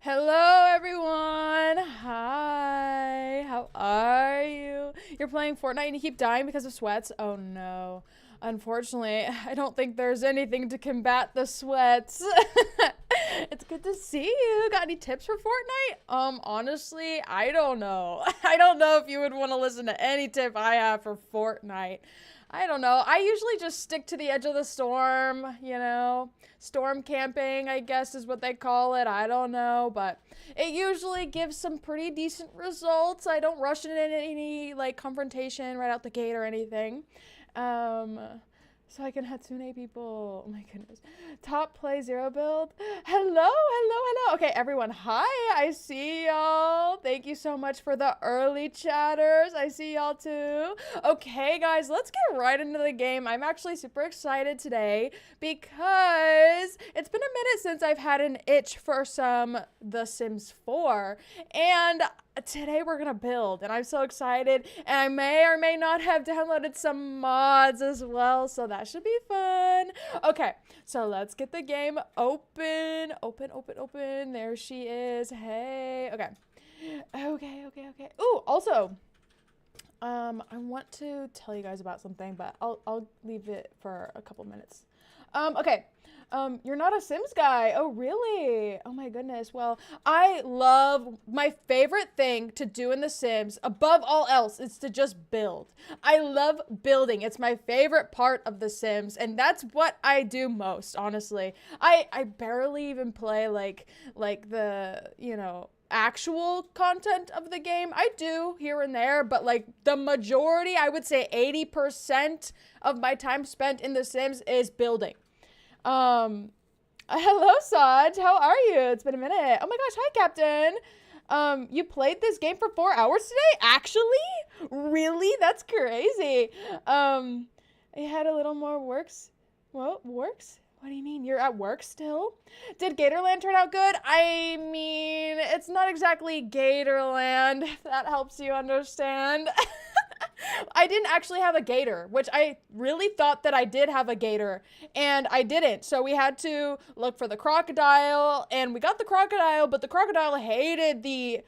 Hello, everyone. Hi. How are you? You're playing Fortnite and you keep dying because of sweats? Oh no. Unfortunately, I don't think there's anything to combat the sweats. It's good to see you. Got any tips for Fortnite? Honestly, I don't know. I don't know if you would want to listen to any tip I have for Fortnite. I don't know. I usually just stick to the edge of the storm, Storm camping, I guess is what they call it. I don't know, but it usually gives some pretty decent results. I don't rush into any like confrontation right out the gate or anything. Um so I can Hatsune people. Oh my goodness. Top play zero build. Hello. Okay, everyone. Hi. I see y'all. Thank you so much for the early chatters. I see y'all too. Okay, guys, let's get right into the game. I'm actually super excited today because it's been a minute since I've had an itch for some The Sims 4. And today we're gonna build and I'm so excited, and I may or may not have downloaded some mods as well, so that should be fun. Okay, so let's get the game open. Open. There she is. Hey. Okay. Ooh, also I want to tell you guys about something, but I'll leave it for a couple minutes. Okay. You're not a Sims guy. Oh, really? Oh my goodness. Well, my favorite thing to do in The Sims, above all else, is to just build. I love building. It's my favorite part of The Sims, and that's what I do most, honestly. I barely even play like the, actual content of the game. I do here and there, but like the majority, I would say 80% of my time spent in The Sims is building. Hello, Saj. How are you? It's been a minute. Oh my gosh, hi, Captain. You played this game for 4 hours today? Actually? Really? That's crazy. You had a little more works. What, works? What do you mean? You're at work still? Did Gatorland turn out good? I mean, it's not exactly Gatorland, if that helps you understand. I didn't actually have a gator, which I really thought that I did have a gator, and I didn't. So we had to look for the crocodile, and we got the crocodile, but the crocodile hated the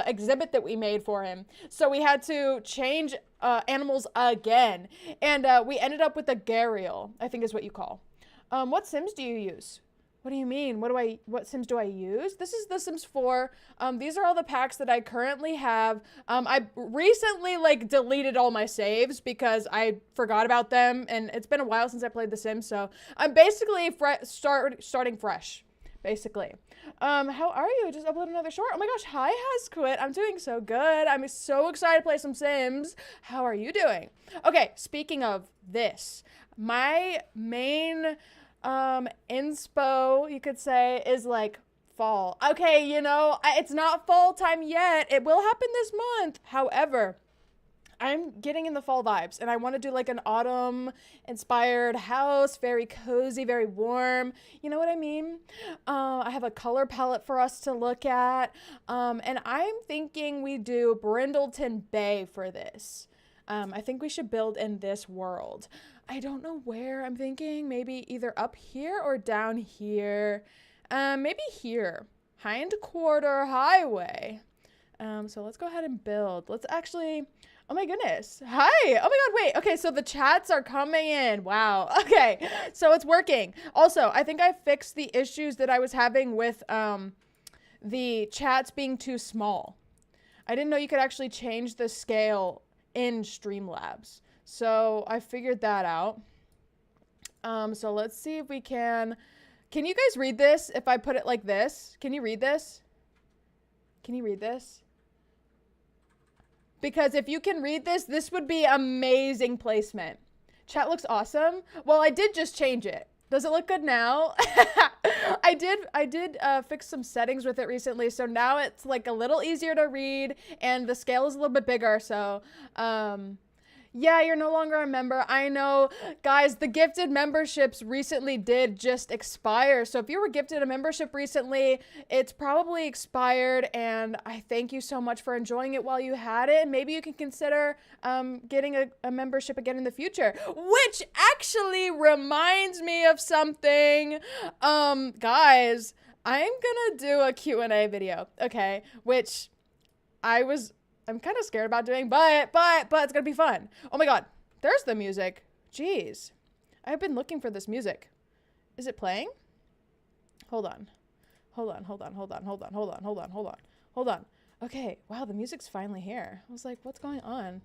exhibit that we made for him. So we had to change animals again, and we ended up with a gharial, I think is what you call. What Sims do you use? What do you mean? What Sims do I use? This is The Sims 4. These are all the packs that I currently have. I recently deleted all my saves because I forgot about them, and it's been a while since I played The Sims, so I'm basically starting fresh, basically. How are you? I just uploaded another short. Oh my gosh, hi Has Quit. I'm doing so good. I'm so excited to play some Sims. How are you doing? Okay, speaking of this, my main inspo, you could say, is like fall. Okay, it's not fall time yet. It will happen this month. However, I'm getting in the fall vibes, and I want to do like an autumn inspired house, very cozy, very warm. You know what I mean? I have a color palette for us to look at, and I'm thinking we do Brindleton Bay for this. I think we should build in this world. I don't know where. I'm thinking maybe either up here or down here. Maybe here. Hind Quarter Highway. So let's go ahead and build. Let's actually... Oh my goodness. Hi. Oh my god, wait. Okay, so the chats are coming in. Wow. Okay, so it's working. Also, I think I fixed the issues that I was having with the chats being too small. I didn't know you could actually change the scale in Streamlabs. So I figured that out. So let's see if we can you guys read this if I put it like this? Can you read this? Can you read this? Because if you can read this, this would be amazing placement. Chat looks awesome. Well, I did just change it. Does it look good now? I did fix some settings with it recently, so now it's like a little easier to read, and the scale is a little bit bigger, so yeah, you're no longer a member. I know, guys, the gifted memberships recently did just expire. So if you were gifted a membership recently, it's probably expired. And I thank you so much for enjoying it while you had it. And maybe you can consider getting a membership again in the future, which actually reminds me of something. Guys, I'm gonna do a Q&A video, okay? Which I'm kind of scared about doing, but it's gonna be fun. Oh my god, there's the music. Jeez. I've been looking for this music. Is it playing? Hold on. Hold on. Okay, wow, the music's finally here. I was like, what's going on?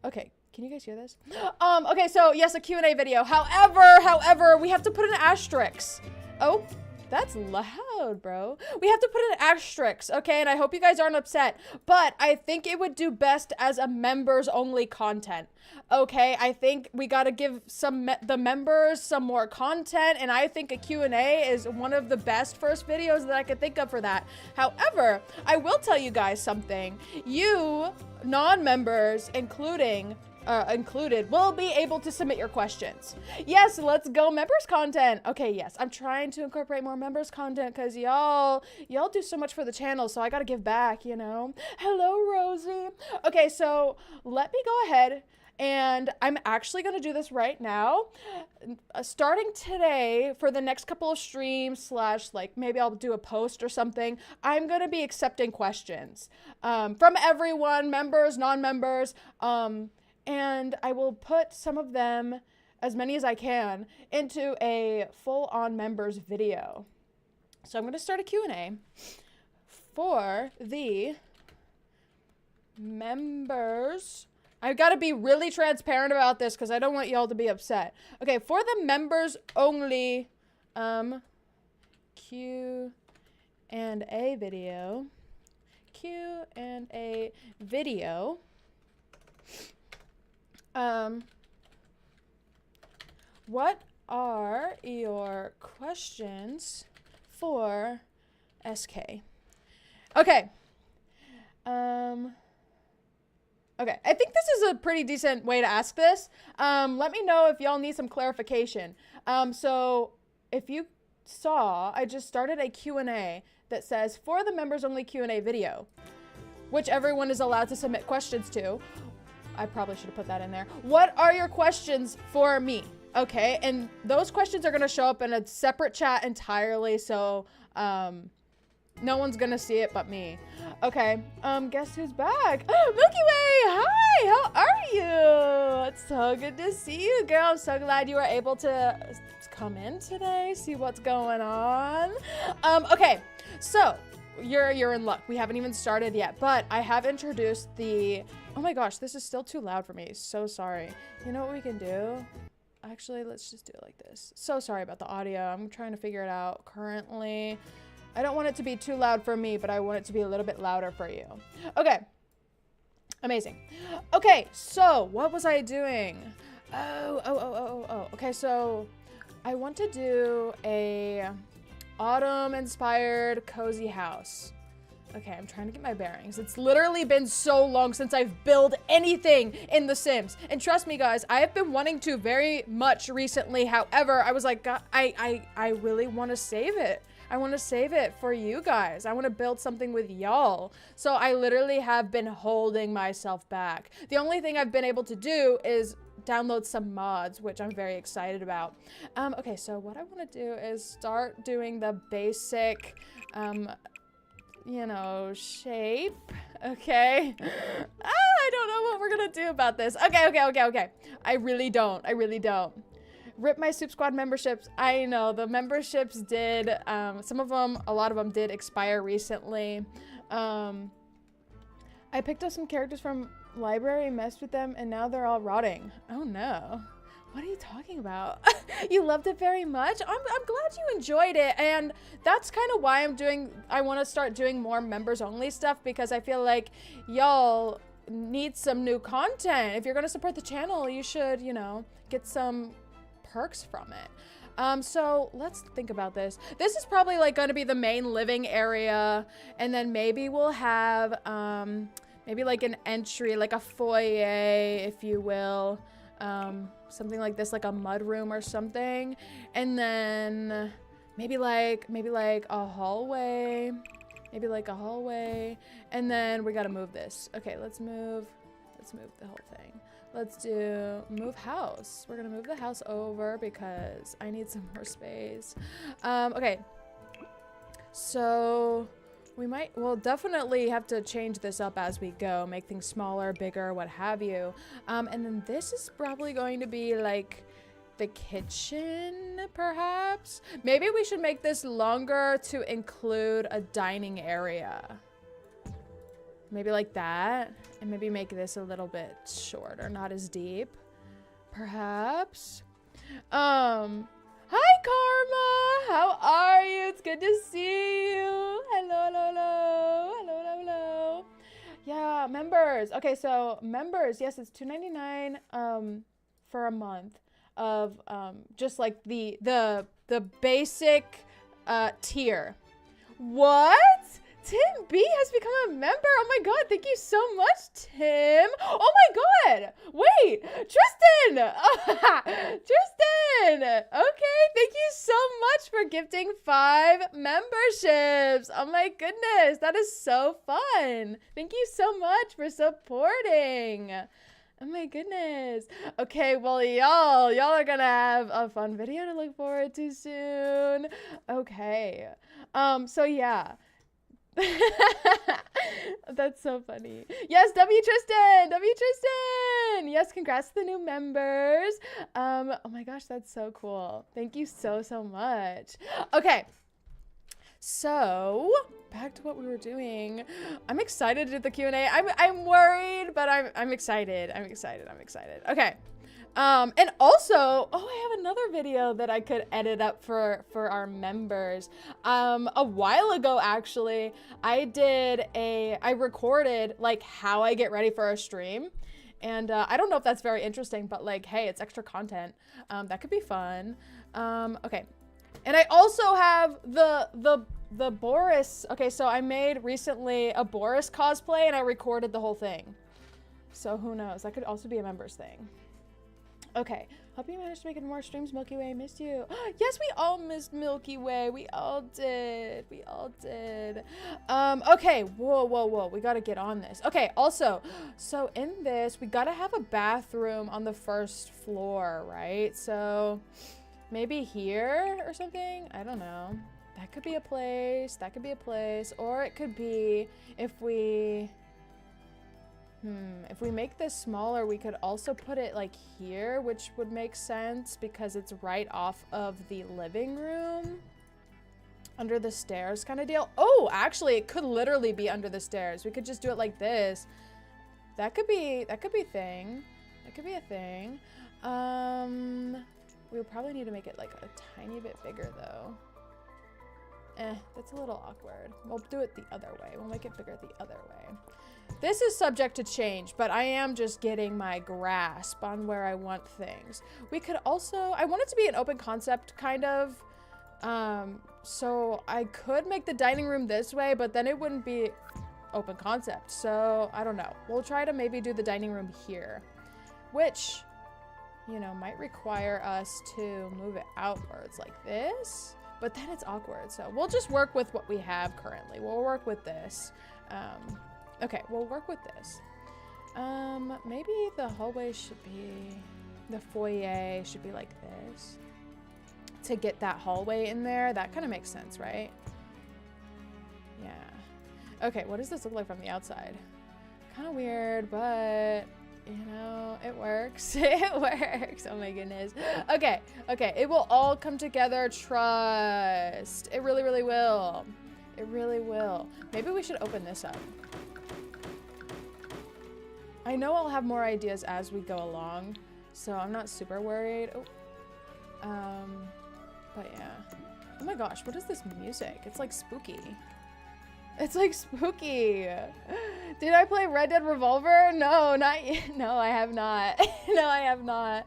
Okay, can you guys hear this? Okay, so yes, a Q&A video. However, we have to put an asterisk. Oh, that's loud, bro. We have to put an asterisk, okay? And I hope you guys aren't upset, but I think it would do best as a members only content. Okay, I think we gotta give the members some more content, and I think a Q&A is one of the best first videos that I could think of for that. However, I will tell you guys something. You non-members, included, will be able to submit your questions. Yes, let's go members content. Okay, yes, I'm trying to incorporate more members content because y'all do so much for the channel, so I gotta give back, you know? Hello, Rosie. Okay, so let me go ahead, and I'm actually gonna do this right now. Starting today, for the next couple of streams, like maybe I'll do a post or something, I'm gonna be accepting questions from everyone, members, non-members, and I will put some of them, as many as I can, into a full-on members video. So I'm going to start a Q&A for the members. I've got to be really transparent about this because I don't want y'all to be upset. Okay, for the members only Q&A video. What are your questions for SK? Okay. Okay, I think this is a pretty decent way to ask this. Let me know if y'all need some clarification. So if you saw, I just started a Q&A that says, for the members only Q&A video, which everyone is allowed to submit questions to. I probably should have put that in there. What are your questions for me? Okay, and those questions are gonna show up in a separate chat entirely, so no one's gonna see it but me. Okay, guess who's back? Milky Way, hi, how are you? It's so good to see you, girl. I'm so glad you were able to come in today, see what's going on. Okay, so you're in luck. We haven't even started yet, but I have introduced the, oh my gosh, this is still too loud for me. So sorry. You know what we can do? Actually, let's just do it like this. So sorry about the audio. I'm trying to figure it out currently. I don't want it to be too loud for me, but I want it to be a little bit louder for you. Okay. Amazing. Okay, so what was I doing? Oh. Okay, so I want to do a autumn-inspired cozy house. Okay, I'm trying to get my bearings. It's literally been so long since I've built anything in The Sims. And trust me, guys, I have been wanting to very much recently. However, I was like, God, I really want to save it. I want to save it for you guys. I want to build something with y'all. So I literally have been holding myself back. The only thing I've been able to do is download some mods, which I'm very excited about. Okay, so what I want to do is start doing the basic, you know, shape. Okay. I don't know what we're gonna do about this. Okay. I really don't. Rip my Soup Squad memberships. I know the memberships did, some of them, a lot of them did expire recently. I picked up some characters from library, messed with them, and now they're all rotting. Oh no. What are you talking about? You loved it very much? I'm glad you enjoyed it, and that's kind of why I want to start doing more members only stuff, because I feel like y'all need some new content. If you're going to support the channel, you should, you know, get some perks from it. So let's think about this. This is probably like going to be the main living area, and then maybe we'll have maybe like an entry, like a foyer, if you will. Something like this, like a mud room or something, and then maybe like a hallway, and then we gotta move this. Okay, let's move the whole thing. Let's do move house. We're gonna move the house over because I need some more space. Okay, So we'll definitely have to change this up as we go, make things smaller, bigger, what have you. And then this is probably going to be like the kitchen, perhaps. Maybe we should make this longer to include a dining area. Maybe like that, and maybe make this a little bit shorter, not as deep, perhaps. Hi, Karma. How are you? It's good to see you. Hello, hello, hello. Hello, hello, hello. Yeah, members. Okay, so members. Yes, it's $2.99 for a month of just like the basic tier. What? Tim B has become a member. Oh my god, thank you so much, Tim. Oh my god. Wait, Tristen. Tristen. Okay, thank you so much for gifting 5 memberships. Oh my goodness, that is so fun. Thank you so much for supporting. Oh my goodness. Okay, well, y'all are gonna have a fun video to look forward to soon. Okay. So yeah. That's so funny. Yes, W Tristan. Yes, congrats to the new members. Oh my gosh, that's so cool. Thank you so much. Okay, so back to what we were doing. I'm excited to do the Q&A. I'm worried, but I'm excited. I'm excited. Okay. And also, oh, I have another video that I could edit up for our members. A while ago, actually, I recorded like how I get ready for a stream. And I don't know if that's very interesting, but like, hey, it's extra content. That could be fun. Okay. And I also have the Boris. Okay, so I made recently a Boris cosplay and I recorded the whole thing. So who knows? That could also be a members thing. Okay, hope you managed to make it more streams, Milky Way. Missed you. Yes, we all missed Milky Way. We all did. Okay, whoa. We gotta get on this. Okay, also, so in this, we gotta have a bathroom on the first floor, right? So maybe here or something? I don't know. That could be a place. Or it could be if we make this smaller, we could also put it like here, which would make sense because it's right off of the living room. Under the stairs kind of deal. Oh, actually, it could literally be under the stairs. We could just do it like this. That could be a thing. We'll probably need to make it like a tiny bit bigger though. That's a little awkward. We'll do it the other way. We'll make it bigger the other way. This is subject to change, but I am just getting my grasp on where I want things. We could also, I want it to be an open concept kind of, so I could make the dining room this way, but then it wouldn't be open concept. So I don't know. We'll try to maybe do the dining room here, which, you know, might require us to move it outwards like this, but then it's awkward. So we'll just work with what we have currently. We'll work with this. Okay, we'll work with this. Maybe the hallway should be, the foyer should be like this. To get that hallway in there, that kind of makes sense, right? Yeah. Okay, what does this look like from the outside? Kind of weird, but you know, it works. It works. Oh my goodness. Okay, it will all come together, trust. It really, really will. It really will. Maybe we should open this up. I know I'll have more ideas as we go along, so I'm not super worried. Oh. But yeah. Oh my gosh, what is this music? It's like spooky. It's like spooky. Did I play Red Dead Revolver? No, not yet. No, I have not. No, I have not.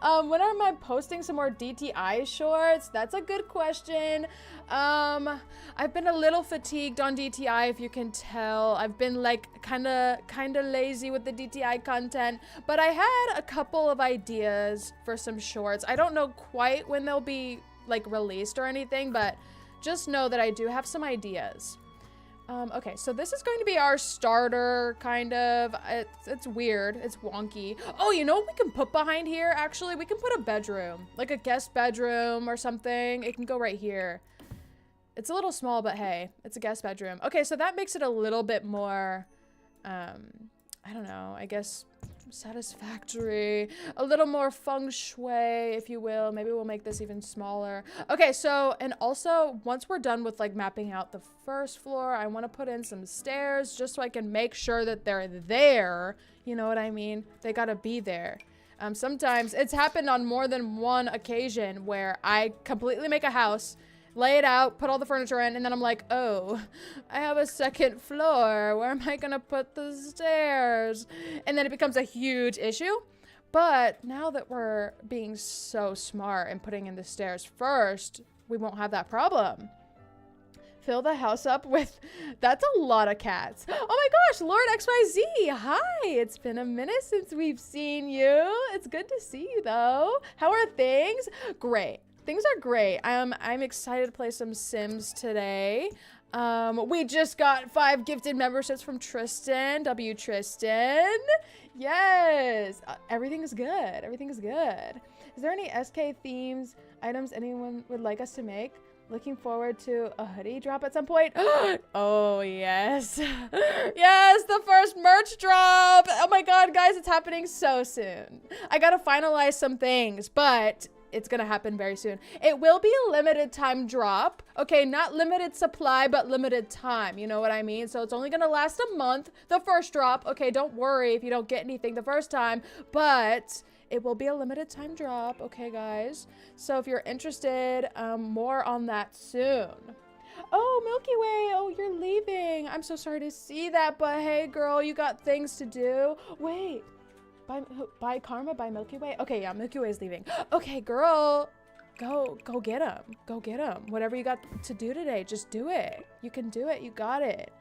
When am I posting some more DTI shorts? That's a good question. I've been a little fatigued on DTI, if you can tell. I've been like kind of lazy with the DTI content, but I had a couple of ideas for some shorts. I don't know quite when they'll be like released or anything, but just know that I do have some ideas. Okay, so this is going to be our starter, kind of. It's weird. It's wonky. Oh, you know what we can put behind here, actually? We can put a bedroom, like a guest bedroom or something. It can go right here. It's a little small, but hey, it's a guest bedroom. Okay, so that makes it a little bit more, I don't know, I guess satisfactory, a little more feng shui, if you will. Maybe we'll make this even smaller. Okay, so, and also once we're done with like mapping out the first floor, I want to put in some stairs just so I can make sure that they're there. You know what I mean? They gotta be there. Sometimes it's happened on more than one occasion where I completely make a house, lay it out, put all the furniture in, and then I'm like, oh, I have a second floor. Where am I gonna put the stairs? And then it becomes a huge issue. But now that we're being so smart and putting in the stairs first, we won't have that problem. Fill the house up with, that's a lot of cats. Oh my gosh, Lord XYZ, hi. It's been a minute since we've seen you. It's good to see you though. How are things? Great. Things are great. I'm excited to play some Sims today. We just got 5 gifted memberships from Tristen. W Tristen. Yes. Everything is good. Everything is good. Is there any SK themes, items anyone would like us to make? Looking forward to a hoodie drop at some point. Oh, yes. Yes, the first merch drop. Oh my God, guys, it's happening so soon. I gotta finalize some things, but it's gonna happen very soon. It will be a limited time drop. Okay, not limited supply, but limited time. You know what I mean? So it's only gonna last a month, the first drop. Okay, don't worry if you don't get anything the first time, but it will be a limited time drop. Okay, guys. So if you're interested, more on that soon. Oh, Milky Way. Oh, you're leaving. I'm so sorry to see that, but hey, girl, you got things to do. Wait. By Karma, by Milky Way. Okay, yeah, Milky Way is leaving. Okay, girl, go get him. Go get him. Whatever you got to do today, just do it. You can do it. You got it.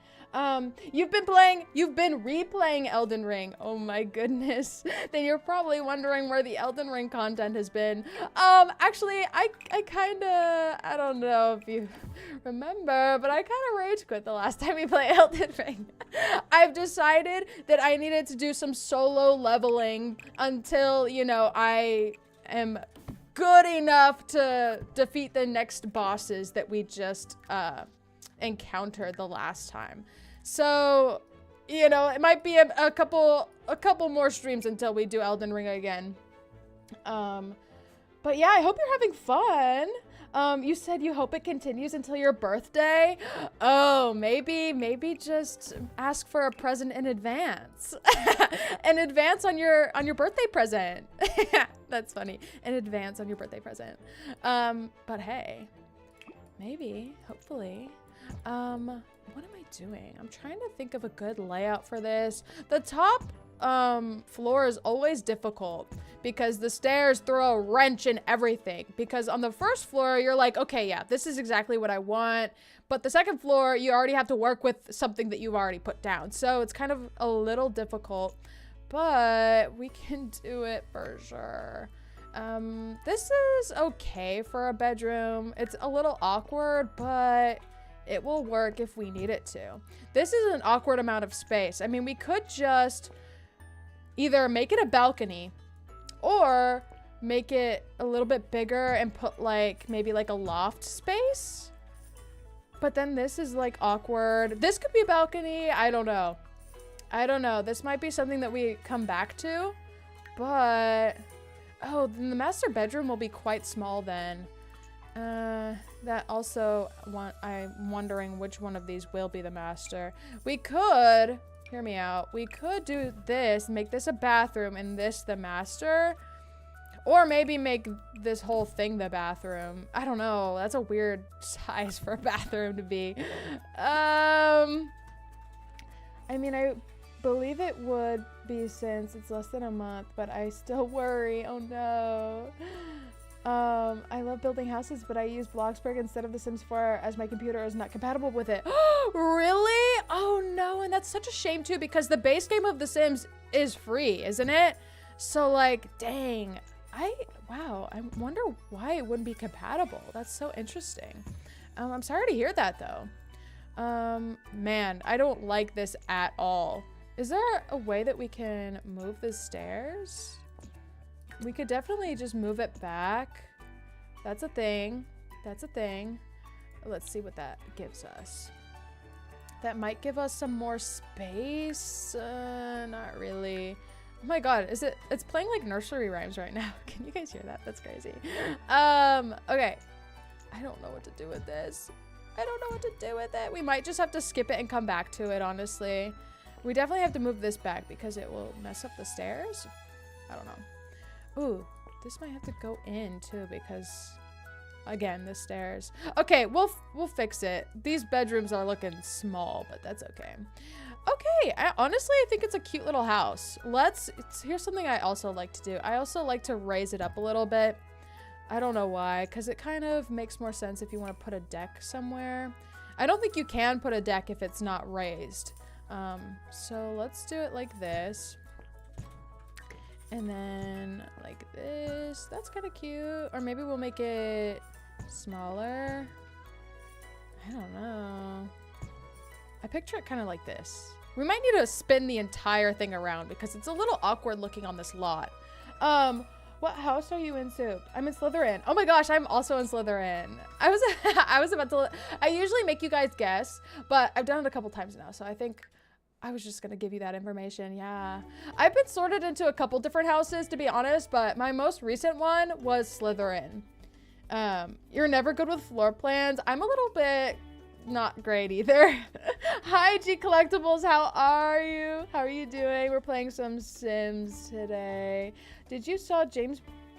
You've been replaying Elden Ring. Oh my goodness. Then you're probably wondering where the Elden Ring content has been. Actually, I don't know if you remember, but I kind of rage quit the last time we played Elden Ring. I've decided that I needed to do some solo leveling until, you know, I am good enough to defeat the next bosses that we just, encountered the last time. So, you know, it might be a couple more streams until we do Elden Ring again. But yeah, I hope you're having fun. You said you hope it continues until your birthday. Oh, maybe just ask for a present in advance. In advance on your birthday present. That's funny. In advance on your birthday present. But hey, maybe, hopefully. What am I doing? I'm trying to think of a good layout for this. The top floor is always difficult because the stairs throw a wrench in everything. Because on the first floor, you're like, okay, yeah, this is exactly what I want. But the second floor, you already have to work with something that you've already put down. So it's kind of a little difficult, but we can do it for sure. This is okay for a bedroom. It's a little awkward, but it will work if we need it to. This is an awkward amount of space. I mean, we could just either make it a balcony or make it a little bit bigger and put like maybe like a loft space. But then this is like awkward. This could be a balcony. I don't know. I don't know. This might be something that we come back to, but oh, then the master bedroom will be quite small then. That also, I'm wondering which one of these will be the master. We could, hear me out, we could do this, make this a bathroom and this the master. Or maybe make this whole thing the bathroom. I don't know, that's a weird size for a bathroom to be. I mean, I believe it would be since it's less than a month, but I still worry, oh no. I love building houses, but I use Bloxburg instead of The Sims 4 as my computer is not compatible with it. Really? Oh no, and that's such a shame too because the base game of The Sims is free, isn't it? So like, dang, wow, I wonder why it wouldn't be compatible. That's so interesting. I'm sorry to hear that though. Man, I don't like this at all. Is there a way that we can move the stairs? We could definitely just move it back. That's a thing. That's a thing. Let's see what that gives us. That might give us some more space. Not really. Oh my god, it's playing like nursery rhymes right now. Can you guys hear that? That's crazy. Okay. I don't know what to do with this. I don't know what to do with it. We might just have to skip it and come back to it, honestly. We definitely have to move this back because it will mess up the stairs. I don't know. Ooh, this might have to go in too because, again, the stairs. Okay, we'll fix it. These bedrooms are looking small, but that's okay. Okay, honestly, I think it's a cute little house. Here's something I also like to do. I also like to raise it up a little bit. I don't know why, because it kind of makes more sense if you want to put a deck somewhere. I don't think you can put a deck if it's not raised. So let's do it like this. And then like this. That's kind of cute. Or maybe we'll make it smaller. I don't know. I picture it kind of like this. We might need to spin the entire thing around because it's a little awkward looking on this lot. What house are you in, Soup? I'm in Slytherin. Oh my gosh, I'm also in Slytherin. I was about to, I usually make you guys guess, but I've done it a couple times now, so I think I was just gonna give you that information, yeah. I've been sorted into a couple different houses, to be honest, but my most recent one was Slytherin. You're never good with floor plans. I'm a little bit not great either. Hi, G Collectibles, how are you? How are you doing? We're playing some Sims today. Did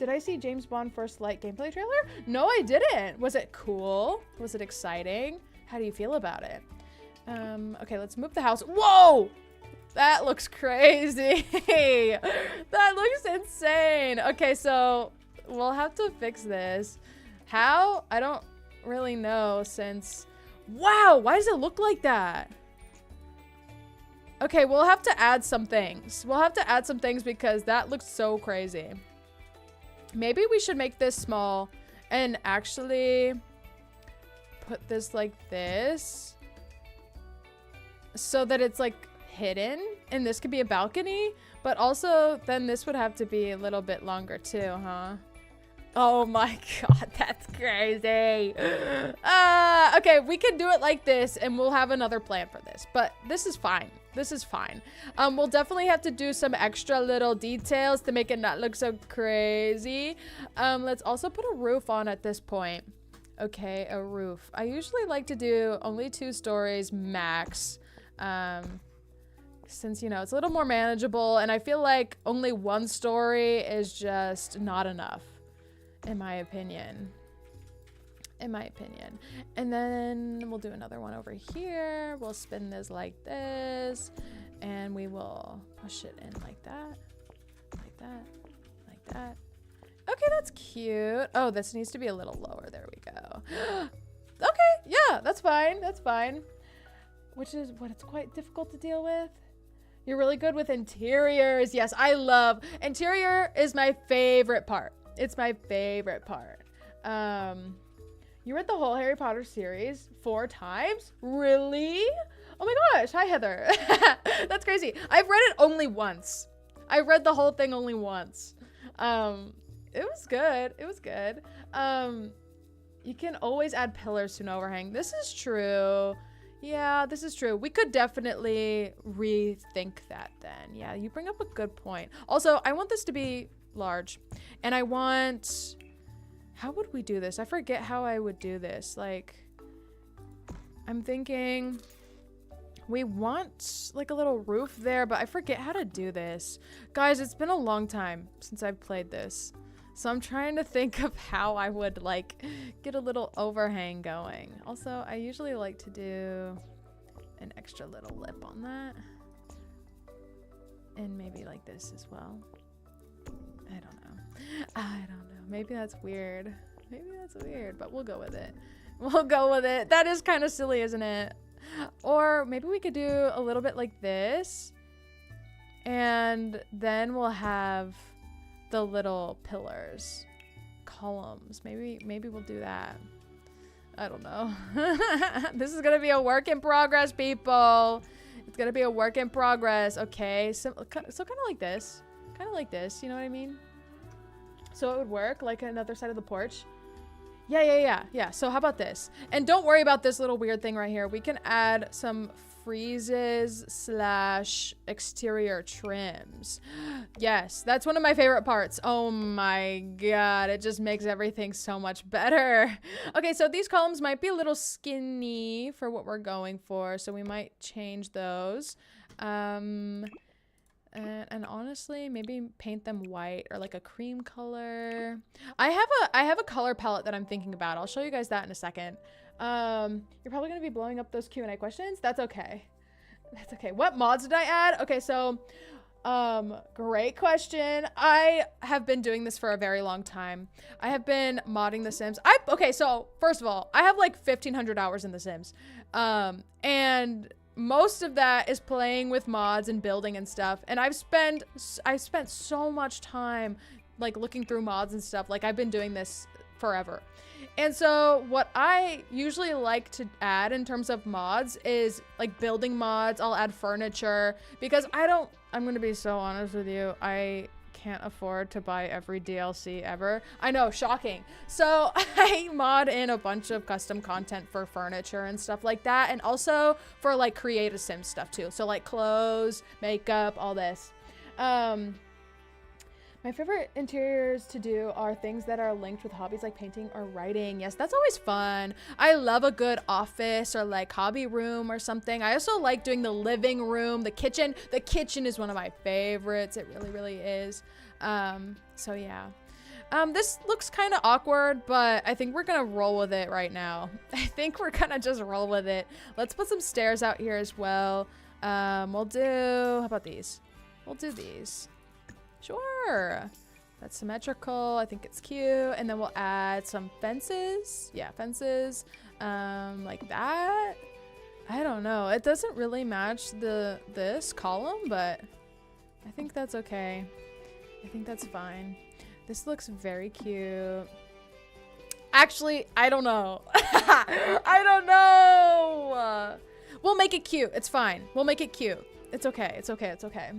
I see James Bond First Light gameplay trailer? No, I didn't. Was it cool? Was it exciting? How do you feel about it? Okay, let's move the house. Whoa! That looks crazy. That looks insane. Okay, so we'll have to fix this. How? I don't really know since... Wow, why does it look like that? Okay, we'll have to add some things. We'll have to add some things because that looks so crazy. Maybe we should make this small and actually put this like this so that it's like hidden, and this could be a balcony, but also then this would have to be a little bit longer too, huh? Oh my god, that's crazy. Okay, we can do it like this and we'll have another plan for this, but this is fine. This is fine. We'll definitely have to do some extra little details to make it not look so crazy. Let's also put a roof on at this point. Okay, a roof. I usually like to do only 2 stories max. Since, you know, it's a little more manageable, and I feel like only 1 story is just not enough. In my opinion. In my opinion. And then we'll do another one over here. We'll spin this like this. And we will push it in like that. Like that. Like that. Okay, that's cute. Oh, this needs to be a little lower. There we go. Okay, yeah, that's fine. That's fine. Which is what it's quite difficult to deal with. You're really good with interiors. Yes, I love... Interior is my favorite part. It's my favorite part. You read the whole Harry Potter series 4 times? Really? Oh my gosh. Hi, Heather. That's crazy. I've read it only once. I read the whole thing only once. It was good. It was good. You can always add pillars to an overhang. This is true. Yeah, this is true. We could definitely rethink that then. Yeah, you bring up a good point. Also, I want this to be large, and I want... How would we do this? I forget how I would do this. Like, I'm thinking we want like a little roof there, but I forget how to do this. Guys, it's been a long time since I've played this. So I'm trying to think of how I would like get a little overhang going. Also, I usually like to do an extra little lip on that. And maybe like this as well. I don't know. I don't know. Maybe that's weird. Maybe that's weird, but we'll go with it. We'll go with it. That is kind of silly, isn't it? Or maybe we could do a little bit like this. And then we'll have the little pillars, columns. Maybe we'll do that. I don't know. This is gonna be a work in progress, people. It's gonna be a work in progress. Okay, so kind of like this, you know what I mean? So it would work like another side of the porch. Yeah. So how about this? And don't worry about this little weird thing right here. We can add some freezes / exterior trims. Yes, that's one of my favorite parts. Oh my god, it just makes everything so much better. Okay, so these columns might be a little skinny for what we're going for, so we might change those. And honestly, maybe paint them white or like a cream color. I have a color palette that I'm thinking about. I'll show you guys that in a second. You're probably gonna be blowing up those Q&A questions. That's okay. That's okay. What mods did I add? Okay, so great question. I have been doing this for a very long time. I have been modding The Sims. Okay, so first of all, I have like 1,500 hours in The Sims. And most of that is playing with mods and building and stuff. And I've spent so much time like looking through mods and stuff. Like I've been doing this forever. And so what I usually like to add in terms of mods is like building mods. I'll add furniture because I'm going to be so honest with you. I can't afford to buy every DLC ever. I know, shocking. So I mod in a bunch of custom content for furniture and stuff like that. And also for like create a Sim stuff too. So like clothes, makeup, all this. My favorite interiors to do are things that are linked with hobbies like painting or writing. Yes, that's always fun. I love a good office or like hobby room or something. I also like doing the living room, the kitchen. The kitchen is one of my favorites. It really, really is. So yeah. This looks kind of awkward, but I think we're gonna roll with it right now. I think we're gonna just roll with it. Let's put some stairs out here as well. We'll do, how about these? We'll do these. Sure. That's symmetrical. I think it's cute. And then we'll add some fences. Yeah, fences. Like that. I don't know. It doesn't really match this column, but I think that's okay. I think that's fine. This looks very cute. Actually, I don't know. I don't know. We'll make it cute. It's fine. We'll make it cute. It's okay. It's okay. It's okay.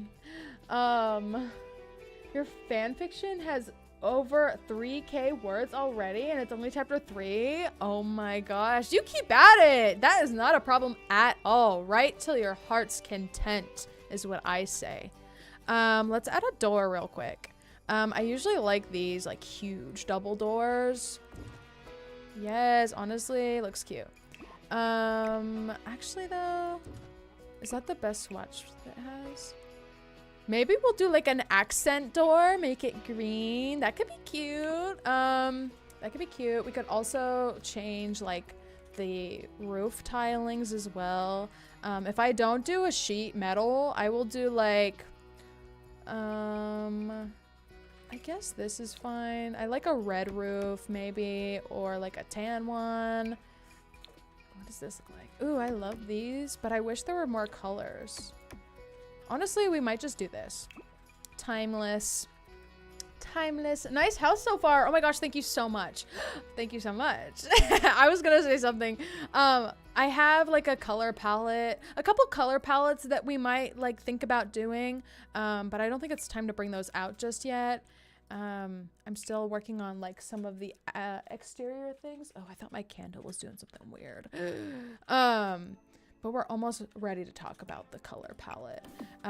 Your fan fiction has over 3K words already and it's only chapter 3. Oh my gosh. You keep at it. That is not a problem at all. Right till your heart's content is what I say. Let's add a door real quick. I usually like these like huge double doors. Yes, honestly, looks cute. Actually though, is that the best swatch that it has? Maybe we'll do like an accent door, make it green. That could be cute. That could be cute. We could also change like the roof tilings as well. If I don't do a sheet metal, I will do like, I guess this is fine. I like a red roof maybe, or like a tan one. What does this look like? Ooh, I love these, but I wish there were more colors. Honestly, we might just do this. Timeless. Timeless. Nice house so far. Oh my gosh, thank you so much. Thank you so much. I was gonna say something. I have like a color palette, a couple color palettes that we might like think about doing, but I don't think it's time to bring those out just yet. I'm still working on like some of the exterior things. Oh, I thought my candle was doing something weird. But we're almost ready to talk about the color palette.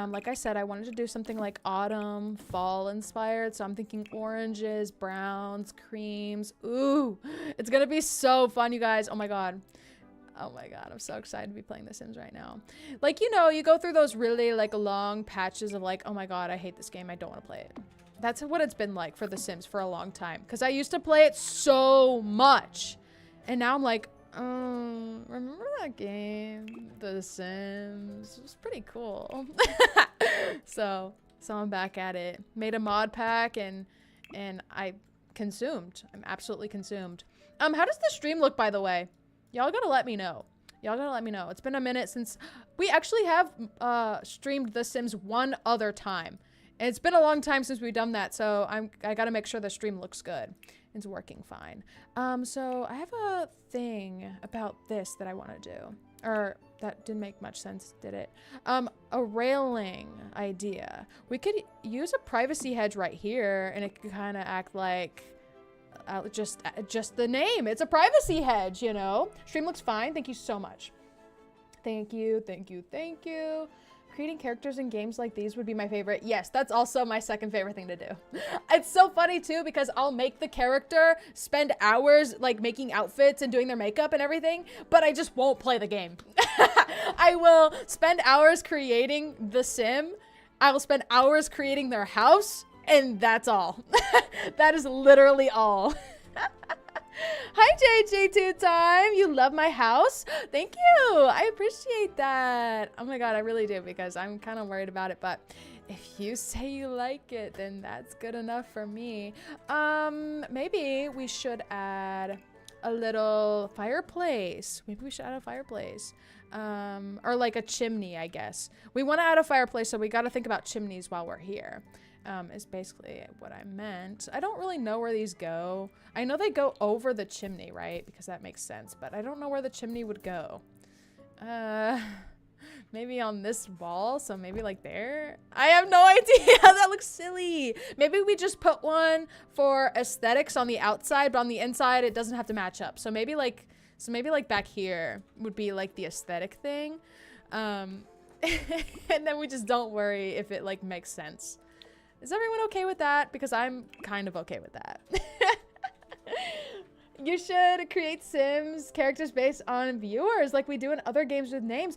Like I said, I wanted to do something like autumn, fall inspired. So I'm thinking oranges, browns, creams. Ooh, it's gonna be so fun, you guys. Oh my God. Oh my God, I'm so excited to be playing The Sims right now. Like, you know, you go through those really like long patches of like, oh my God, I hate this game. I don't want to play it. That's what it's been like for The Sims for a long time. Because I used to play it so much. And now I'm like, remember that game, The Sims? It was pretty cool. so I'm back at it. Made a mod pack and I consumed. I'm absolutely consumed. How does the stream look, by the way? Y'all gotta let me know. Y'all gotta let me know. It's been a minute since we actually have streamed The Sims one other time. And it's been a long time since we've done that, so I gotta make sure the stream looks good. It's working fine. So I have a thing about this that I want to do. Or that didn't make much sense, did it? A railing idea. We could use a privacy hedge right here, and it could kind of act like just the name. It's a privacy hedge, you know? Stream looks fine. Thank you so much. Thank you, thank you, thank you. Creating characters in games like these would be my favorite. Yes, that's also my second favorite thing to do. It's so funny too, because I'll make the character spend hours like making outfits and doing their makeup and everything, but I just won't play the game. I will spend hours creating the sim. I will spend hours creating their house, and that's all. That is literally all. Hi, JJ2 Time. You love my house? Thank you. I appreciate that. Oh my god, I really do, because I'm kind of worried about it, but if you say you like it, then that's good enough for me. Maybe we should add a little fireplace. Maybe we should add a fireplace. Or like a chimney, I guess. We want to add a fireplace, so we got to think about chimneys while we're here. Is basically what I meant. I don't really know where these go. I know they go over the chimney, right? Because that makes sense, but I don't know where the chimney would go. Maybe on this wall, so maybe like there? I have no idea. That looks silly. Maybe we just put one for aesthetics on the outside, but on the inside it doesn't have to match up. So maybe like back here would be like the aesthetic thing. And then we just don't worry if it like makes sense. Is everyone okay with that? Because I'm kind of okay with that. You should create Sims characters based on viewers like we do in other games with names.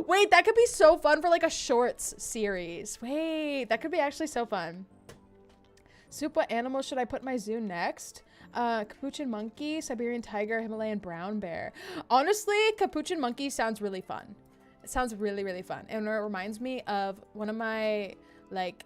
Wait, that could be so fun for like a shorts series. Wait, that could be actually so fun. Soup, what animal should I put in my zoo next? Capuchin monkey, Siberian tiger, Himalayan brown bear. Honestly, capuchin monkey sounds really fun. It sounds really, really fun. And it reminds me of one of my, like,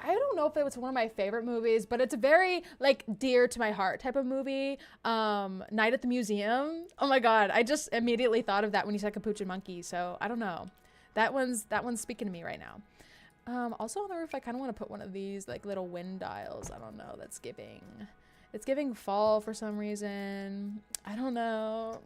I don't know if it was one of my favorite movies, but it's a very like dear to my heart type of movie. Night at the Museum. Oh my god, I just immediately thought of that when you said capuchin monkey. So I don't know. That one's speaking to me right now. Also on the roof, I kind of want to put one of these like little wind dials. I don't know. It's giving fall for some reason. I don't know.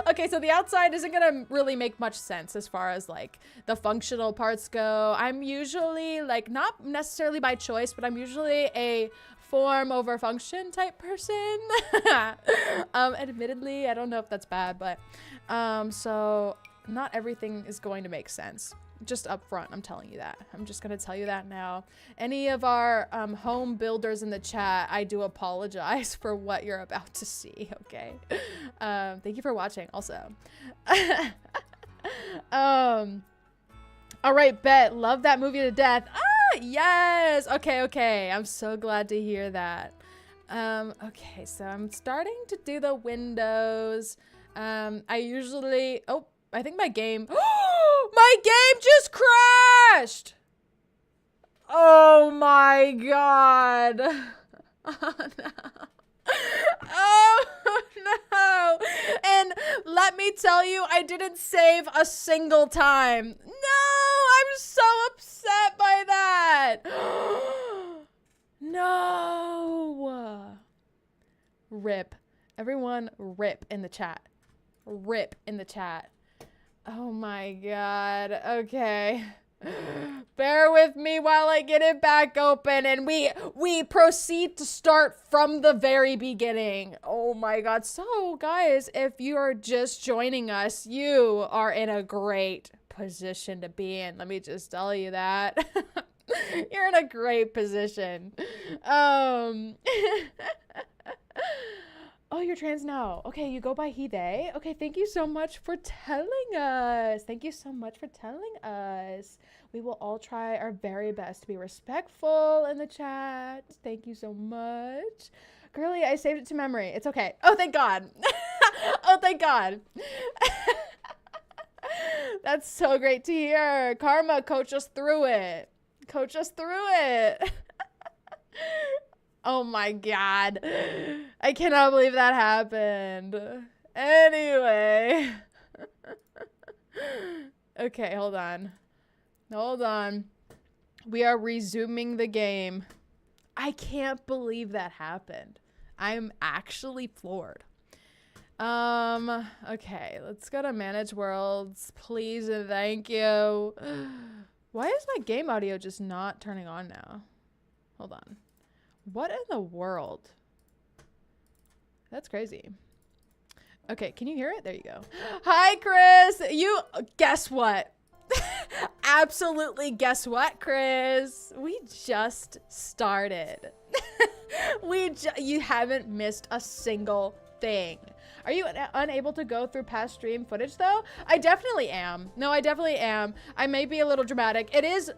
Okay, so the outside isn't gonna really make much sense as far as like the functional parts go. I'm usually like, not necessarily by choice, but I'm usually a form over function type person. Admittedly, I don't know if that's bad, but so not everything is going to make sense. Just up front, I'm telling you that. I'm just gonna tell you that now. Any of our home builders in the chat, I do apologize for what you're about to see, okay? Thank you for watching also. All right, bet. Love that movie to death. Ah, yes! Okay. I'm so glad to hear that. Okay, so I'm starting to do the windows. I usually... Oh, I think my game... My game just crashed! Oh my god. Oh no. Oh no. And let me tell you, I didn't save a single time. No, I'm so upset by that. No. Rip. Everyone rip in the chat. Rip in the chat. Oh my god. Okay. Bear with me while I get it back open and we proceed to start from the very beginning. Oh my god. So guys, if you are just joining us, you are in a great position to be in. Let me just tell you that. You're in a great position. Oh, you're trans now. Okay, you go by he, they. Okay, thank you so much for telling us. Thank you so much for telling us. We will all try our very best to be respectful in the chat. Thank you so much. Girly, I saved it to memory. It's okay. Oh, thank God. Oh, thank God. That's so great to hear. Karma, coach us through it. Coach us through it. Oh my god. I cannot believe that happened. Anyway. Okay, hold on. Hold on. We are resuming the game. I can't believe that happened. I'm actually floored. Okay, let's go to manage worlds, please and thank you. Why is my game audio just not turning on now? Hold on. What in the world? That's crazy. Okay, can you hear it? There you go. Hi, Krys. You, guess what? Absolutely guess what, Krys? We just started. You haven't missed a single thing. Are you unable to go through past stream footage though? I definitely am. No, I definitely am. I may be a little dramatic. It is,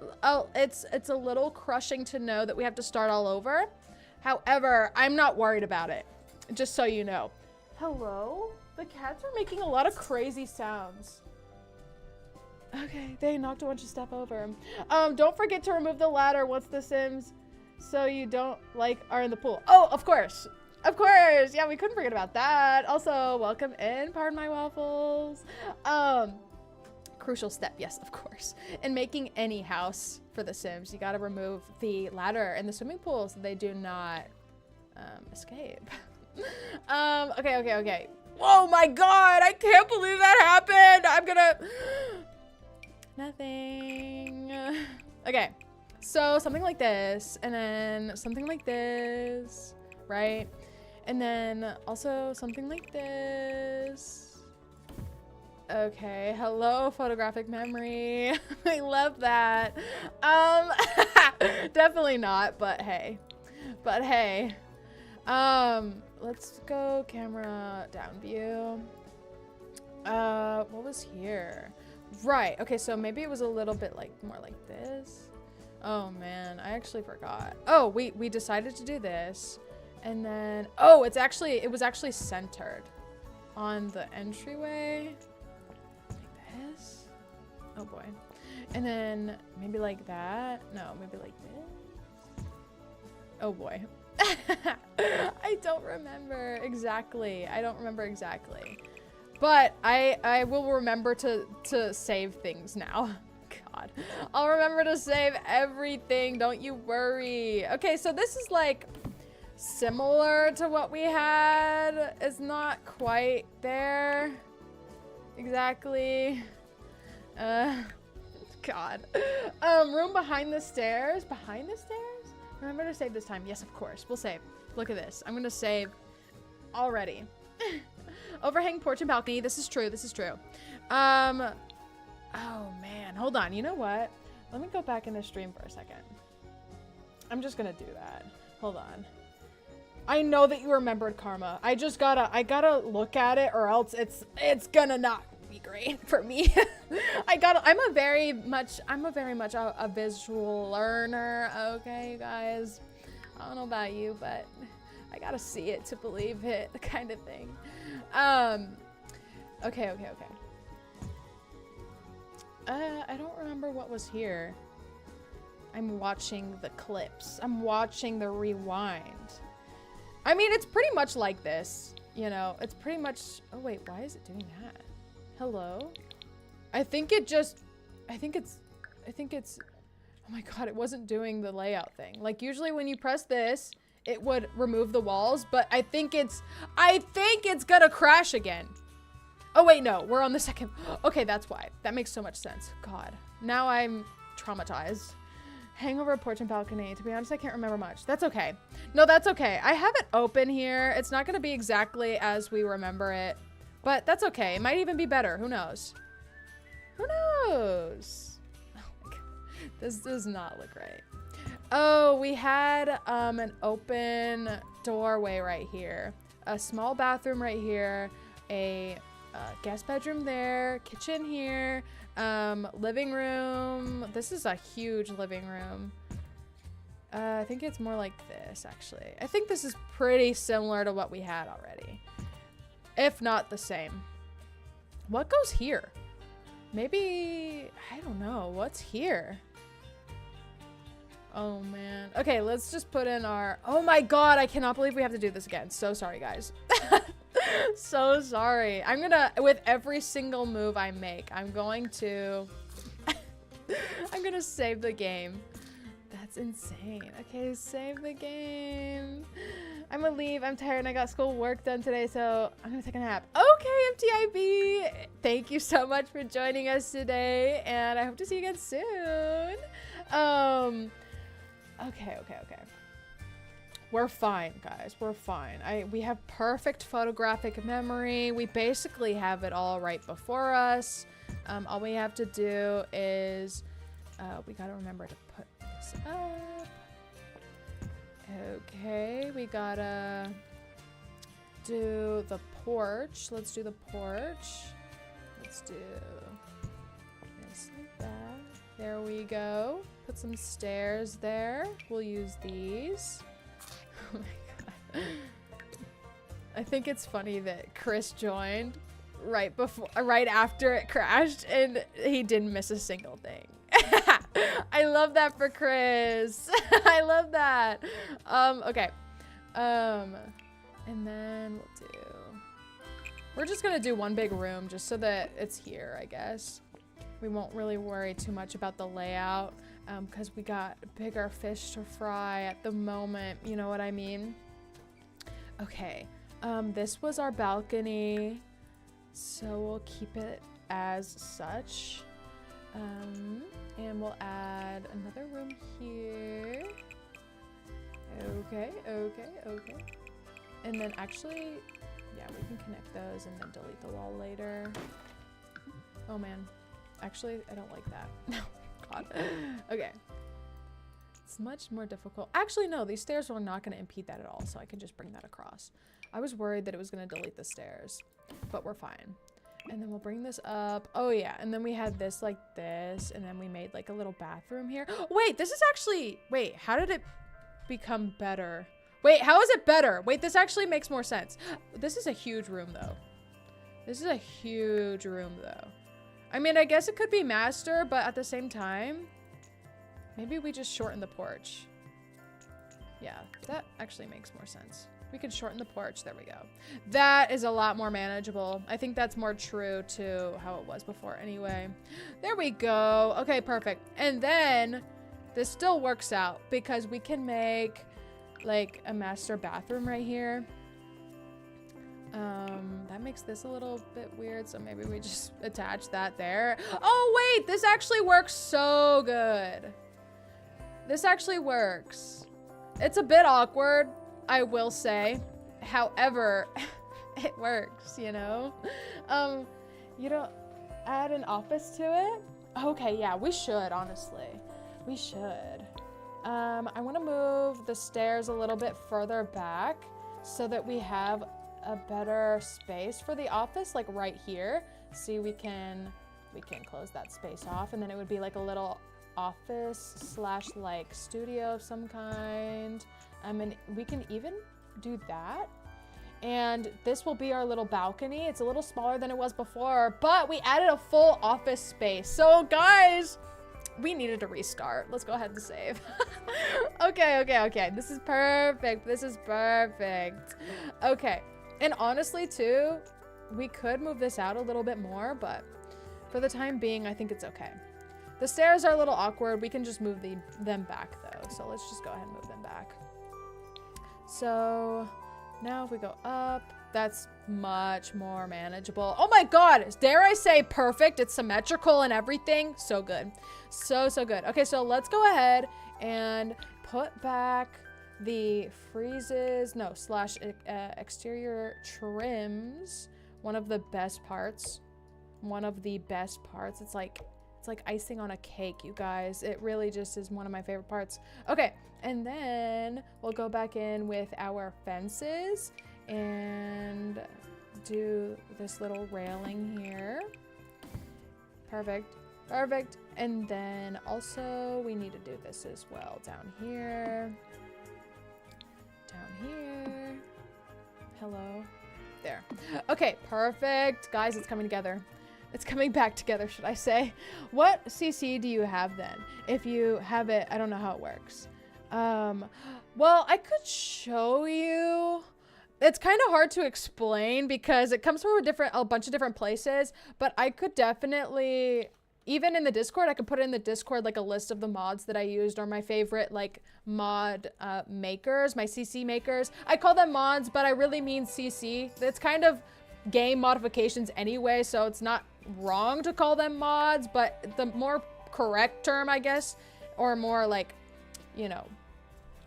it's a little crushing to know that we have to start all over. However, I'm not worried about it. Just so you know. Hello? The cats are making a lot of crazy sounds. Okay, they knocked a bunch of stuff over. Don't forget to remove the ladder once the Sims so you don't are in the pool. Oh, of course. Of course. Yeah, we couldn't forget about that. Also, welcome in, pardon my waffles. Crucial step, yes, of course. In making any house for the Sims, you gotta remove the ladder in the swimming pool so they do not escape. Okay. Oh my god, I can't believe that happened. I'm gonna... Nothing. Okay, so something like this, and then something like this, right? And then also something like this. Okay, hello, photographic memory. I love that. Definitely not, but hey. Let's go camera down view. What was here? Right, okay, so maybe it was a little bit more like this. Oh man, I actually forgot. Oh, we decided to do this. And then, oh, it was actually centered on the entryway. Like this. Oh boy. And then maybe like that. No, maybe like this. Oh boy. I don't remember exactly. But I will remember to save things now. God. I'll remember to save everything. Don't you worry. Okay, so this is similar to what we had. It's not quite there. Exactly. God. Room behind the stairs. Behind the stairs? Remember to save this time. Yes, of course. We'll save. Look at this. I'm gonna save already. Overhang porch and balcony. This is true. Oh man, hold on. You know what? Let me go back in the stream for a second. I'm just gonna do that. Hold on. I know that you remembered Karma. I gotta look at it or else it's gonna not be great for me. I'm a very much a visual learner. Okay, you guys. I don't know about you, but I gotta see it to believe it, kind of thing. Okay. I don't remember what was here. I'm watching the clips. I'm watching the rewind. I mean, it's pretty much like this, you know. It's pretty much... Oh, wait. Why is it doing that? Hello? I think it's... Oh my god, it wasn't doing the layout thing. Usually when you press this, it would remove the walls, but I think it's gonna crash again. Oh wait, no, we're on the second. Okay, that's why. That makes so much sense. God, now I'm traumatized. Hangover porch and balcony. To be honest, I can't remember much. That's okay. No, that's okay. I have it open here. It's not gonna be exactly as we remember it, but that's okay. It might even be better. Who knows? Who knows? Oh my god. This does not look right. Oh, we had an open doorway right here. A small bathroom right here. A guest bedroom there. Kitchen here. Living room. This is a huge living room. I think it's more like this, actually. I think this is pretty similar to what we had already. If not the same. What goes here? Maybe... I don't know. What's here? Oh, man. Okay, let's just put in our... Oh, my God. I cannot believe we have to do this again. So sorry, guys. So sorry. I'm gonna... With every single move I make, I'm going to... I'm gonna save the game. That's insane. Okay, save the game. I'm gonna leave. I'm tired and I got school work done today, so I'm gonna take a nap. Okay, MTIB. Thank you so much for joining us today, and I hope to see you again soon. Okay. We're fine, guys. We're fine. We have perfect photographic memory. We basically have it all right before us. All we have to do is we gotta remember to put this up. Okay, we gotta do the porch. Let's do the porch. Let's do this like that. There we go. Put some stairs there. We'll use these. Oh my god. I think it's funny that Krys joined right after it crashed and he didn't miss a single thing. I love that for Krys. I love that. Okay. And then we're just gonna do one big room just so that it's here, I guess. We won't really worry too much about the layout because we got bigger fish to fry at the moment, you know what I mean? Okay, this was our balcony, so we'll keep it as such. And we'll add another room here. Okay. And then actually, yeah, we can connect those and then delete the wall later. Oh man, actually, I don't like that. No, God. Okay. It's much more difficult. Actually, no, these stairs are not gonna impede that at all, so I can just bring that across. I was worried that it was gonna delete the stairs, but we're fine. And then we'll bring this up. Oh yeah, and then we had this like this, and then we made like a little bathroom here. Wait, this is actually, wait, how did it become better? Wait, how is it better? Wait, this actually makes more sense. This is a huge room though. This is a huge room though. I mean, I guess it could be master, but at the same time, maybe we just shorten the porch. Yeah, that actually makes more sense. We can shorten the porch. There we go. That is a lot more manageable. I think that's more true to how it was before anyway. There we go. Okay, perfect. And then this still works out because we can make like a master bathroom right here. That makes this a little bit weird, so maybe we just attach that there. Oh wait, this actually works so good. This actually works. It's a bit awkward, I will say. However, it works, you know? You don't add an office to it? Okay, yeah, we should, honestly. We should. I want to move the stairs a little bit further back so that we have a better space for the office, like right here. See, we can close that space off, and then it would be like a little office slash like studio of some kind. And we can even do that. And this will be our little balcony. It's a little smaller than it was before, but we added a full office space. So guys, we needed to restart. Let's go ahead and save. Okay. This is perfect. This is perfect. Okay. And honestly too, we could move this out a little bit more, but for the time being, I think it's okay. The stairs are a little awkward. We can just move them back though. So let's just go ahead and move them back. So now if we go up, that's much more manageable. Oh my God, dare I say perfect. It's symmetrical and everything. So good. So good. Okay, so let's go ahead and put back the exterior trims. One of the best parts. It's like icing on a cake, you guys. It really just is one of my favorite parts. Okay, and then we'll go back in with our fences and do this little railing here. Perfect. And then also we need to do this as well down here. Hello. There. Okay, perfect. Guys, it's coming together. It's coming back together, should I say. What CC do you have then? If you have it, I don't know how it works. Well, I could show you. It's kind of hard to explain because it comes from a bunch of different places, but I could definitely, even in the Discord, I could put in the Discord like a list of the mods that I used or my favorite like mod makers, my CC makers. I call them mods, but I really mean CC. It's kind of game modifications anyway, so it's not wrong to call them mods, but the more correct term, I guess, or more like, you know,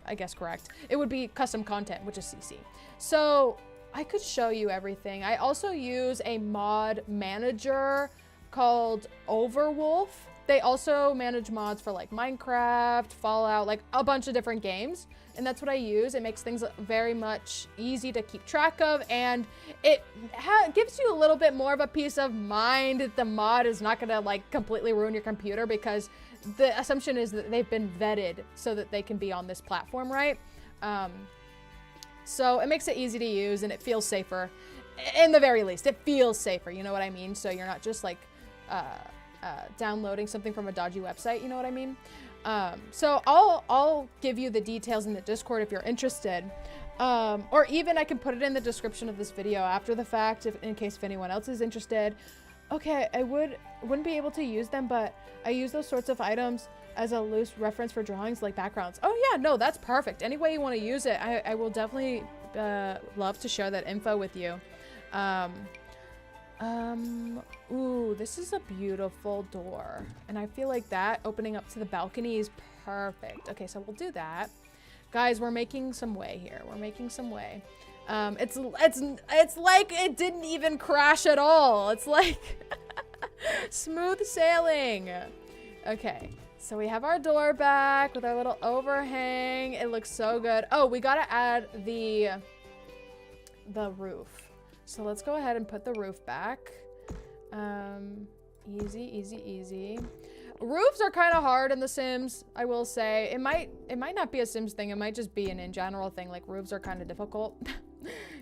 I guess, correct. It would be custom content, which is CC. So I could show you everything. I also use a mod manager called Overwolf. They also manage mods for like Minecraft, Fallout, like a bunch of different games. And that's what I use. It makes things very much easy to keep track of. And it gives you a little bit more of a peace of mind that the mod is not gonna like completely ruin your computer, because the assumption is that they've been vetted so that they can be on this platform, right? So it makes it easy to use and it feels safer. In the very least, it feels safer, you know what I mean? So you're not just like downloading something from a dodgy website, you know what I mean? So I'll give you the details in the Discord if you're interested. Or even I can put it in the description of this video after the fact, in case if anyone else is interested. Okay, I wouldn't be able to use them, but I use those sorts of items as a loose reference for drawings like backgrounds. Oh yeah, no, that's perfect. Any way you want to use it, I will definitely love to share that info with you. Ooh, this is a beautiful door. And I feel like that opening up to the balcony is perfect. Okay, so we'll do that. Guys, we're making some way here. We're making some way. It's like it didn't even crash at all. It's like smooth sailing. Okay, so we have our door back with our little overhang. It looks so good. Oh, we gotta add the roof. So let's go ahead and put the roof back. Easy, easy, easy. Roofs are kind of hard in The Sims, I will say. It might not be a Sims thing. It might just be an in general thing. Like, roofs are kind of difficult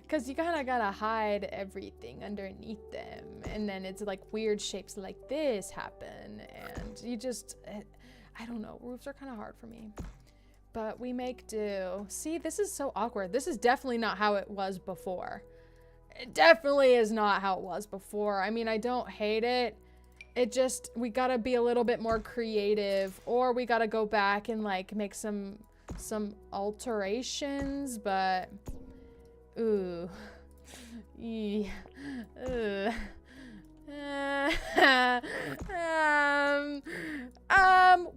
because you kind of gotta hide everything underneath them. And then it's like weird shapes like this happen. And you just, I don't know. Roofs are kind of hard for me. But we make do. See, this is so awkward. This is definitely not how it was before. It definitely is not how it was before. I mean, I don't hate it. It just, we gotta be a little bit more creative, or we gotta go back and like make some alterations, but ooh. Yeah.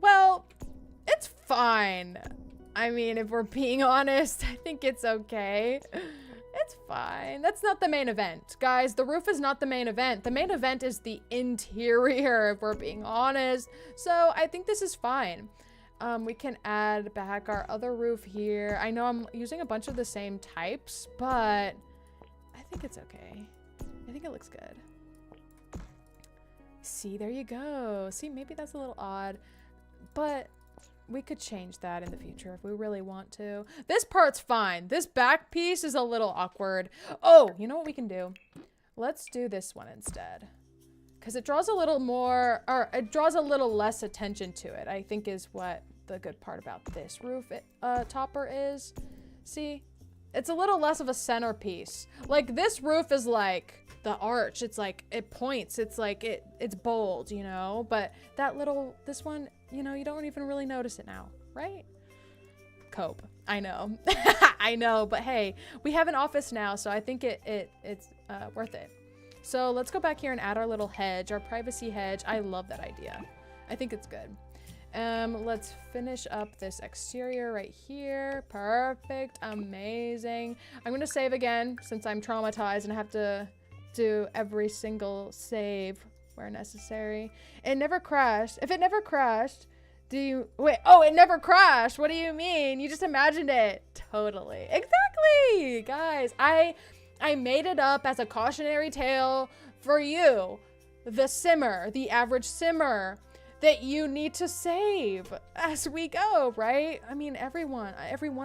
Well, it's fine. I mean, if we're being honest, I think it's okay. It's fine. That's not the main event. Guys, the roof is not the main event. The main event is the interior, if we're being honest. So I think this is fine. We can add back our other roof here. I know I'm using a bunch of the same types, but I think it's okay. I think it looks good. See, there you go. See, maybe that's a little odd, but we could change that in the future if we really want to. This part's fine. This back piece is a little awkward. Oh, you know what we can do? Let's do this one instead. Because it draws a little more, or it draws a little less attention to it, I think is what the good part about this roof topper is. See? It's a little less of a centerpiece. Like, this roof is like the arch. It's like, it points. It's like, it's bold, you know? But that little, this one, you know, you don't even really notice it now, right? Cope. I know. I know, but hey, we have an office now, so I think it's worth it. So let's go back here and add our little hedge, our privacy hedge. I love that idea. I think it's good. Let's finish up this exterior right here. Perfect. Amazing. I'm gonna save again since I'm traumatized and I have to do every single save where necessary. It never crashed. If it never crashed, do you wait? Oh, it never crashed. What do you mean? You just imagined it. Totally. Exactly. Guys, I made it up as a cautionary tale for you, the simmer, the average simmer, that you need to save as we go, right? I mean, every one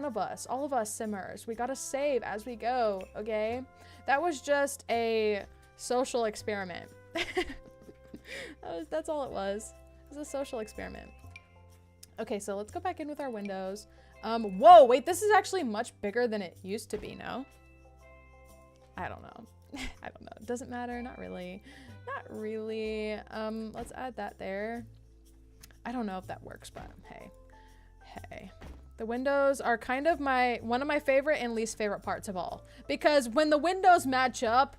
of us, all of us simmers, we gotta save as we go, okay? That was just a social experiment. That's all it was. It was a social experiment. Okay, so let's go back in with our windows. Whoa, wait, this is actually much bigger than it used to be, no? I don't know. I don't know. It doesn't matter. Not really. Not really. Let's add that there. I don't know if that works, but hey. Hey. The windows are kind of one of my favorite and least favorite parts of all. Because when the windows match up,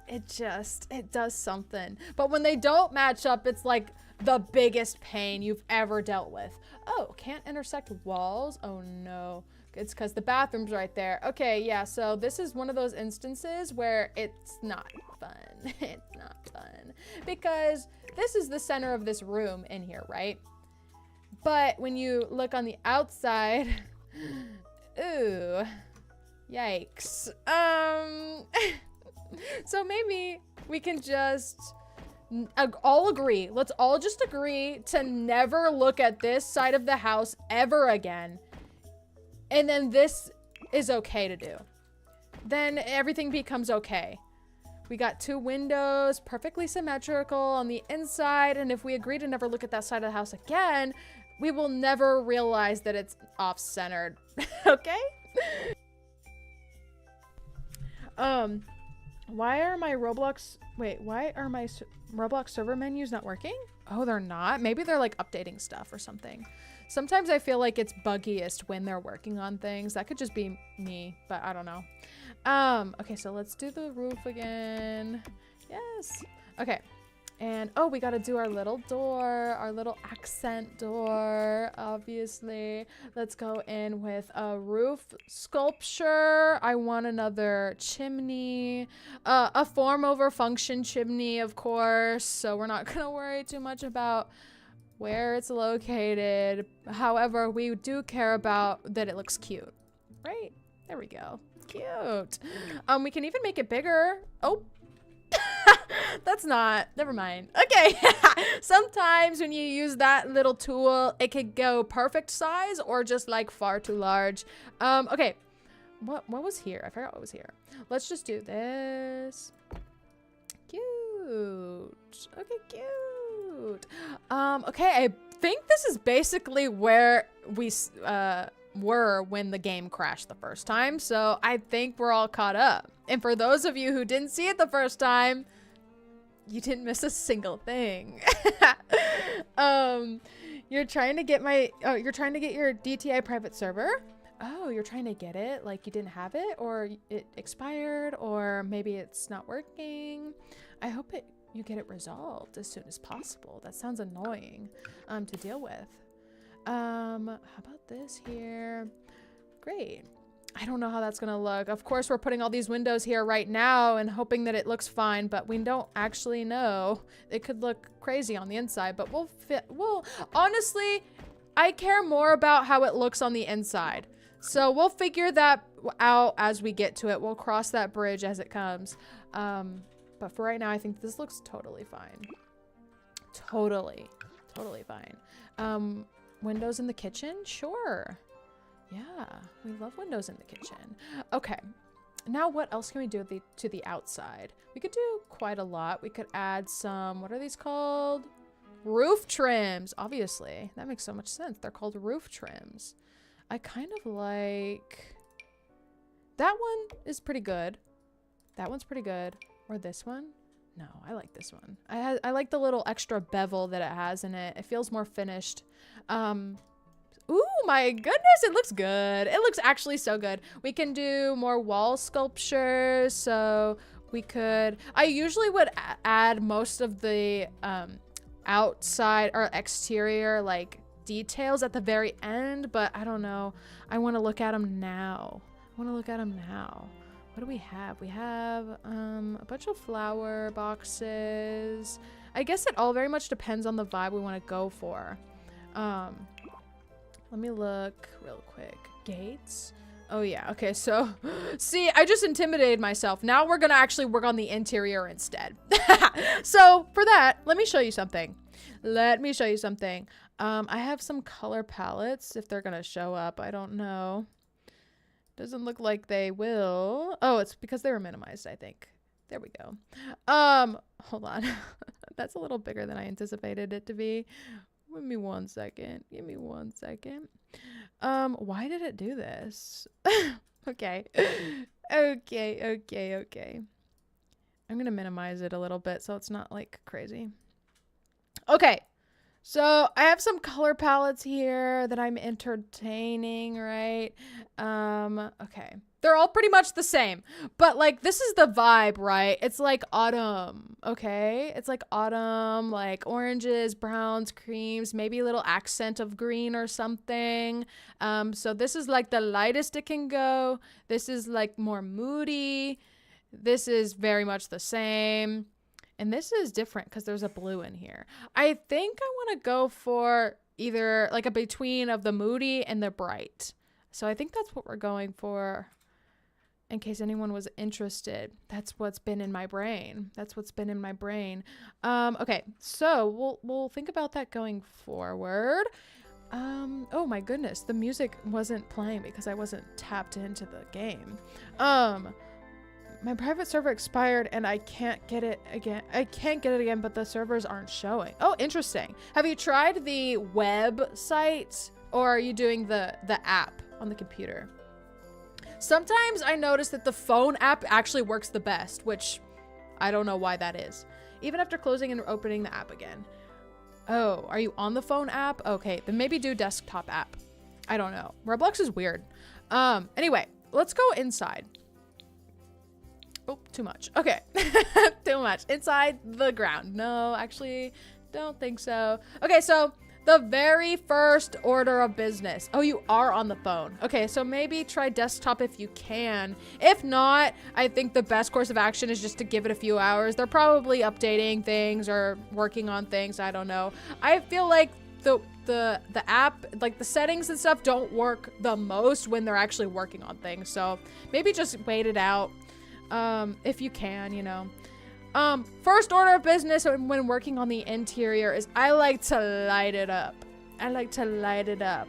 it does something. But when they don't match up, it's like the biggest pain you've ever dealt with. Oh, can't intersect walls? Oh no. It's because the bathroom's right there. Okay, yeah, so this is one of those instances where it's not fun. It's not fun. Because this is the center of this room in here, right? But when you look on the outside, ooh, yikes. So maybe we can just all agree. Let's all just agree to never look at this side of the house ever again. And then this is okay to do. Then everything becomes okay. We got 2 windows, perfectly symmetrical on the inside. And if we agree to never look at that side of the house again, we will never realize that it's off-centered. Okay? Why are my Roblox server menus not working? Oh, they're not? Maybe they're like updating stuff or something. Sometimes I feel like it's buggiest when they're working on things. That could just be me, but I don't know. Okay, so let's do the roof again. Yes. Okay. And oh, we got to do our little door, our little accent door, obviously. Let's go in with a roof sculpture. I want another chimney, a form over function chimney, of course. So we're not going to worry too much about where it's located. However, we do care about that it looks cute, right? There we go. Cute. We can even make it bigger. Oh. That's not, never mind. Okay. Sometimes when you use that little tool, it could go perfect size or just like far too large. Okay. What was here? I forgot what was here. Let's just do this. Cute. Okay, cute. Okay, I think this is basically where we were when the game crashed the first time. So I think we're all caught up. And for those of you who didn't see it the first time, you didn't miss a single thing. You're trying to get your DTI private server? Oh, you're trying to get it? Like you didn't have it or it expired or maybe it's not working. I hope you get it resolved as soon as possible. That sounds annoying to deal with. How about this here? Great. I don't know how that's gonna look. Of course, we're putting all these windows here right now and hoping that it looks fine, but we don't actually know. It could look crazy on the inside, but honestly, I care more about how it looks on the inside. So we'll figure that out as we get to it. We'll cross that bridge as it comes. But for right now, I think this looks totally fine. Totally fine. Windows in the kitchen? Sure. Yeah, we love windows in the kitchen. Okay, now what else can we do to the outside? We could do quite a lot. We could add some, what are these called? Roof trims, obviously. That makes so much sense. They're called roof trims. I kind of like, that one is pretty good. That one's pretty good. Or this one? No, I like this one. I like the little extra bevel that it has in it. It feels more finished. Ooh, my goodness, it looks good. It looks actually so good. We can do more wall sculptures. So we could, I usually would add most of the outside or exterior like details at the very end, but I don't know. I want to look at them now. What do we have? We have a bunch of flower boxes. I guess it all very much depends on the vibe we want to go for. Let me look real quick. Gates? Oh yeah, okay, so see, I just intimidated myself. Now we're gonna actually work on the interior instead. So for that, let me show you something. I have some color palettes if they're gonna show up. I don't know. Doesn't look like they will. Oh, it's because they were minimized, I think. There we go. Hold on. That's a little bigger than I anticipated it to be. Give me one second. Why did it do this? Okay. Okay. I'm gonna minimize it a little bit so it's not like crazy. Okay. So I have some color palettes here that I'm entertaining, right? Okay. They're all pretty much the same. But like, this is the vibe, right? It's like autumn, okay? It's like autumn, like oranges, browns, creams, maybe a little accent of green or something. So this is like the lightest it can go. This is like more moody. This is very much the same. And this is different because there's a blue in here. I think I want to go for either like a between of the moody and the bright. So I think that's what we're going for. In case anyone was interested, that's what's been in my brain. Okay, so we'll think about that going forward. Oh my goodness, the music wasn't playing because I wasn't tapped into the game. My private server expired and I can't get it again. But the servers aren't showing. Oh, interesting. Have you tried the website or are you doing the app on the computer? Sometimes I notice that the phone app actually works the best, which I don't know why that is. Even after closing and opening the app again. Oh, are you on the phone app? Okay, then maybe do desktop app. I don't know. Roblox is weird. Anyway, let's go inside. Oh, too much. Okay, too much. Inside the ground. No, actually, don't think so. Okay, so the very first order of business. Oh, you are on the phone. Okay, so maybe try desktop if you can. If not, I think the best course of action is just to give it a few hours. They're probably updating things or working on things. I don't know. I feel like the app, like the settings and stuff don't work the most when they're actually working on things. So maybe just wait it out if you can, you know. First order of business when working on the interior is I like to light it up.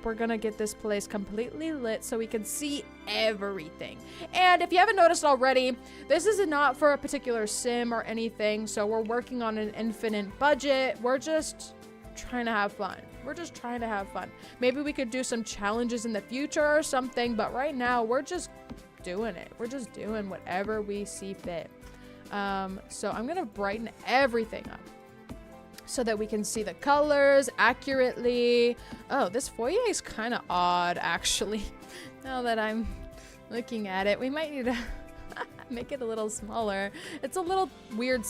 We're gonna get this place completely lit so we can see everything. And if you haven't noticed already, this is not for a particular sim or anything. So we're working on an infinite budget. We're just trying to have fun. Maybe we could do some challenges in the future or something, but right now we're just doing it. We're just doing whatever we see fit. So I'm gonna brighten everything up so that we can see the colors accurately. Oh, this foyer is kind of odd, actually. Now that I'm looking at it, we might need to make it a little smaller. It's a little weird.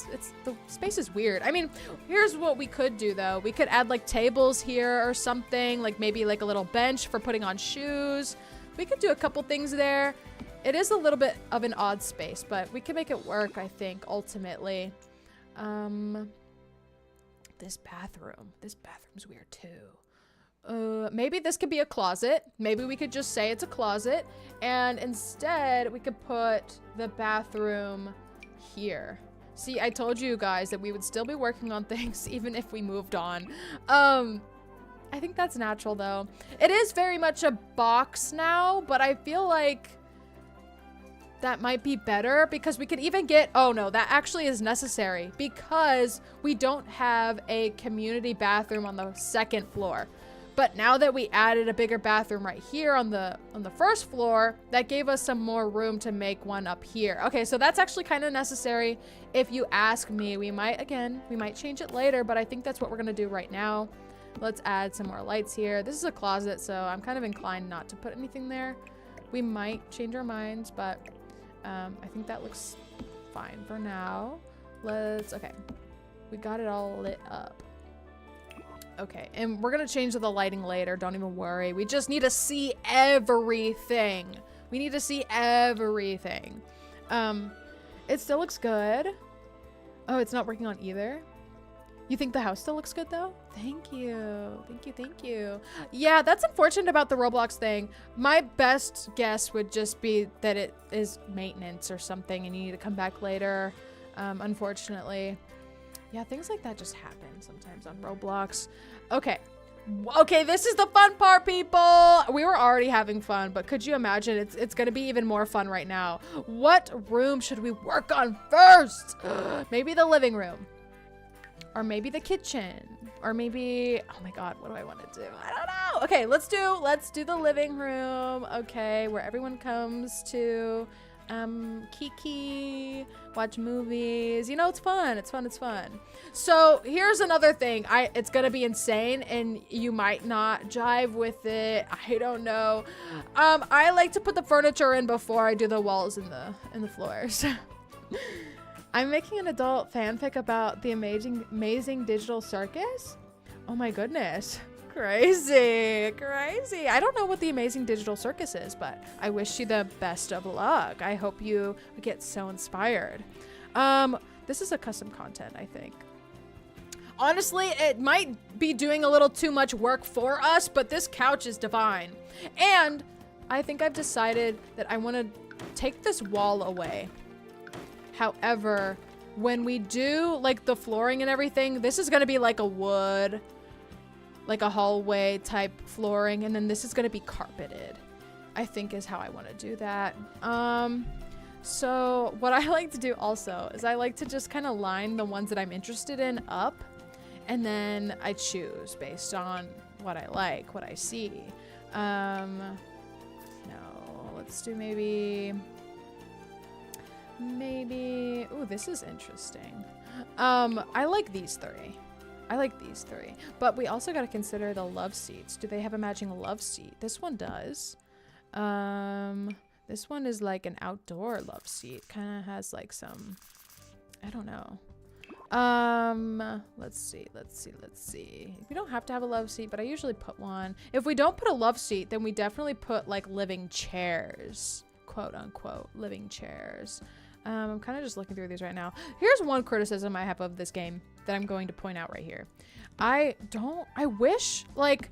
The space is weird. I mean, here's what we could do though. We could add like tables here or something, like maybe like a little bench for putting on shoes. We could do a couple things there. It is a little bit of an odd space, but we can make it work, I think, ultimately. This bathroom's weird too. Maybe this could be a closet. Maybe we could just say it's a closet, and instead we could put the bathroom here. See, I told you guys that we would still be working on things even if we moved on. I think that's natural though. It is very much a box now, but I feel like that might be better because we could even get, oh no, that actually is necessary because we don't have a community bathroom on the second floor. But now that we added a bigger bathroom right here on the first floor, that gave us some more room to make one up here. Okay, so that's actually kind of necessary. If you ask me, we might change it later, but I think that's what we're gonna do right now. Let's add some more lights here. This is a closet, so I'm kind of inclined not to put anything there. We might change our minds, but I think that looks fine for now. Okay. We got it all lit up. Okay, and we're gonna change the lighting later, don't even worry. We just need to see everything. It still looks good. Oh, it's not working on either? You think the house still looks good though? Thank you. Yeah, that's unfortunate about the Roblox thing. My best guess would just be that it is maintenance or something and you need to come back later, unfortunately. Yeah, things like that just happen sometimes on Roblox. Okay, this is the fun part, people. We were already having fun, but could you imagine? It's gonna be even more fun right now. What room should we work on first? Maybe the living room. Or maybe the kitchen, or maybe, oh my God, what do I want to do? I don't know. Okay, let's do the living room. Okay, where everyone comes to, kiki, watch movies. You know, it's fun. It's fun. It's fun. So here's another thing. It's gonna be insane, and you might not jive with it. I don't know. I like to put the furniture in before I do the walls and the floors. I'm making an adult fanfic about the amazing digital circus. Oh my goodness. Crazy. I don't know what the amazing digital circus is, but I wish you the best of luck. I hope you get so inspired. This is a custom content, I think. Honestly, it might be doing a little too much work for us, but this couch is divine. And I think I've decided that I want to take this wall away. However, when we do like the flooring and everything, this is going to be like a wood, like a hallway type flooring, and then this is going to be carpeted, I think is how I want to do that. So what I like to do also is I like to just kind of line the ones that I'm interested in up, and then I choose based on what I like, what I see. No, let's do maybe, ooh, this is interesting. I like these three. But we also got to consider the love seats. Do they have a matching love seat? This one does. This one is like an outdoor love seat. Kind of has like some, I don't know. Let's see. We don't have to have a love seat, but I usually put one. If we don't put a love seat, then we definitely put like living chairs, quote unquote, living chairs. I'm kind of just looking through these right now. Here's one criticism I have of this game that I'm going to point out right here. I wish, like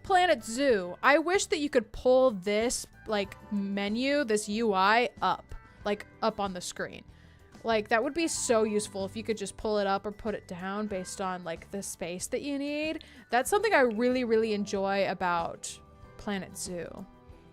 Planet Zoo, I wish that you could pull this like menu, this UI up on the screen. Like that would be so useful if you could just pull it up or put it down based on like the space that you need. That's something I really, really enjoy about Planet Zoo.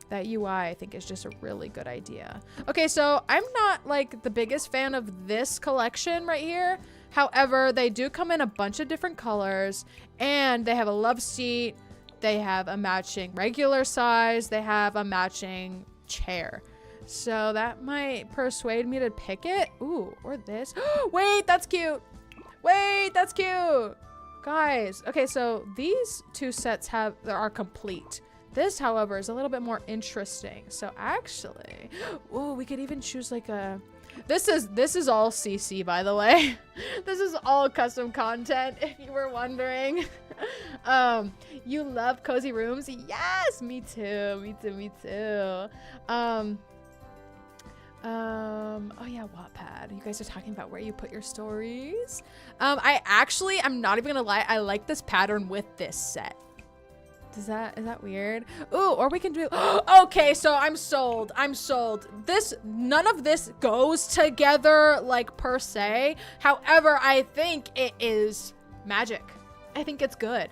That UI, I think, is just a really good idea. Okay, so I'm not like the biggest fan of this collection right here. However, they do come in a bunch of different colors, and they have a love seat. They have a matching regular size. They have a matching chair. So that might persuade me to pick it. Ooh, or this. Wait, that's cute. Guys, okay, so these two sets are complete. This, however, is a little bit more interesting. So actually, oh, we could even choose like a, this is all CC, by the way. This is all custom content, if you were wondering. You love cozy rooms? Yes, me too. Oh yeah, Wattpad. You guys are talking about where you put your stories. I'm not even gonna lie, I like this pattern with this set. Is that weird? Ooh, or we can do, okay, so I'm sold. None of this goes together like per se. However, I think it is magic. I think it's good.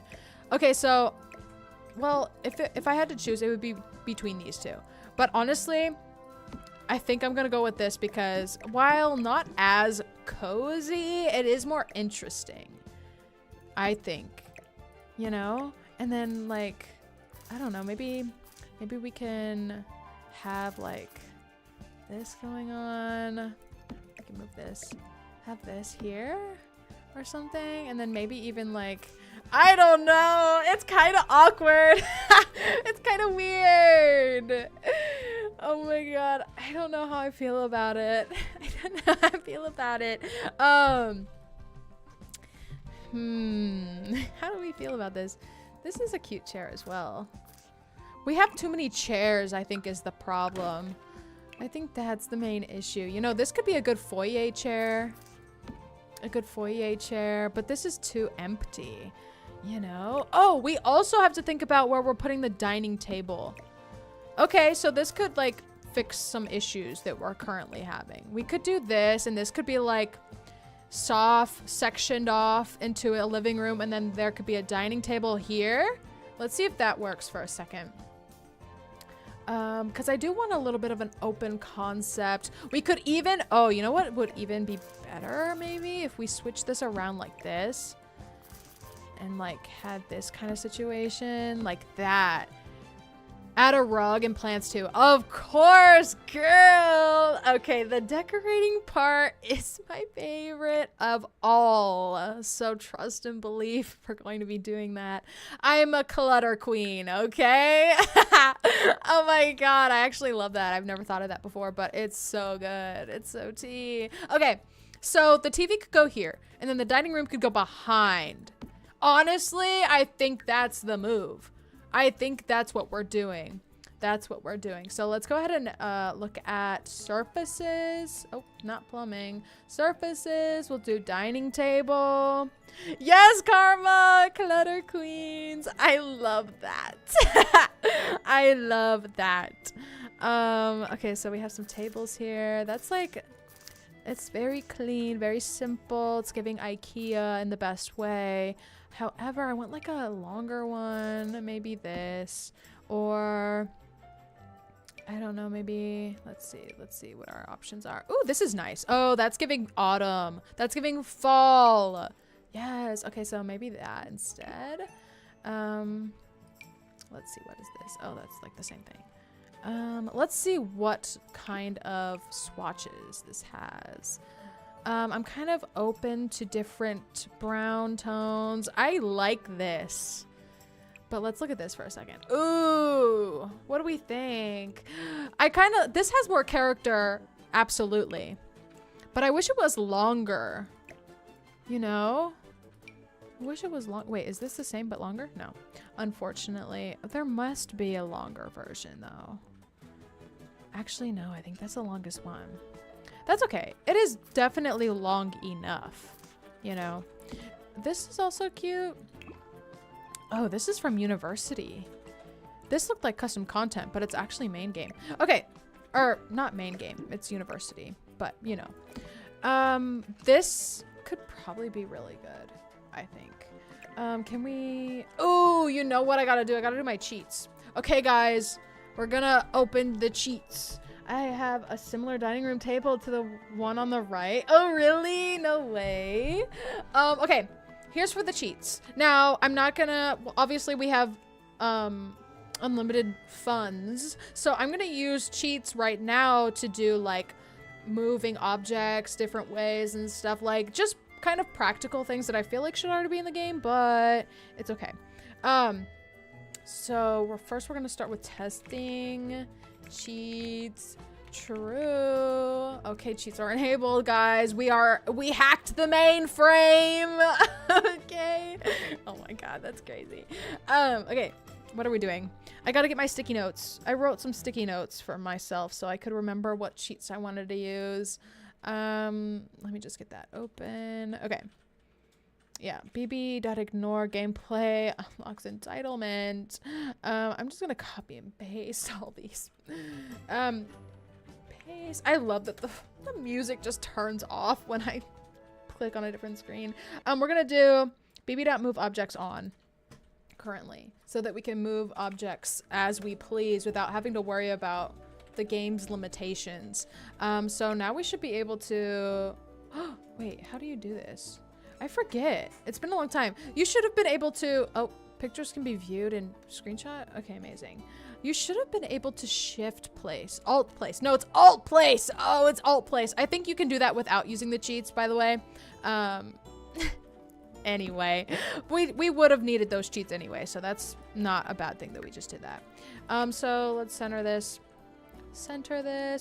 Okay, so, well, if I had to choose, it would be between these two. But honestly, I think I'm gonna go with this because while not as cozy, it is more interesting. I think, you know? And then like, I don't know, maybe we can have like this going on. I can move this, have this here or something. And then maybe even like, I don't know, it's kind of awkward. It's kind of weird. Oh my God. I don't know how I feel about it. How do we feel about this? This is a cute chair as well. We have too many chairs, I think, is the problem. I think that's the main issue. You know, this could be a good foyer chair. But this is too empty, you know? Oh, we also have to think about where we're putting the dining table. Okay, so this could, like, fix some issues that we're currently having. We could do this, and this could be, like, soft sectioned off into a living room, and then there could be a dining table here. Let's see if that works for a second. Because I do want a little bit of an open concept. We could even, oh, you know what would even be better maybe if we switch this around like this and like had this kind of situation like that. Add a rug and plants too. Of course, girl. Okay, the decorating part is my favorite of all. So trust and believe we're going to be doing that. I'm a clutter queen, okay? Oh my God, I actually love that. I've never thought of that before, but it's so good. It's so tea. Okay, so the TV could go here, and then the dining room could go behind. Honestly, I think that's the move. I think that's what we're doing. That's what we're doing. So let's go ahead and look at surfaces. Oh, not plumbing. Surfaces. We'll do dining table. Yes, Karma! Clutter queens. I love that. I love that. Okay, so we have some tables here. That's like, it's very clean, very simple. It's giving IKEA in the best way. However, I want like a longer one, maybe this, or I don't know, maybe, let's see what our options are. Ooh, this is nice. Oh, that's giving autumn. That's giving fall. Yes, okay, so maybe that instead. Let's see, what is this? Oh, that's like the same thing. Let's see what kind of swatches this has. I'm kind of open to different brown tones. I like this. But let's look at this for a second. Ooh, what do we think? This has more character, absolutely. But I wish it was longer. You know? I wish it was long. Wait, is this the same but longer? No. Unfortunately, there must be a longer version though. Actually, no, I think that's the longest one. That's okay. It is definitely long enough, you know. This is also cute. Oh, this is from University. This looked like custom content, but it's actually main game. Okay, or not main game. It's University, but you know. This could probably be really good, I think. Can we? Oh, you know what I gotta do? I gotta do my cheats. Okay, guys, we're gonna open the cheats. I have a similar dining room table to the one on the right. Oh, really? No way. Okay, here's for the cheats. Now, I'm not gonna, well, obviously we have unlimited funds. So I'm gonna use cheats right now to do like moving objects different ways and stuff, like just kind of practical things that I feel like should already be in the game, but it's okay. So first we're gonna start with testing. Cheats. True. Okay, cheats are enabled, guys. We hacked the mainframe. Okay. Oh my God, that's crazy. Okay, what are we doing? I gotta get my sticky notes. I wrote some sticky notes for myself so I could remember what cheats I wanted to use. Let me just get that open. Okay. Yeah, bb.ignore gameplay unlocks entitlement. I'm just gonna copy and paste all these. Paste. I love that the music just turns off when I click on a different screen. We're gonna do bb.move objects on currently so that we can move objects as we please without having to worry about the game's limitations. So now we should be able to, wait, how do you do this? I forget. It's been a long time. You should have been able to, oh, pictures can be viewed in screenshot. Okay, amazing. You should have been able to shift place, alt place. No, it's alt place. Oh, it's alt place. I think you can do that without using the cheats, by the way. Anyway, we would have needed those cheats anyway, so that's not a bad thing that we just did that. So let's center this,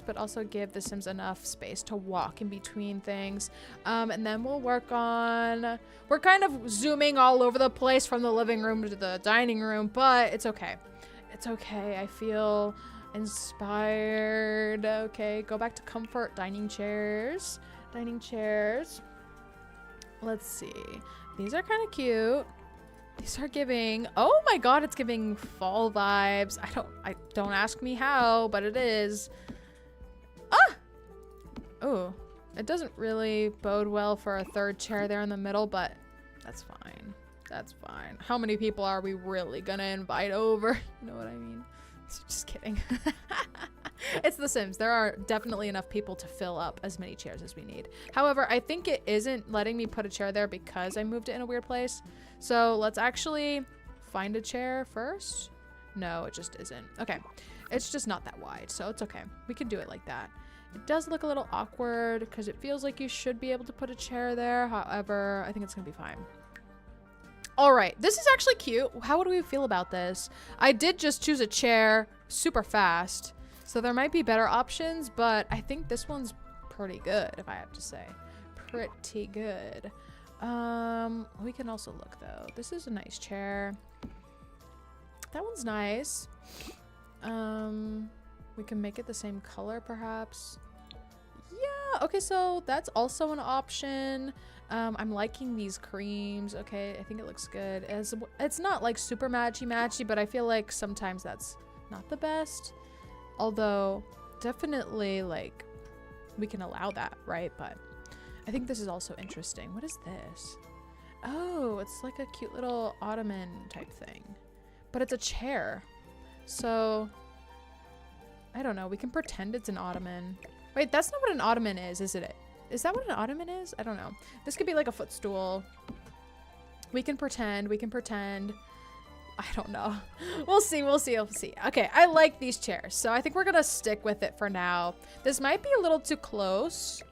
but also give the Sims enough space to walk in between things. And then we'll work on, we're kind of zooming all over the place from the living room to the dining room, but it's okay. It's okay. I feel inspired. Okay, go back to comfort. Dining chairs. Let's see. These are kind of cute. These are giving, oh my God, it's giving fall vibes. I don't ask me how, but it is. Ah! Oh, it doesn't really bode well for a third chair there in the middle, but that's fine. That's fine. How many people are we really gonna invite over? You know what I mean? Just kidding. It's The Sims. There are definitely enough people to fill up as many chairs as we need. However, I think it isn't letting me put a chair there because I moved it in a weird place. So let's actually find a chair first No, it just isn't. Okay. It's just not that wide, so it's okay. We can do it like that. It does look a little awkward because it feels like you should be able to put a chair there. However, I think it's gonna be fine. All right, this is actually cute. How would we feel about this? I did just choose a chair super fast, so there might be better options, but I think this one's pretty good, if I have to say. Pretty good. We can also look though. This is a nice chair. That one's nice. We can make it the same color perhaps. Yeah, okay, so that's also an option. I'm liking these creams. Okay, I think it looks good. It's not like super matchy, but I feel like sometimes that's not the best. Although, definitely like, we can allow that, right? But I think this is also interesting. What is this? Oh, it's like a cute little ottoman type thing. But it's a chair. So, I don't know. We can pretend it's an ottoman. Wait, that's not what an ottoman is it? Is that what an ottoman is? I don't know. This could be like a footstool. We can pretend. I don't know. We'll see. Okay, I like these chairs, so I think we're gonna stick with it for now. This might be a little too close,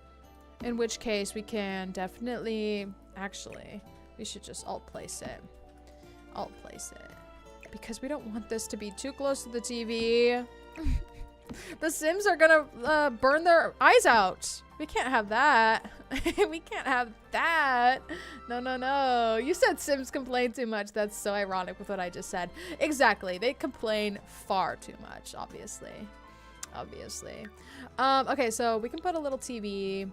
in which case we can definitely... Actually, we should just alt place it. Because we don't want this to be too close to the TV. The Sims are gonna burn their eyes out. We can't have that. We can't have that. No. You said Sims complain too much. That's so ironic with what I just said. Exactly. They complain far too much, obviously. Okay, so we can put a little TV.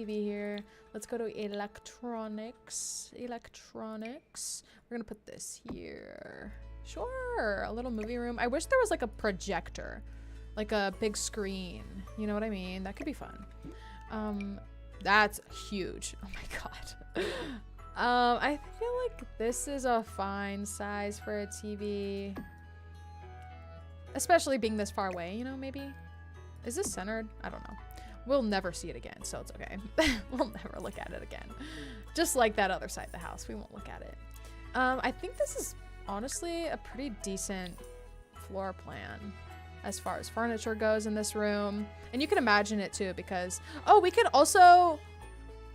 Here. Let's go to electronics. We're gonna put this here. Sure, a little movie room. I wish there was like a projector, like a big screen. You know what I mean? That could be fun. That's huge. Oh my god. I feel like this is a fine size for a TV. Especially being this far away, you know, maybe? Is this centered? I don't know. We'll never see it again, so it's okay. We'll never look at it again. Just like that other side of the house, we won't look at it. I think this is honestly a pretty decent floor plan as far as furniture goes in this room. And you can imagine it too, because, oh, we could also,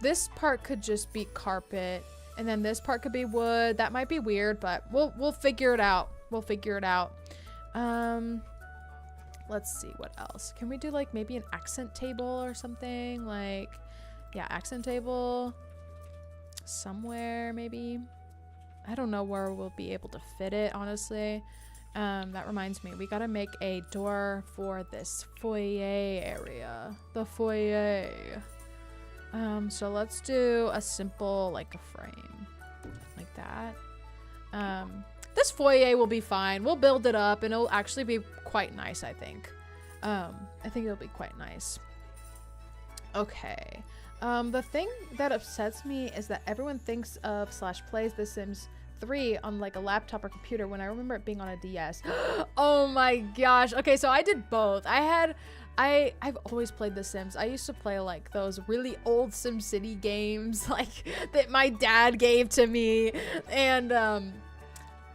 this part could just be carpet, and then this part could be wood. That might be weird, but we'll figure it out. Let's see what else. Can we do like maybe an accent table or something? Like, yeah, accent table somewhere maybe. I don't know where we'll be able to fit it, honestly. That reminds me, we gotta make a door for this foyer area. The foyer. So let's do a simple, like a frame. Like that. This foyer will be fine. We'll build it up and it'll actually be quite nice, I think. I think it'll be quite nice. Okay. The thing that upsets me is that everyone thinks of / plays The Sims 3 on like a laptop or computer when I remember it being on a DS. Oh my gosh. Okay, so I did both. I've always played The Sims. I used to play like those really old SimCity games like that my dad gave to me. And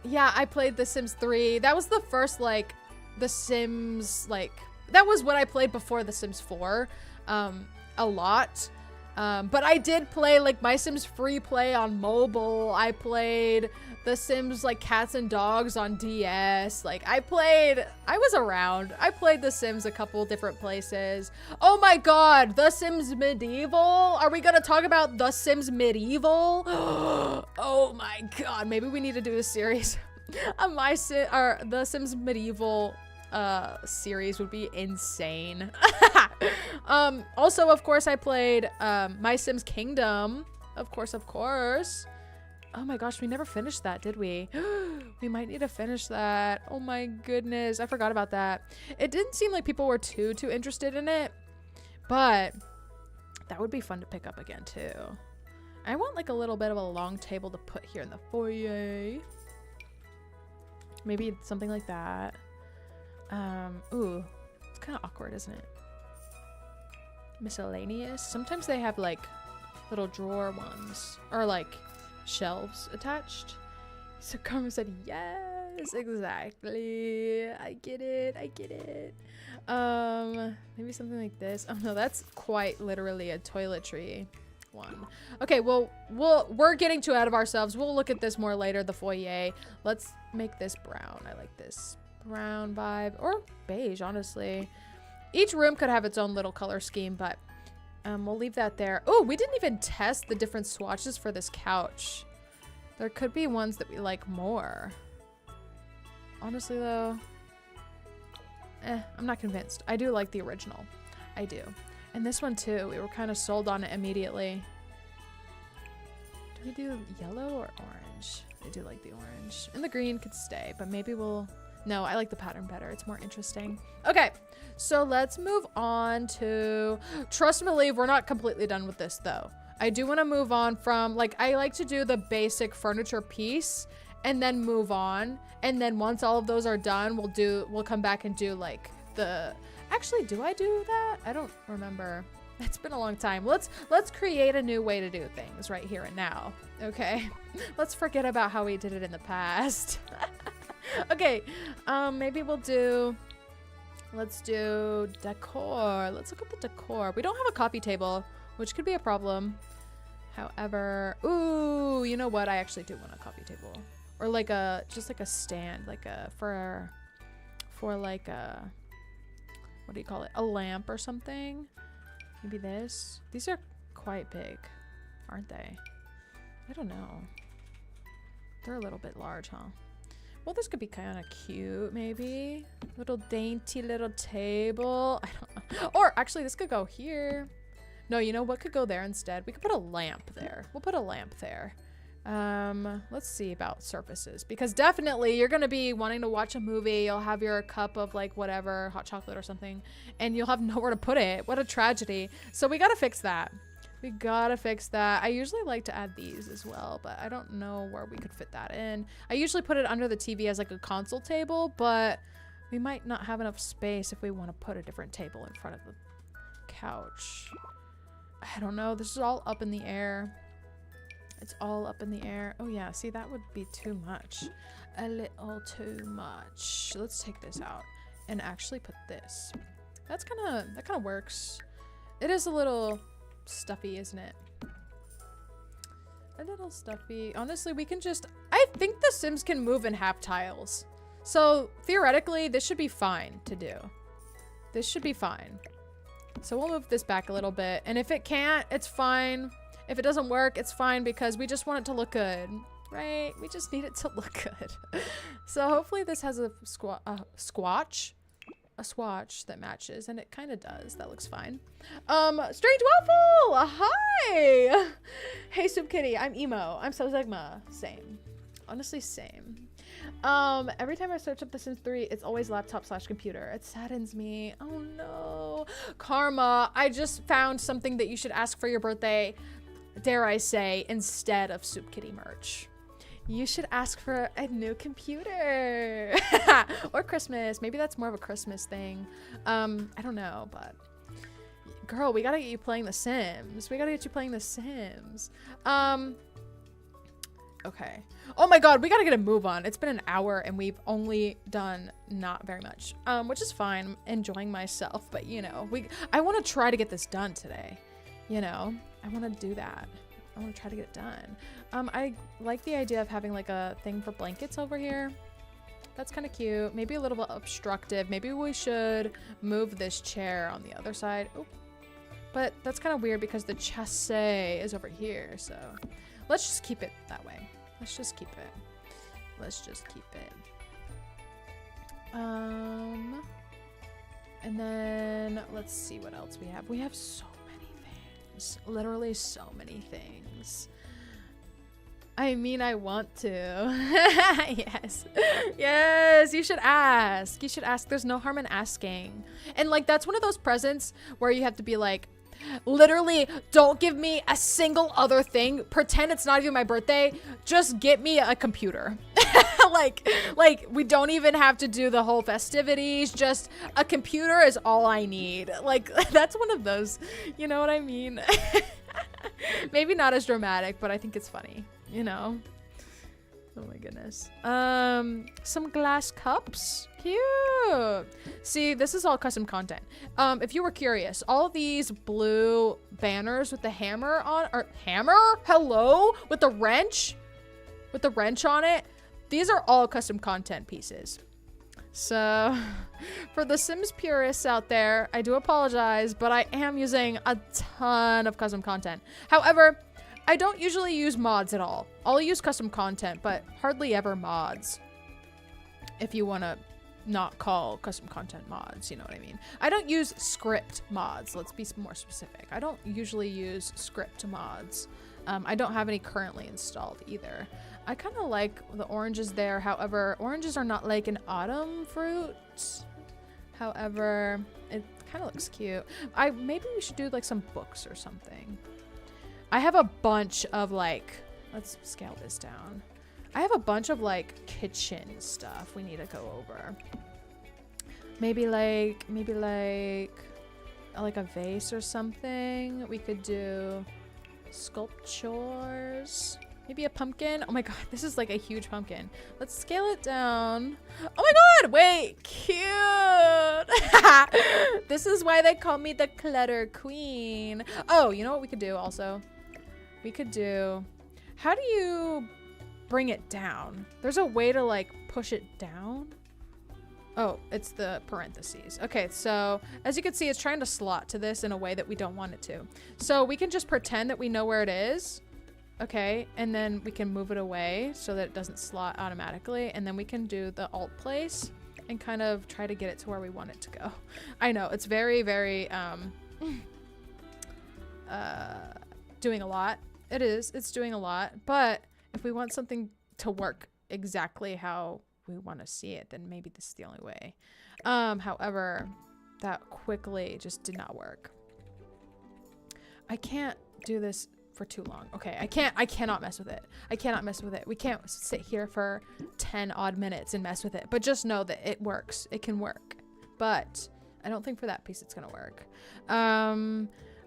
yeah, I played The Sims 3. That was the first like The Sims, like that was what I played before The Sims 4 a lot. But I did play like My Sims Free Play on mobile. I played The Sims like Cats and Dogs on DS. Like I was around. I played The Sims a couple different places. Oh my god, The Sims Medieval? Are we gonna talk about The Sims Medieval? Oh my god, maybe we need to do a series. The Sims Medieval series would be insane. Also, of course, I played My Sims Kingdom. Of course. Oh my gosh, we never finished that, did we? We might need to finish that. Oh my goodness, I forgot about that. It didn't seem like people were too interested in it, but that would be fun to pick up again too. I want like a little bit of a long table to put here in the foyer. Maybe something like that. Ooh, it's kind of awkward, isn't it? Miscellaneous. Sometimes they have like little drawer ones or like shelves attached. So Karma said, yes, exactly. I get it. I get it. Maybe something like this. Oh no, that's quite literally a toiletry one. Okay, well, we're getting too out of ourselves. We'll look at this more later, the foyer. Let's make this brown. I like this brown vibe, or beige, honestly. Each room could have its own little color scheme, but we'll leave that there. Oh, we didn't even test the different swatches for this couch. There could be ones that we like more. Honestly, though, I'm not convinced. I do like the original. I do. And this one, too. We were kind of sold on it immediately. Do we do yellow or orange? I do like the orange. And the green could stay, but maybe we'll... No, I like the pattern better. It's more interesting. Okay, so let's move on to... Trust and believe we're not completely done with this, though. I do want to move on from... Like, I like to do the basic furniture piece and then move on. And then once all of those are done, we'll come back and do, like, the... Actually, do I do that? I don't remember. It's been a long time. Let's create a new way to do things right here and now. Okay? Let's forget about how we did it in the past. Okay, maybe we'll do... Let's do decor. Let's look at the decor. We don't have a coffee table, which could be a problem. However, ooh, you know what? I actually do want a coffee table. Or like just like a stand, like for like a... What do you call it? A lamp or something. Maybe this. These are quite big, aren't they? I don't know. They're a little bit large, huh? Well, this could be kind of cute, maybe. Little dainty little table. I don't know. Or actually, this could go here. No, you know what could go there instead? We could put a lamp there. We'll put a lamp there. Let's see about surfaces, because definitely you're gonna be wanting to watch a movie. You'll have your cup of like whatever, hot chocolate or something, and you'll have nowhere to put it. What a tragedy. So we gotta fix that. We gotta fix that. I usually like to add these as well, but I don't know where we could fit that in. I usually put it under the TV as like a console table, but we might not have enough space if we want to put a different table in front of the couch. I don't know. This is all up in the air. It's all up in the air. Oh yeah, see, that would be too much. A little too much. Let's take this out and actually put this. That kind of works. It is a little stuffy, isn't it? A little stuffy. Honestly, we can just... I think the Sims can move in half tiles. So theoretically, this should be fine to do. This should be fine. So we'll move this back a little bit. And if it can't, it's fine. If it doesn't work, it's fine because we just want it to look good, right? We just need it to look good. So hopefully this has a swatch that matches, and it kind of does. That looks fine. Strange Waffle! Hi! Hey, SoupKittyy, I'm emo. I'm so Sigma. Same. Honestly, same. Every time I search up The Sims 3, it's always laptop/computer. It saddens me. Oh no. Karma, I just found something that you should ask for your birthday, dare I say, instead of SoupKittyy merch. You should ask for a new computer. Or Christmas. Maybe that's more of a Christmas thing. I don't know, but girl, we gotta get you playing The Sims. We gotta get you playing The Sims. Okay. Oh my god, we gotta get a move on. It's been an hour and we've only done not very much. Which is fine. I'm enjoying myself, but you know, I wanna try to get this done today. You know, I wanna do that. I want to try to get it done. I like the idea of having like a thing for blankets over here. That's kind of cute. Maybe a little bit obstructive. Maybe we should move this chair on the other side. Oh, but that's kind of weird because the chassis is over here. So let's just keep it that way. Let's just keep it. Let's just keep it. And then let's see what else we have. We have so literally so many things. I mean, I want to. Yes. Yes, you should ask. You should ask. There's no harm in asking. And like, that's one of those presents where you have to be like, literally, don't give me a single other thing. Pretend it's not even my birthday. Just get me a computer. like we don't even have to do the whole festivities. Just a computer is all I need. Like, that's one of those, you know what I mean? Maybe not as dramatic, but I think it's funny, you know? Oh my goodness. Some glass cups. Cute. See, this is all custom content. If you were curious, all of these blue banners with the hammer on, or hammer? Hello? With the wrench? With the wrench on it? These are all custom content pieces. So, for the Sims purists out there, I do apologize, but I am using a ton of custom content. However, I don't usually use mods at all. I'll use custom content, but hardly ever mods. If you want to not call custom content mods, you know what I mean. I don't use script mods. Let's be more specific. I don't usually use script mods. I don't have any currently installed either. I kind of like the oranges there. However, oranges are not like an autumn fruit. However, it kind of looks cute. Maybe we should do like some books or something. I have a bunch of like, let's scale this down. I have a bunch of like kitchen stuff we need to go over. Maybe like a vase or something. We could do sculptures. Maybe a pumpkin. Oh my god, this is like a huge pumpkin. Let's scale it down. Oh my god, wait, cute. This is why they call me the clutter queen. Oh, you know what we could do also? We could do, how do you bring it down? There's a way to like push it down. Oh, it's the parentheses. Okay, so as you can see, it's trying to slot to this in a way that we don't want it to. So we can just pretend that we know where it is. Okay, and then we can move it away so that it doesn't slot automatically. And then we can do the alt place and kind of try to get it to where we want it to go. I know, it's very, very, doing a lot. It is, it's doing a lot. But if we want something to work exactly how we want to see it, then maybe this is the only way. However, that quickly just did not work. I can't do this for too long. Okay, I cannot mess with it. I cannot mess with it. We can't sit here for 10 odd minutes and mess with it, but just know that it works. It can work, but I don't think for that piece it's gonna work.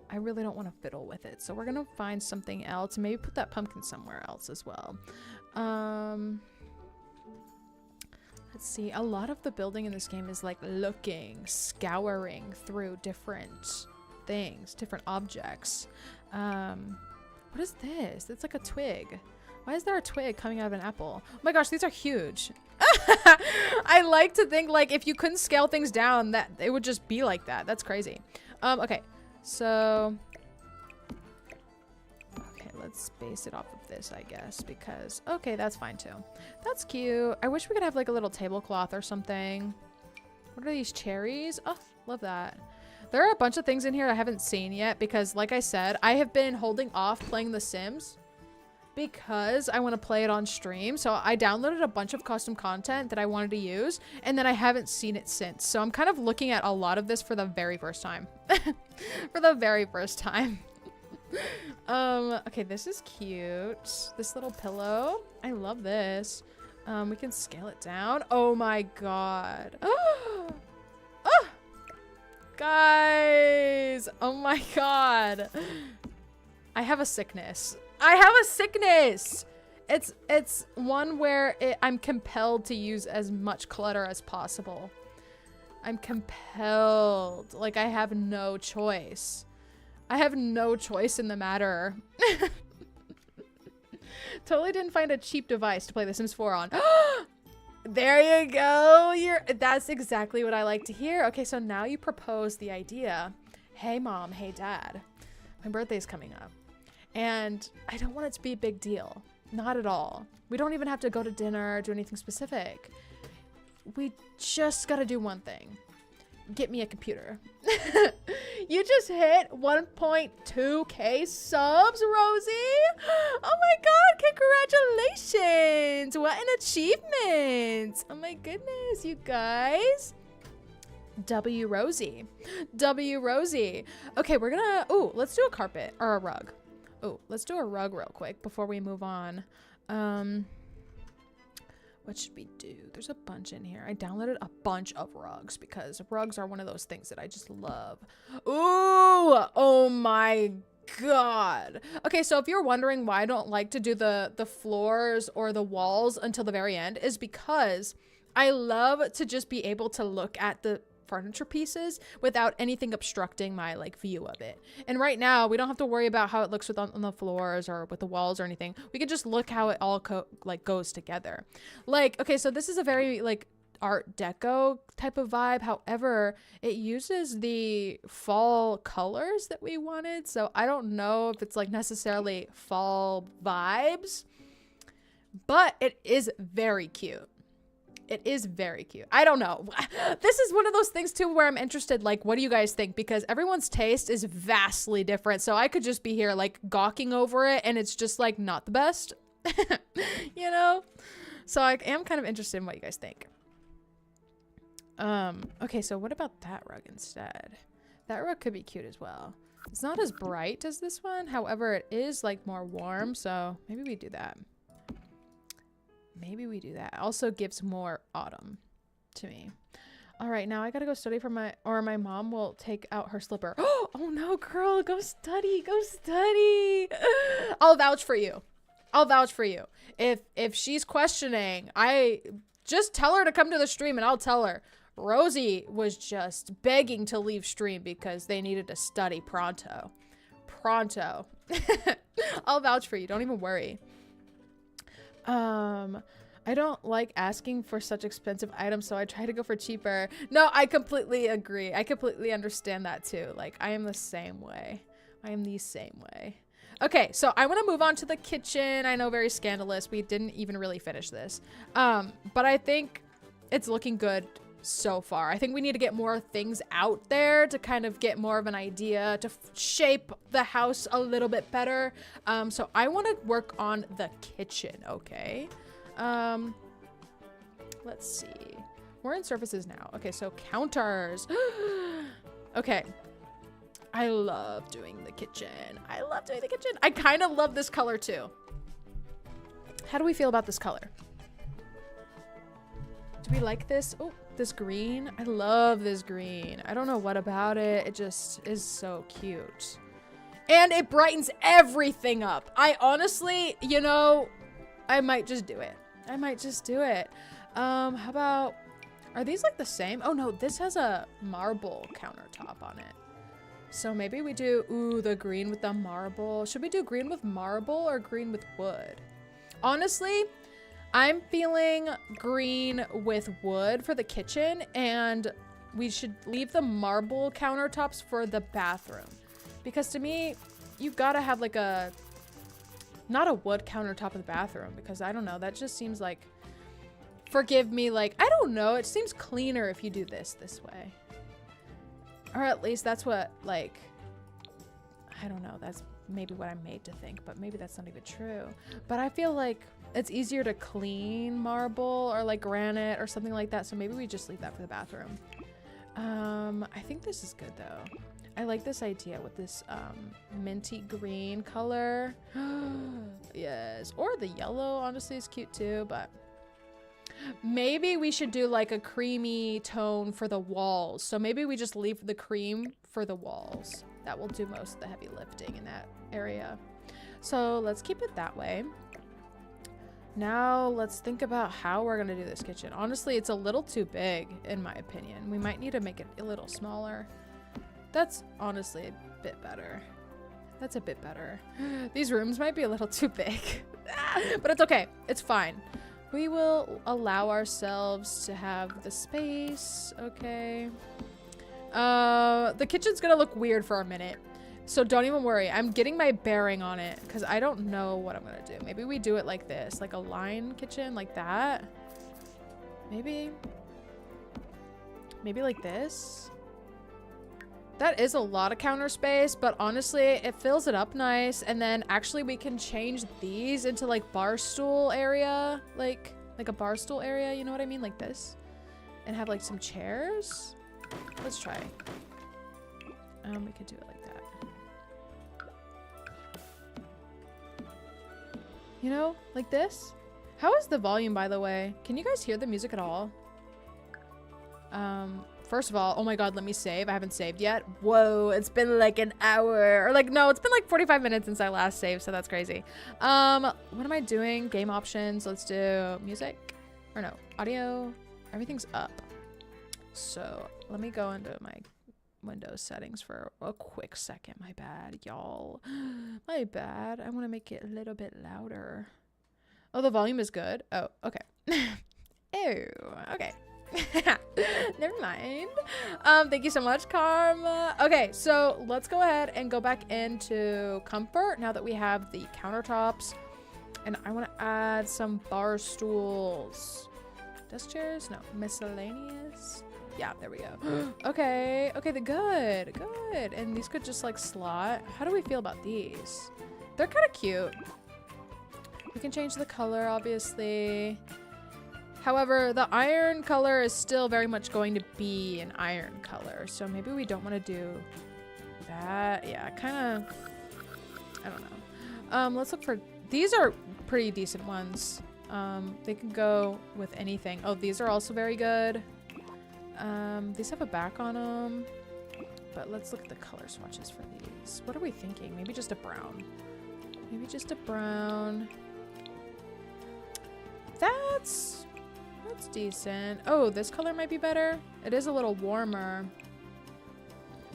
I really don't want to fiddle with it, so we're gonna find something else and maybe put that pumpkin somewhere else as well. Let's see, a lot of the building in this game is like scouring through different things, different objects. What is this? It's like a twig. Why is there a twig coming out of an apple? Oh my gosh, these are huge. I like to think like if you couldn't scale things down, that it would just be like that. That's crazy. Okay, so let's base it off of this, I guess, because okay, that's fine too. That's cute. I wish we could have like a little tablecloth or something. What are these cherries? Oh, love that. There are a bunch of things in here I haven't seen yet because, like I said, I have been holding off playing The Sims because I want to play it on stream. So I downloaded a bunch of custom content that I wanted to use, and then I haven't seen it since. So I'm kind of looking at a lot of this for the very first time. For the very first time. Okay, this is cute. This little pillow. I love this. We can scale it down. Oh my god. Oh! Guys, oh my god. I have a sickness. I have a sickness. It's one where I'm compelled to use as much clutter as possible. I'm compelled. Like, I have no choice. I have no choice in the matter. Totally didn't find a cheap device to play The Sims 4 on. There you go. That's exactly what I like to hear. Okay, so now you propose the idea. Hey mom, hey dad, my birthday's coming up and I don't want it to be a big deal. Not at all. We don't even have to go to dinner or do anything specific. We just gotta do one thing. Get me a computer. You just hit 1.2k subs, Rosie. Oh my god, congratulations. What an achievement. Oh my goodness, you guys. W Rosie. W Rosie. Okay, we're gonna, ooh, let's do a carpet or a rug. Oh, let's do a rug real quick before we move on. What should we do? There's a bunch in here. I downloaded a bunch of rugs because rugs are one of those things that I just love. Ooh, oh my God. Okay, so if you're wondering why I don't like to do the floors or the walls until the very end, is because I love to just be able to look at the furniture pieces without anything obstructing my like view of it. And right now we don't have to worry about how it looks with on the floors or with the walls or anything. We can just look how it all like goes together. Like, okay, so this is a very like art deco type of vibe. However, it uses the fall colors that we wanted. So I don't know if it's like necessarily fall vibes, but it is very cute. It is very cute. I don't know. This is one of those things too where I'm interested, like, what do you guys think? Because everyone's taste is vastly different. So I could just be here like gawking over it and it's just like not the best, you know? So I am kind of interested in what you guys think. Okay, so what about that rug instead? That rug could be cute as well. It's not as bright as this one. However, it is like more warm. So maybe we do that. Maybe we do that. Also gives more autumn to me. All right, now I gotta go study for my mom will take out her slipper. Oh no, girl, go study, go study. I'll vouch for you. I'll vouch for you. If she's questioning, I just tell her to come to the stream and I'll tell her. Rosie was just begging to leave stream because they needed to study pronto. Pronto. I'll vouch for you. Don't even worry. I don't like asking for such expensive items, so I try to go for cheaper. No, I completely agree. I completely understand that too. Like, I am the same way. I am the same way. Okay, so I want to move on to the kitchen. I know, very scandalous. We didn't even really finish this. But I think it's looking good so far. I think we need to get more things out there to kind of get more of an idea, to shape the house a little bit better. So I want to work on the kitchen, okay? Let's see. We're in surfaces now. Okay, so counters. Okay. I love doing the kitchen. I love doing the kitchen. I kind of love this color too. How do we feel about this color? Do we like this? Oh, this green. I love this green. I don't know what about it. It just is so cute. And it brightens everything up. I honestly, you know, I might just do it. I might just do it. How about, are these like the same? Oh no, this has a marble countertop on it. So maybe we do, ooh, the green with the marble. Should we do green with marble or green with wood? Honestly, I'm feeling green with wood for the kitchen, and we should leave the marble countertops for the bathroom. Because to me, you've got to have like a, not a wood countertop in the bathroom, because I don't know, that just seems like, forgive me, like, I don't know, it seems cleaner if you do this way. Or at least that's what, like, I don't know, that's maybe what I'm made to think, but maybe that's not even true. But I feel like it's easier to clean marble or like granite or something like that, so maybe we just leave that for the bathroom. I think this is good though. I like this idea with this minty green color. Yes, or the yellow honestly is cute too, but maybe we should do like a creamy tone for the walls. So maybe we just leave the cream for the walls. That will do most of the heavy lifting in that area. So let's keep it that way. Now let's think about how we're gonna do this kitchen. Honestly, it's a little too big in my opinion. We might need to make it a little smaller. That's honestly a bit better. That's a bit better. These rooms might be a little too big, but it's okay. It's fine. We will allow ourselves to have the space. Okay. The kitchen's gonna look weird for a minute, so don't even worry. I'm getting my bearing on it because I don't know what I'm gonna do. Maybe we do it like this, like a line kitchen, like that. Maybe like this. That is a lot of counter space, but honestly, it fills it up nice. And then actually we can change these into like bar stool area, like a bar stool area, you know what I mean? Like this, and have like some chairs. Let's try. We could do it like that. You know, like this. How is the volume, by the way? Can you guys hear the music at all? First of all, oh my god, let me save. I haven't saved yet. Whoa, it's been like an hour. Or like, no, it's been like 45 minutes since I last saved, so that's crazy. What am I doing? Game options. Let's do music. Or no, audio. Everything's up. So let me go into my Windows settings for a quick second. My bad, y'all. My bad. I want to make it a little bit louder. Oh, the volume is good. Oh, okay. Oh, okay. Never mind. Thank you so much, Karma. Okay, so let's go ahead and go back into comfort now that we have the countertops. And I want to add some bar stools. Desk chairs? No. Miscellaneous? Yeah, there we go. Okay. Okay, good. Good. And these could just like slot. How do we feel about these? They're kind of cute. We can change the color, obviously. However, the iron color is still very much going to be an iron color. So maybe we don't want to do that. Yeah, kind of, I don't know. Let's look for, these are pretty decent ones. They can go with anything. Oh, these are also very good. These have a back on them. But let's look at the color swatches for these. What are we thinking? Maybe just a brown. Maybe just a brown. That's decent. Oh, this color might be better. It is a little warmer.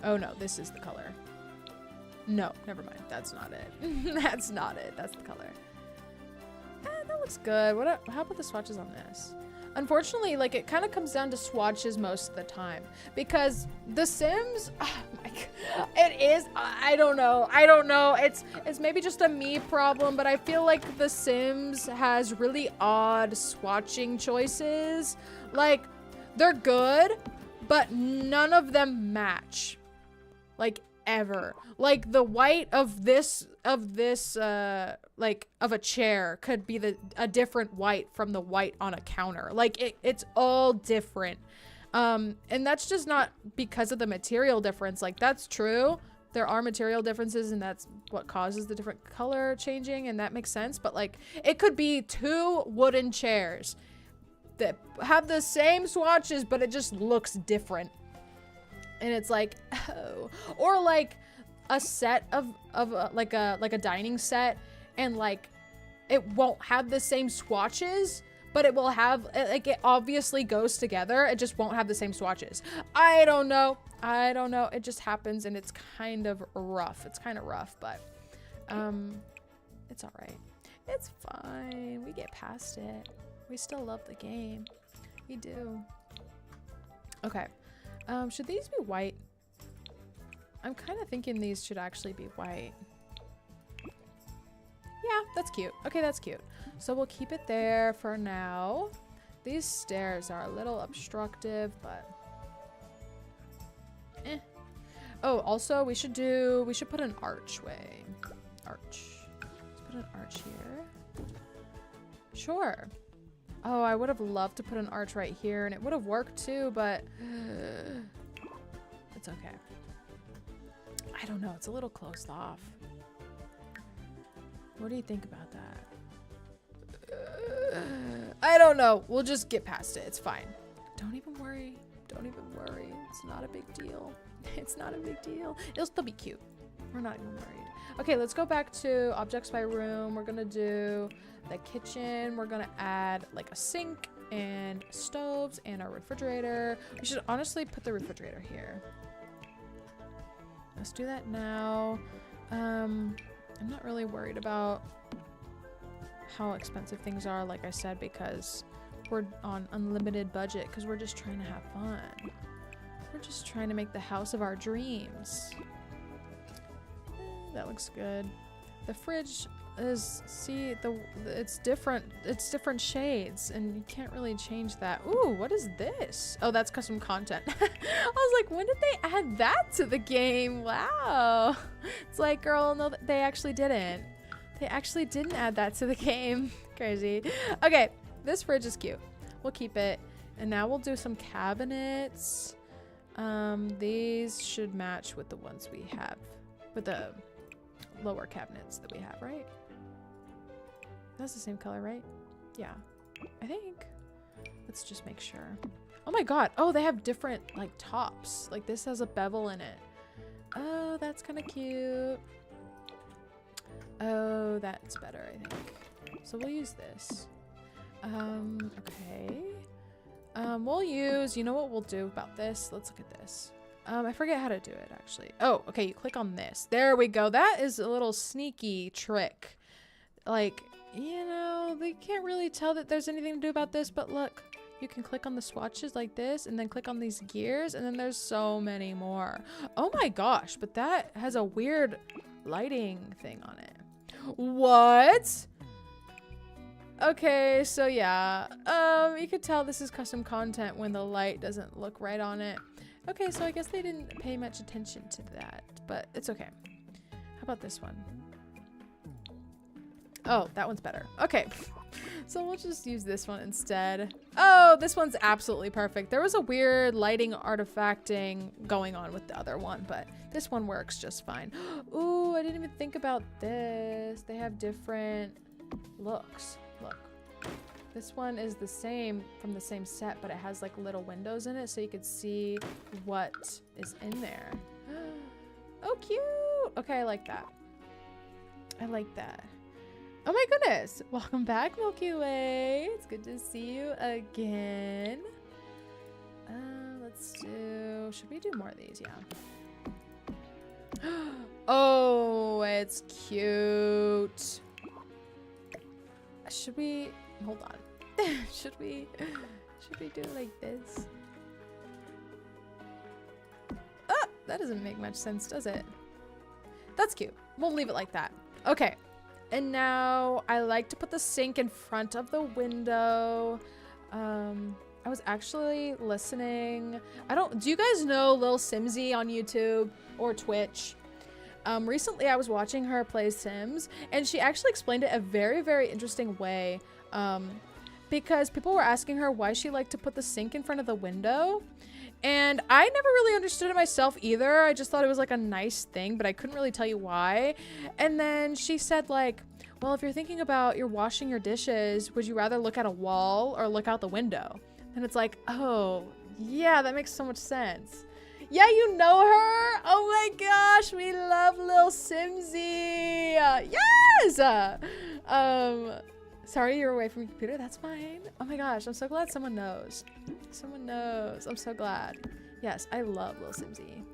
Oh no, this is the color. No, never mind. That's not it. That's not it. That's the color. That looks good. How about the swatches on this? Unfortunately, like it kind of comes down to swatches most of the time because The Sims, oh my God, it is, I don't know. It's maybe just a me problem, but I feel like The Sims has really odd swatching choices. Like they're good, but none of them match. Like ever. Like the white of this like of a chair could be a different white from the white on a counter. Like it's all different. And that's just not because of the material difference. Like that's true. There are material differences and that's what causes the different color changing and that makes sense. But like it could be two wooden chairs that have the same swatches, but it just looks different. And it's like, oh, or like a set of like a dining set and like it won't have the same swatches, but it will have, like it obviously goes together. It just won't have the same swatches. I don't know. It just happens and it's kind of rough. It's kind of rough, but it's all right. It's fine. We get past it. We still love the game. We do. Okay. Should these be white? I'm kind of thinking these should actually be white. Yeah, that's cute. Okay, that's cute. So we'll keep it there for now. These stairs are a little obstructive, but eh. Oh, also we should put an archway. Let's put an arch here. Sure. Oh, I would have loved to put an arch right here and it would have worked too, but it's okay. I don't know. It's a little closed off. What do you think about that? I don't know. We'll just get past it. It's fine. Don't even worry. Don't even worry. It's not a big deal. It's not a big deal. It'll still be cute. We're not even worried. Okay, let's go back to objects by room. We're gonna do the kitchen. We're gonna add like a sink and stoves and a refrigerator. We should honestly put the refrigerator here. Let's do that now. I'm not really worried about how expensive things are, like I said, because we're on unlimited budget because we're just trying to have fun. We're just trying to make the house of our dreams. That looks good. The fridge is, see, it's different shades and you can't really change that. Ooh, what is this? Oh, that's custom content. I was like, when did they add that to the game? Wow. It's like, girl, no, they actually didn't. They actually didn't add that to the game. Crazy. Okay, this fridge is cute. We'll keep it. And now we'll do some cabinets. These should match with the ones we have, with the lower cabinets that we have, right? That's the same color, right? Yeah, I think. Let's just make sure. Oh my god. Oh, they have different like tops. Like this has a bevel in it. Oh, that's kind of cute. Oh, that's better, I think. So we'll use this. Okay. We'll use, you know what we'll do about this? Let's look at this. I forget how to do it actually. Oh, okay, you click on this. There we go. That is a little sneaky trick. Like, you know, they can't really tell that there's anything to do about this, but look, you can click on the swatches like this and then click on these gears and then there's so many more. Oh my gosh, but that has a weird lighting thing on it. What? Okay, so yeah, you could tell this is custom content when the light doesn't look right on it. Okay, so I guess they didn't pay much attention to that, but it's okay. How about this one? Oh, that one's better. Okay, so we'll just use this one instead. Oh, this one's absolutely perfect. There was a weird lighting artifacting going on with the other one, but this one works just fine. Ooh, I didn't even think about this. They have different looks. Look, this one is the same from the same set, but it has like little windows in it so you could see what is in there. Oh, cute. Okay, I like that. I like that. Oh my goodness. Welcome back, Milky Way. It's good to see you again. Let's do, should we do more of these? Yeah. Oh, it's cute. Should we, hold on. should we do it like this? Oh, that doesn't make much sense, does it? That's cute. We'll leave it like that. Okay. And now I like to put the sink in front of the window. I was actually listening. Do you guys know Lil Simsy on YouTube or Twitch? Recently I was watching her play Sims and she actually explained it a very, very interesting way. Because people were asking her why she liked to put the sink in front of the window. And I never really understood it myself either. I just thought it was like a nice thing, but I couldn't really tell you why. And then she said like, well, if you're thinking about you're washing your dishes, would you rather look at a wall or look out the window? And it's like, oh, yeah, that makes so much sense. Yeah, you know her? Oh my gosh, we love Lil Simsy. Yes! Sorry you're away from your computer. That's fine. Oh my gosh, I'm so glad someone knows. Someone knows. I'm so glad. Yes, I love Lil Simsy.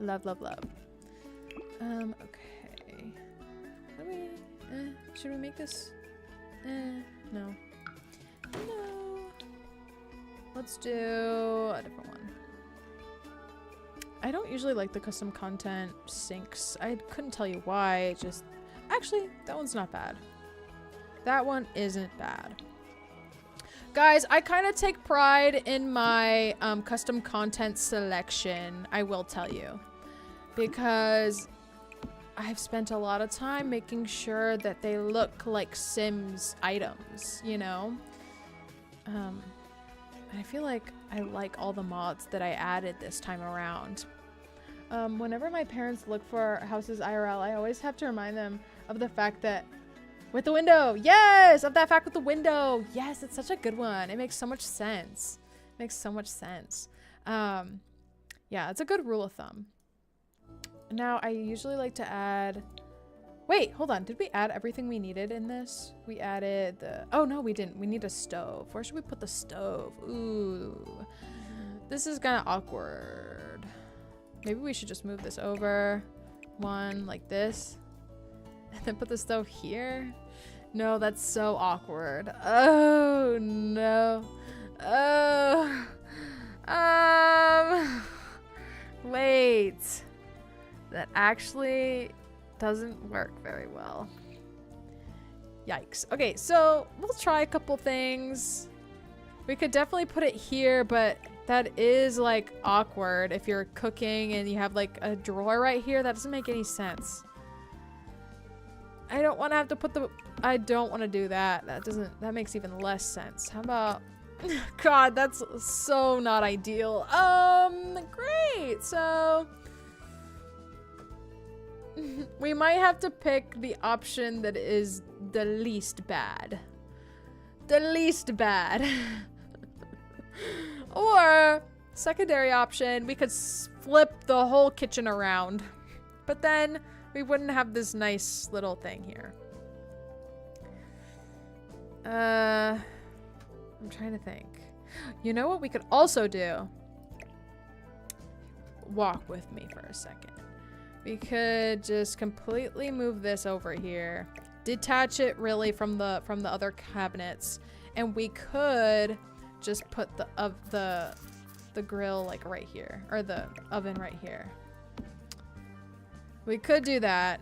Love, love, love. Okay. How do we, should we make this? No. No. Let's do a different one. I don't usually like the custom content sinks. I couldn't tell you why. Just, actually, that one's not bad. That one isn't bad. Guys, I kind of take pride in my custom content selection, I will tell you. Because I've spent a lot of time making sure that they look like Sims items, you know? I feel like I like all the mods that I added this time around. Whenever my parents look for houses IRL, I always have to remind them of the fact that with the window, yes, of that fact with the window. Yes, it's such a good one. It makes so much sense. It makes so much sense. Yeah, it's a good rule of thumb. Now, I usually like to add... Wait, hold on. Did we add everything we needed in this? We added the... Oh, no, we didn't. We need a stove. Where should we put the stove? Ooh. This is kind of awkward. Maybe we should just move this over. One like this. And then put the stove here. No, that's so awkward. Oh, no. Oh. Wait. That actually doesn't work very well. Yikes. Okay, so we'll try a couple things. We could definitely put it here, but that is like awkward if you're cooking and you have like a drawer right here. That doesn't make any sense. I don't want to have to put the... I don't want to do that. That makes even less sense. How about... God, that's so not ideal. Great. So... we might have to pick the option that is the least bad. the least bad. Or secondary option, we could flip the whole kitchen around, but then we wouldn't have this nice little thing here. I'm trying to think. You know what we could also do? Walk with me for a second. We could just completely move this over here, detach it really from the other cabinets, and we could just put the grill like right here, or the oven right here. We could do that.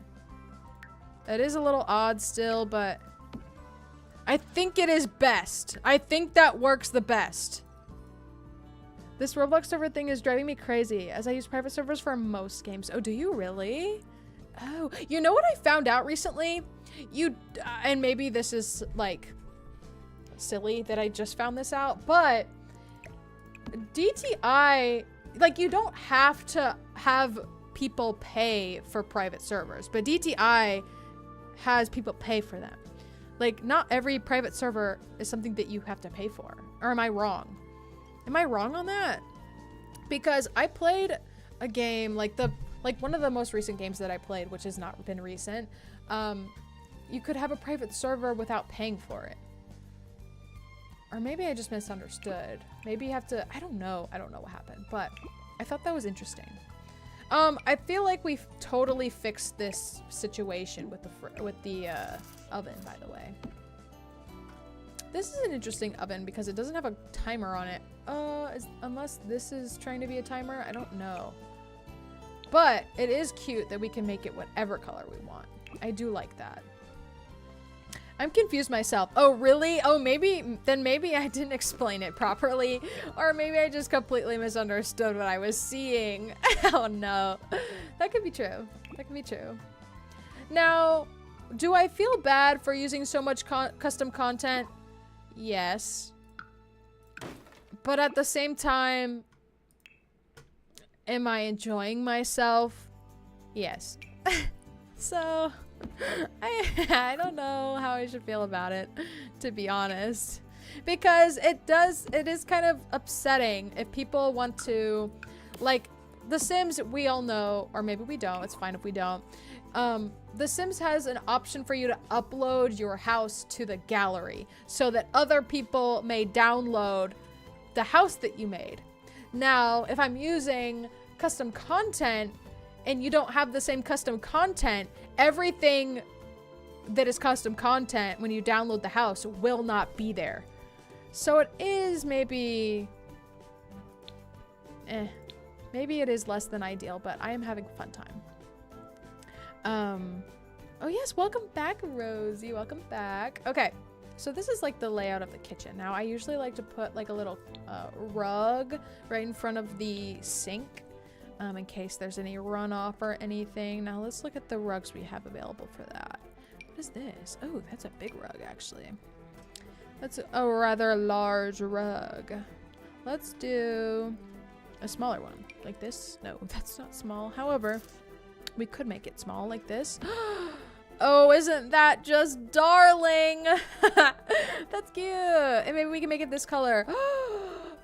That is a little odd still, but I think it is best. I think that works the best. This Roblox server thing is driving me crazy as I use private servers for most games. Oh, do you really? Oh, you know what I found out recently? And maybe this is like silly that I just found this out, but DTI, like, you don't have to have people pay for private servers, but DTI has people pay for them. Like, not every private server is something that you have to pay for. Or am I wrong? Am I wrong on that? Because I played a game, like one of the most recent games that I played, which has not been recent, you could have a private server without paying for it. Or maybe I just misunderstood. Maybe you have to, I don't know what happened, but I thought that was interesting. I feel like we've totally fixed this situation with the oven, by the way. This is an interesting oven because it doesn't have a timer on it. Unless this is trying to be a timer, I don't know. But it is cute that we can make it whatever color we want. I do like that. I'm confused myself. Oh, really? Oh, maybe I didn't explain it properly, or maybe I just completely misunderstood what I was seeing. Oh no, that could be true. That could be true. Now, do I feel bad for using so much custom content? Yes. But at the same time, am I enjoying myself? Yes. So, I don't know how I should feel about it, to be honest. Because it is kind of upsetting if people want to, like, The Sims, we all know, or maybe we don't, it's fine if we don't. The Sims has an option for you to upload your house to the gallery so that other people may download the house that you made. Now, if I'm using custom content and you don't have the same custom content, everything that is custom content when you download the house will not be there. So it is maybe it is less than ideal, but I am having a fun time. Oh yes, welcome back, Rosie. Welcome back. Okay, so this is like the layout of the kitchen. Now, I usually like to put like a little rug right in front of the sink, in case there's any runoff or anything. Now, let's look at the rugs we have available for that. What is this? Oh, that's a big rug, actually. That's a rather large rug. Let's do a smaller one, like this. No, that's not small. However, we could make it small like this. Oh, isn't that just darling? That's cute. And maybe we can make it this color.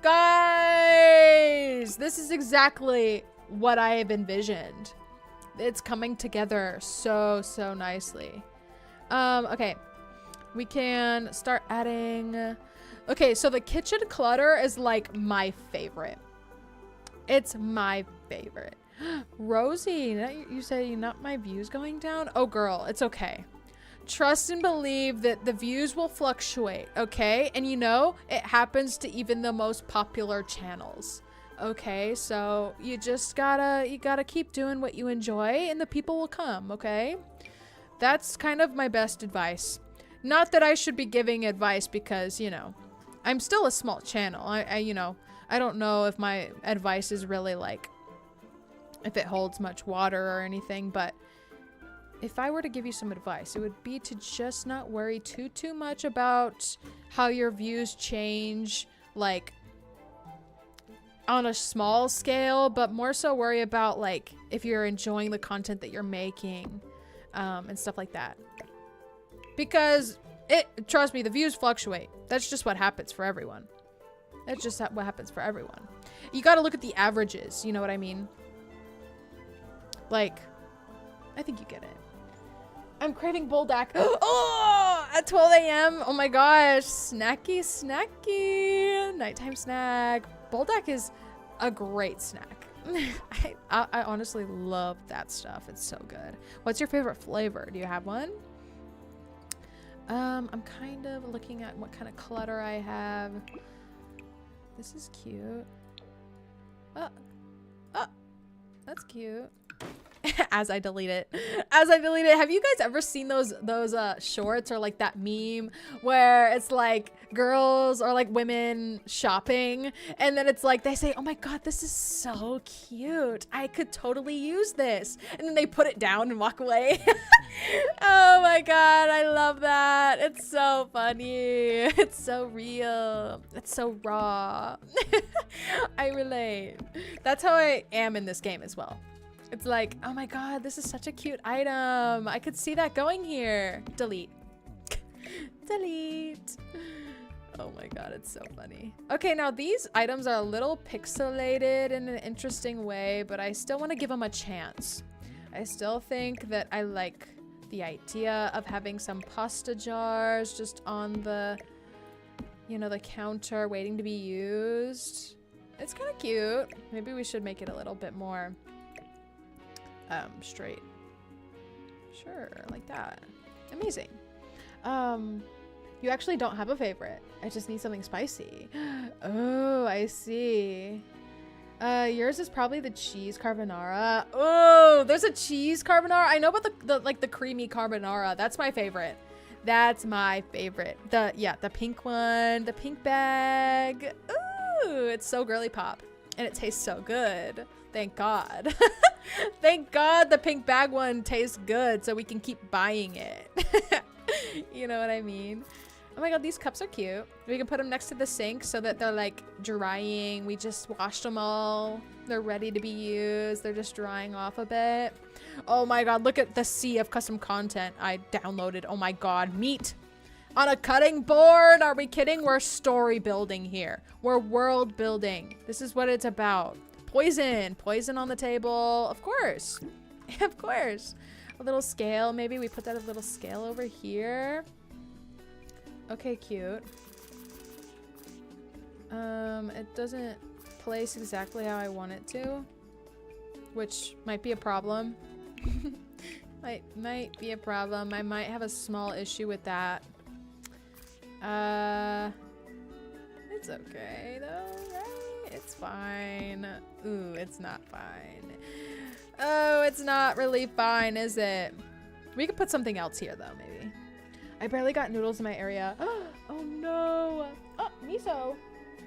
Guys, this is exactly what I have envisioned. It's coming together so nicely. Okay, we can start adding. Okay, so the kitchen clutter is like my favorite. It's my favorite. Rosie, you say not my views going down? Oh girl, it's okay. Trust and believe that the views will fluctuate, okay? And you know, it happens to even the most popular channels. Okay, so you just gotta keep doing what you enjoy and the people will come, okay? That's kind of my best advice. Not that I should be giving advice because, you know, I'm still a small channel. You know, I don't know if my advice is really like, if it holds much water or anything, but if I were to give you some advice, it would be to just not worry too much about how your views change, like on a small scale, but more so worry about like if you're enjoying the content that you're making, and stuff like that. Because Trust me, the views fluctuate. That's just what happens for everyone. That's just what happens for everyone. You got to look at the averages. You know what I mean? Like, I think you get it. I'm craving Buldak. Oh, at 12 a.m. Oh my gosh. Snacky, snacky. Nighttime snack. Buldak is a great snack. I honestly love that stuff. It's so good. What's your favorite flavor? Do you have one? I'm kind of looking at what kind of clutter I have. This is cute. Oh, that's cute. As I delete it. Have you guys ever seen those shorts or like that meme where it's like girls or like women shopping and then it's like they say, oh my god, this is so cute, I could totally use this, and then they put it down and walk away. Oh my god, I love that. It's so funny. It's so real. It's so raw. I relate. That's how I am in this game as well. It's like, oh my god, this is such a cute item. I could see that going here. Delete. Delete. Oh my god, it's so funny. Okay, now these items are a little pixelated in an interesting way, but I still want to give them a chance. I still think that I like the idea of having some pasta jars just on the, you know, the counter waiting to be used. It's kind of cute. Maybe we should make it a little bit more straight. Sure, like that. Amazing. You actually don't have a favorite. I just need something spicy. Oh, I see. Yours is probably the cheese carbonara. Oh, there's a cheese carbonara. I know about the creamy carbonara. That's my favorite. That's my favorite. The pink one, the pink bag. Ooh, it's so girly pop and it tastes so good. Thank God. Thank God the pink bag one tastes good so we can keep buying it. You know what I mean? Oh my god, these cups are cute. We can put them next to the sink so that they're like drying. We just washed them all. They're ready to be used. They're just drying off a bit. Oh my god, look at the sea of custom content I downloaded. Oh my god, meat on a cutting board. Are we kidding? We're story building here. We're world building. This is what it's about. Poison on the table. Of course. Of course. A little scale. Maybe we put that a little scale over here. Okay, cute. It doesn't place exactly how I want it to, which might be a problem. might be a problem. I might have a small issue with that. It's okay though, right? It's fine. Ooh, it's not fine. Oh, it's not really fine, is it? We could put something else here though, maybe. I barely got noodles in my area. Oh no. Oh, Miso.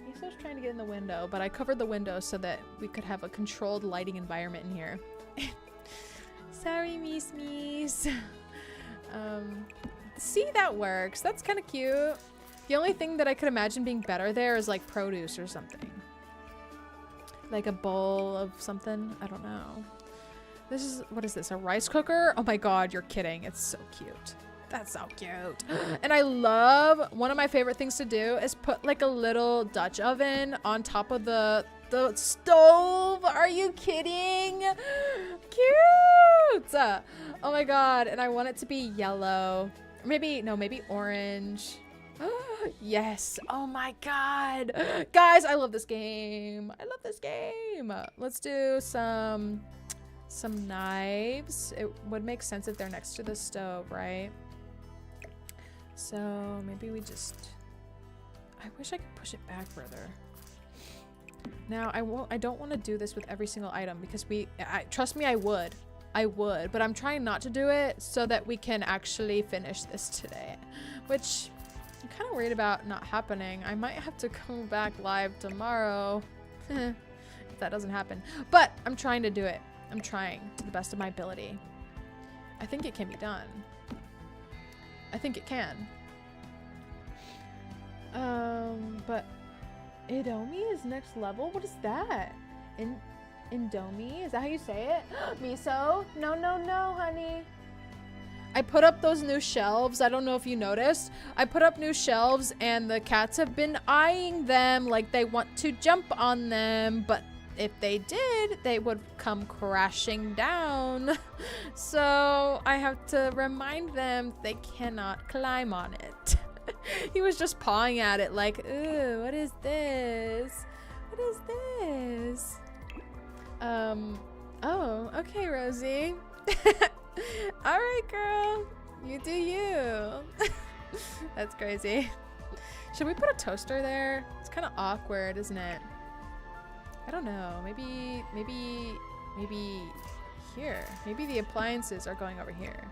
Miso's trying to get in the window, but I covered the window so that we could have a controlled lighting environment in here. Sorry, Mies. See, that works. That's kind of cute. The only thing that I could imagine being better there is like produce or something. Like a bowl of something. I don't know. This is, what is this? A rice cooker? Oh my god, you're kidding. It's so cute. That's so cute. And I love, one of my favorite things to do is put like a little Dutch oven on top of the stove. Are you kidding? Cute. Oh my god. And I want it to be yellow. Maybe, no, maybe orange. Yes. Oh my god. Guys, I love this game. I love this game. Let's do some knives. It would make sense if they're next to the stove, right? So maybe we just, I wish I could push it back further. Now I don't want to do this with every single item because trust me, I would, but I'm trying not to do it so that we can actually finish this today, which I'm kind of worried about not happening. I might have to come back live tomorrow if that doesn't happen, but I'm trying to do it. I'm trying to the best of my ability. I think it can be done. I think it can. But Indomie is next level? What is that? Indomie? Is that how you say it? Miso? No, honey. I put up those new shelves. I don't know if you noticed. I put up new shelves and the cats have been eyeing them like they want to jump on them, but if they did, they would come crashing down. So I have to remind them they cannot climb on it. He was just pawing at it like, ooh, what is this? What is this? Oh, okay, Rosie. All right, girl. You do you. That's crazy. Should we put a toaster there? It's kind of awkward, isn't it? I don't know. Maybe here. Maybe the appliances are going over here.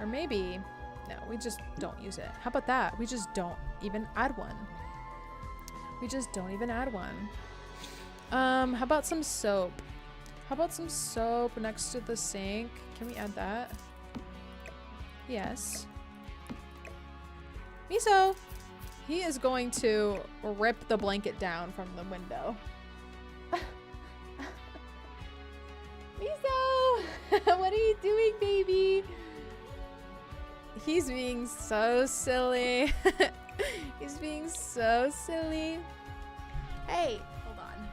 Or maybe, no, we just don't use it. How about that? We just don't even add one. We just don't even add one. How about some soap? How about some soap next to the sink? Can we add that? Yes. Miso! He is going to rip the blanket down from the window. Miso! What are you doing, baby? He's being so silly. He's being so silly. Hey, hold on.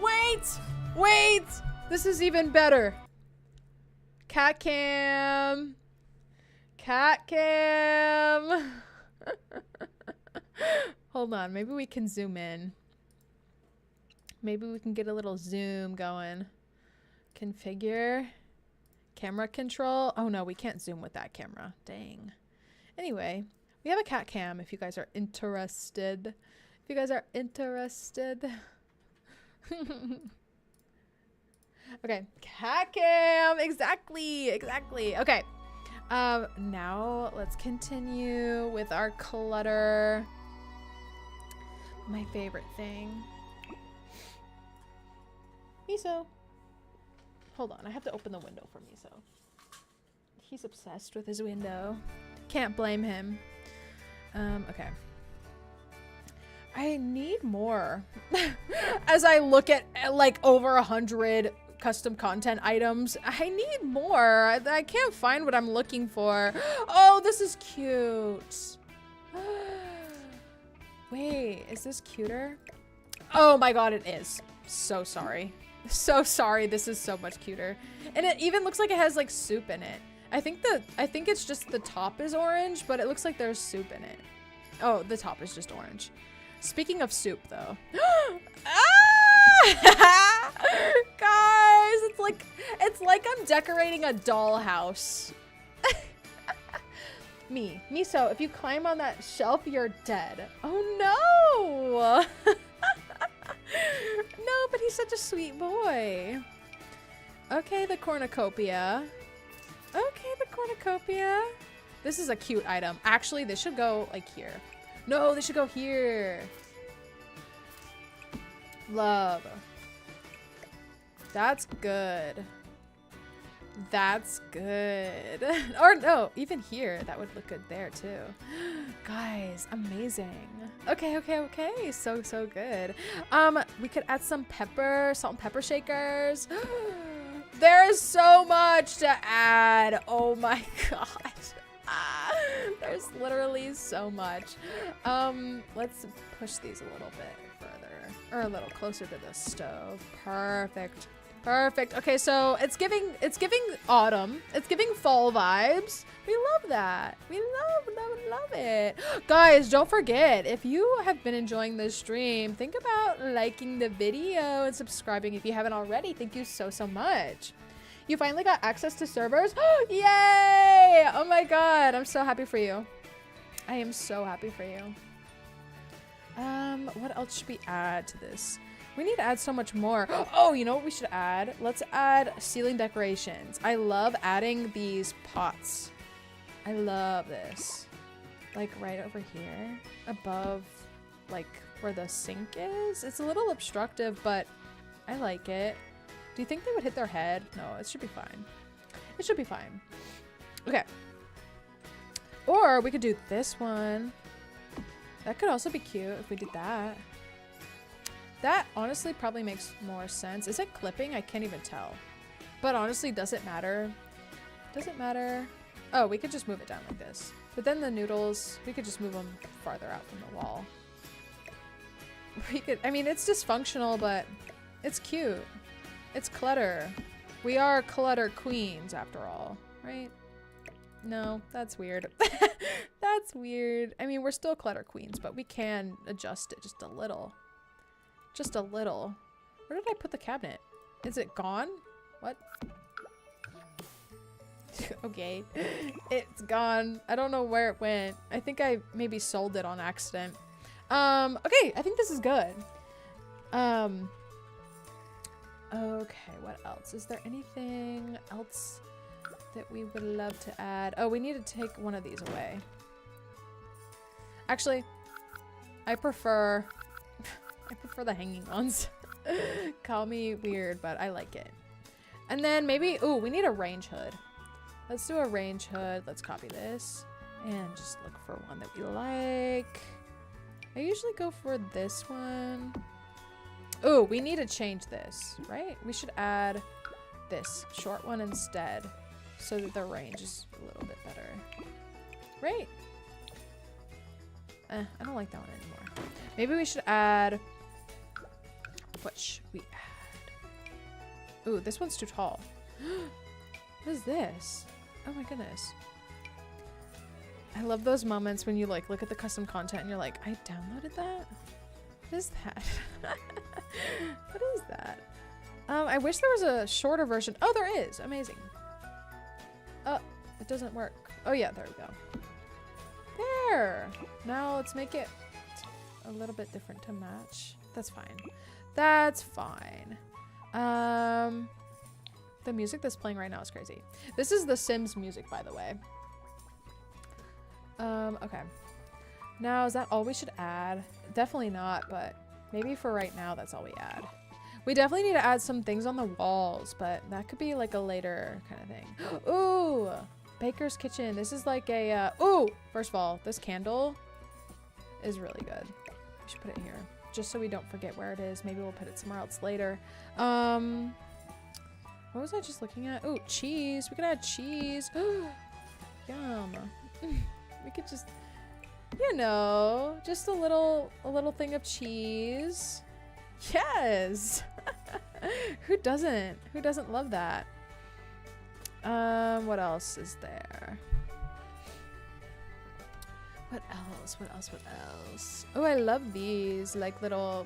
Wait! Wait! This is even better. Cat cam. Cat cam. Hold on, maybe we can zoom in. Maybe we can get a little zoom going. Configure. Camera control. Oh no, we can't zoom with that camera. Dang. Anyway, we have a cat cam if you guys are interested. If you guys are interested. Okay, cat cam. Exactly. Okay. Now let's continue with our clutter. My favorite thing. Miso. Hold on, I have to open the window for Miso. He's obsessed with his window. Can't blame him. Okay. I need more. As I look at like over 100 custom content items, I need more. I can't find what I'm looking for. Oh, this is cute. Wait, is this cuter? Oh my god, it is. So sorry. So sorry, this is so much cuter. And it even looks like it has like soup in it. I think it's just the top is orange, but it looks like there's soup in it. Oh, the top is just orange. Speaking of soup though. Ah! Guys, it's like I'm decorating a dollhouse. Miso, if you climb on that shelf, you're dead. Oh no! No, but he's such a sweet boy. Okay, the cornucopia. Okay, the cornucopia. This is a cute item. Actually, this should go like here. No, this should go here. Love. That's good. That's good. Or no, even here, that would look good there too. Guys, amazing. Okay. So good. We could add some pepper, salt and pepper shakers. There's so much to add. Oh my gosh. There's literally so much. Let's push these a little bit further or a little closer to the stove. Perfect. Okay, so it's giving autumn. It's giving fall vibes. We love that. We love it. Guys, don't forget, if you have been enjoying this stream, think about liking the video and subscribing if you haven't already. Thank you so much. You finally got access to servers? Yay! Oh my god, I'm so happy for you. I am so happy for you. What else should we add to this? We need to add so much more. Oh, you know what we should add? Let's add ceiling decorations. I love adding these pots. I love this. Like right over here, above like where the sink is. It's a little obstructive, but I like it. Do you think they would hit their head? No, it should be fine. It should be fine. Okay. Or we could do this one. That could also be cute if we did that. That honestly probably makes more sense. Is it clipping? I can't even tell. But honestly, does it matter? Does it matter? Oh, we could just move it down like this. But then the noodles, we could just move them farther out from the wall. We could, I mean, it's dysfunctional, but it's cute. It's clutter. We are clutter queens after all, right? No, that's weird. That's weird. I mean, we're still clutter queens, but we can adjust it just a little. Just a little. Where did I put the cabinet? Is it gone? What? Okay. It's gone. I don't know where it went. I think I maybe sold it on accident. Okay, I think this is good. Okay, what else? Is there anything else that we would love to add? Oh, we need to take one of these away. Actually, I prefer the hanging ones. Call me weird, but I like it. And then maybe, ooh, we need a range hood. Let's do a range hood. Let's copy this and just look for one that we like. I usually go for this one. Ooh, we need to change this, right? We should add this short one instead so that the range is a little bit better. Right? I don't like that one anymore. Maybe we should add, what should we add? Ooh, this one's too tall. What is this? Oh my goodness. I love those moments when you like look at the custom content and you're like, I downloaded that? What is that? What is that? I wish there was a shorter version. Oh, there is. Amazing. Oh, it doesn't work. Oh yeah, there we go. There. Now let's make it a little bit different to match. That's fine. That's fine. The music that's playing right now is crazy. This is the Sims music, by the way. Okay. Now, is that all we should add? Definitely not, but maybe for right now, that's all we add. We definitely need to add some things on the walls, but that could be like a later kind of thing. Ooh, Baker's Kitchen. This is like a, ooh, first of all, this candle is really good. We should put it here just so we don't forget where it is. Maybe we'll put it somewhere else later. What was I just looking at? Oh, cheese. We could add cheese. Yum. We could just, you know, just a little thing of cheese. Yes. Who doesn't? Who doesn't love that? What else is there? What else? What else? What else? Oh, I love these like little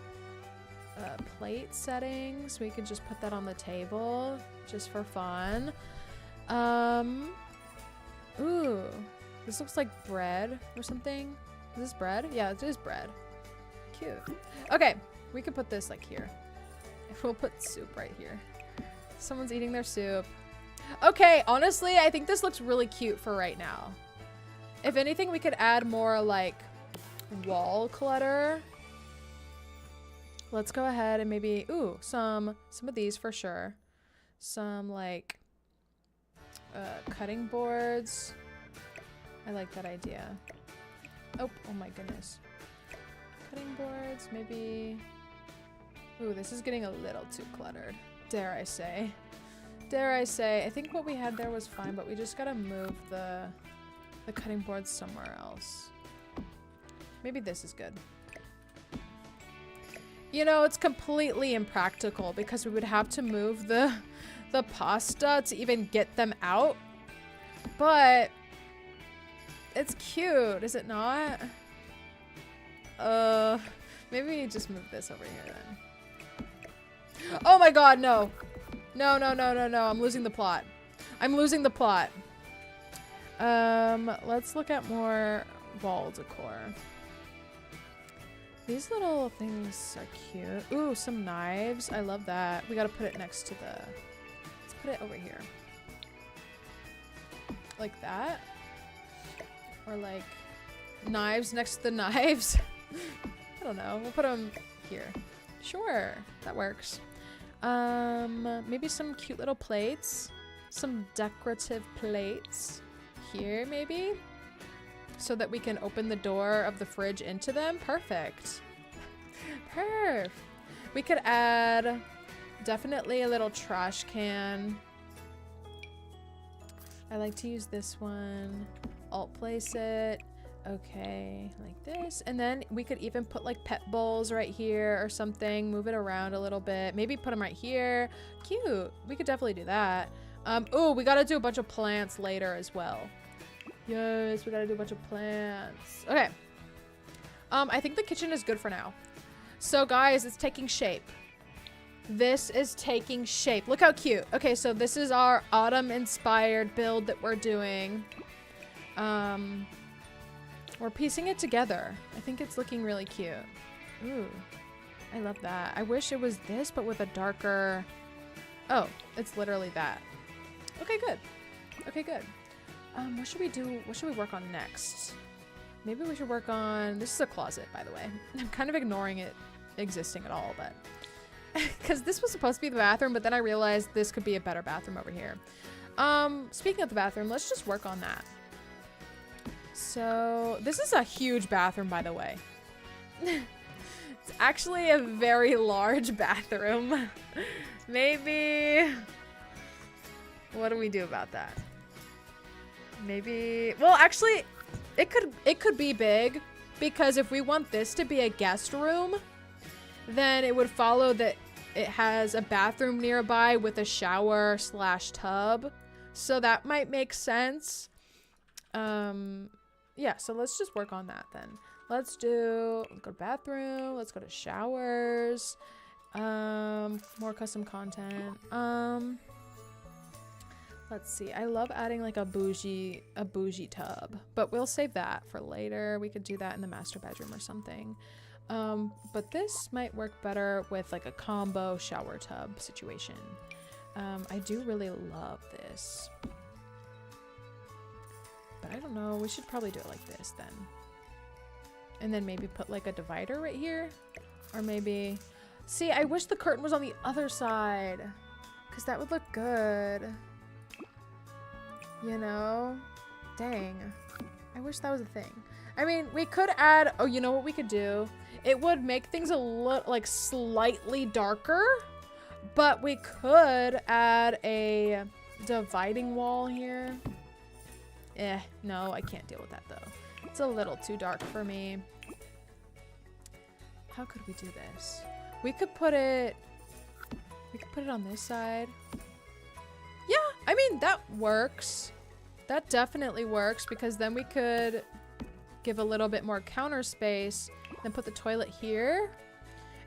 plate settings. We could just put that on the table just for fun. Ooh, this looks like bread or something. Is this bread? Yeah, it is bread. Cute. Okay, we could put this like here. We'll put soup right here. Someone's eating their soup. Okay, honestly, I think this looks really cute for right now. If anything, we could add more like wall clutter. Let's go ahead and maybe, ooh, some of these for sure. Some like cutting boards. I like that idea. Oh my goodness. Cutting boards, maybe. Ooh, this is getting a little too cluttered. Dare I say. Dare I say. I think what we had there was fine, but we just gotta move the cutting boards somewhere else. Maybe this is good. You know, it's completely impractical because we would have to move the pasta to even get them out. But it's cute, is it not? Maybe just move this over here then. Oh my god, no. No, no, no, no, no. I'm losing the plot. I'm losing the plot. Let's look at more wall decor. These little things are cute. Ooh, some knives. I love that. We gotta put it next to the... Let's put it over here. Like that. Or like knives next to the knives. I don't know. We'll put them here. Sure, that works. Maybe some cute little plates. Some decorative plates here, maybe? So that we can open the door of the fridge into them. Perfect. Perf. We could add definitely a little trash can I like to use this one. Alt place it. Okay, like this. And then we could even put like pet bowls right here or something. Move it around a little bit. Maybe put them right here. Cute. We could definitely do that. Oh, we gotta do a bunch of plants later as well. Yes, we gotta do a bunch of plants. Okay. I think the kitchen is good for now. So guys, it's taking shape. This is taking shape. Look how cute. Okay, so this is our autumn inspired build that we're doing. We're piecing it together. I think it's looking really cute. Ooh, I love that. I wish it was this, but with a darker... Oh, it's literally that. Okay, good. Okay, good. What should we do? What should we work on next? Maybe we should work on... This is a closet, by the way. I'm kind of ignoring it existing at all, but... Because this was supposed to be the bathroom, but then I realized this could be a better bathroom over here. Speaking of the bathroom, let's just work on that. So, this is a huge bathroom, by the way. It's actually a very large bathroom. Maybe... What do we do about that? Maybe... Well, actually, it could be big. Because if we want this to be a guest room, then it would follow that it has a bathroom nearby with a shower / tub. So that might make sense. Yeah, so let's just work on that then. Let's go to bathroom. Let's go to showers. More custom content. Let's see. I love adding like a bougie tub, but we'll save that for later. We could do that in the master bedroom or something. But this might work better with like a combo shower tub situation. I do really love this. But I don't know, we should probably do it like this then. And then maybe put like a divider right here. Or maybe... See, I wish the curtain was on the other side. Because that would look good. You know? Dang. I wish that was a thing. I mean, we could add... Oh, you know what we could do? It would make things a little, like, slightly darker. But we could add a dividing wall here. No, I can't deal with that though. It's a little too dark for me. How could we do this? We could put it on this side. Yeah, I mean, that works. That definitely works because then we could give a little bit more counter space, then put the toilet here.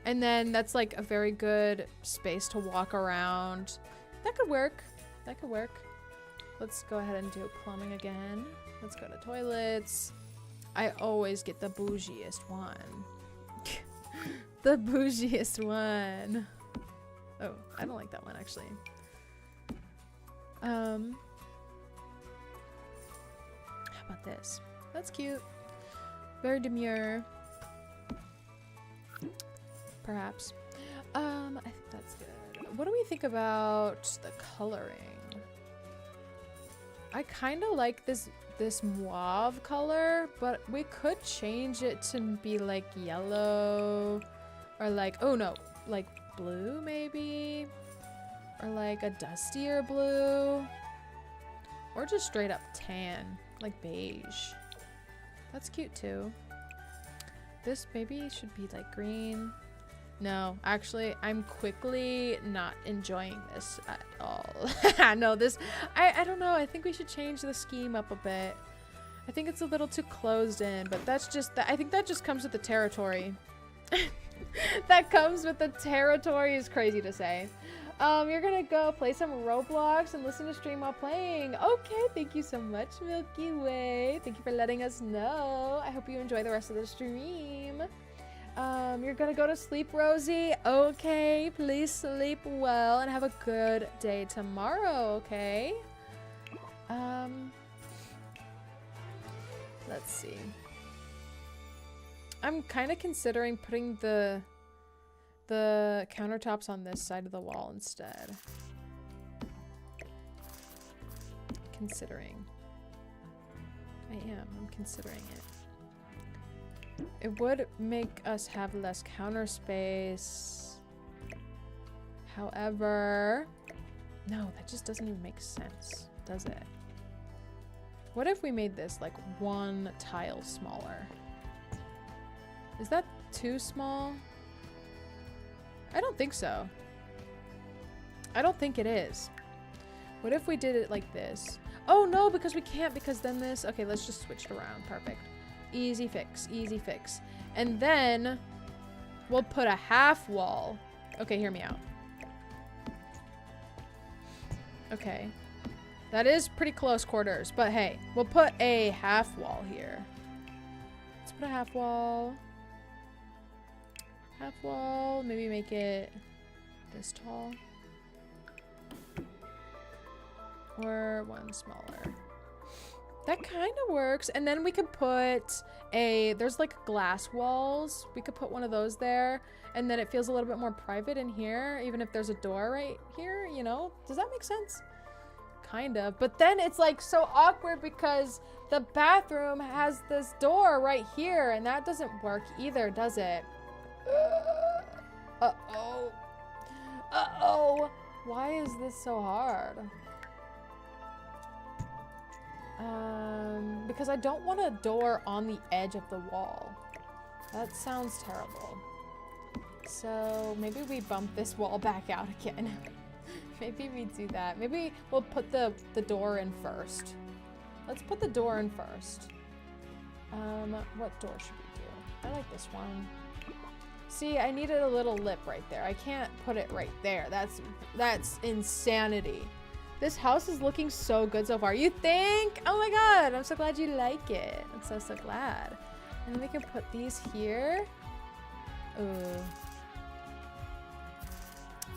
And then that's like a very good space to walk around. That could work. That could work. Let's go ahead and do plumbing again. Let's go to toilets. I always get the bougiest one. The bougiest one. Oh, I don't like that one actually. How about this? That's cute. Very demure. Perhaps. I think that's good. What do we think about the coloring? I kind of like this mauve color, but we could change it to be like yellow or like, oh no, like blue maybe, or like a dustier blue, or just straight up tan, like beige. That's cute too. This maybe should be like green. No, actually, I'm quickly not enjoying this at all. No, this, I don't know. I think we should change the scheme up a bit. I think it's a little too closed in, but that's just, I think that just comes with the territory. That comes with the territory is crazy to say. You're gonna go play some Roblox and listen to stream while playing. Okay, thank you so much, Milky Way. Thank you for letting us know. I hope you enjoy the rest of the stream. You're gonna go to sleep, Rosie. Okay, please sleep well and have a good day tomorrow, okay? Let's see. I'm kind of considering putting the countertops on this side of the wall instead. Considering. I'm considering it. It would make us have less counter space. However, no, that just doesn't even make sense, does it? What if we made this like 1 tile smaller? Is that too small? I don't think so. I don't think it is. What if we did it like this? Oh no, because we can't, because then this, okay, let's just switch it around. Perfect. Easy fix, easy fix. And then we'll put a half wall. Okay, hear me out. Okay. That is pretty close quarters, but hey, we'll put a half wall here. Let's put a half wall. Half wall, maybe make it this tall. Or 1 smaller. That kind of works. And then we could put there's like glass walls. We could put one of those there. And then it feels a little bit more private in here, even if there's a door right here, you know? Does that make sense? Kind of. But then it's like so awkward because the bathroom has this door right here and that doesn't work either, does it? Uh-oh. Uh-oh. Why is this so hard? Because I don't want a door on the edge of the wall. That sounds terrible. So maybe we bump this wall back out again. Maybe we do that. Maybe we'll put the door in first. Let's put the door in first. What door should we do? I like this one. See, I needed a little lip right there. I can't put it right there. That's insanity. This house is looking so good so far. You think? Oh my god, I'm so glad you like it. I'm so glad. And then we can put these here. Ooh.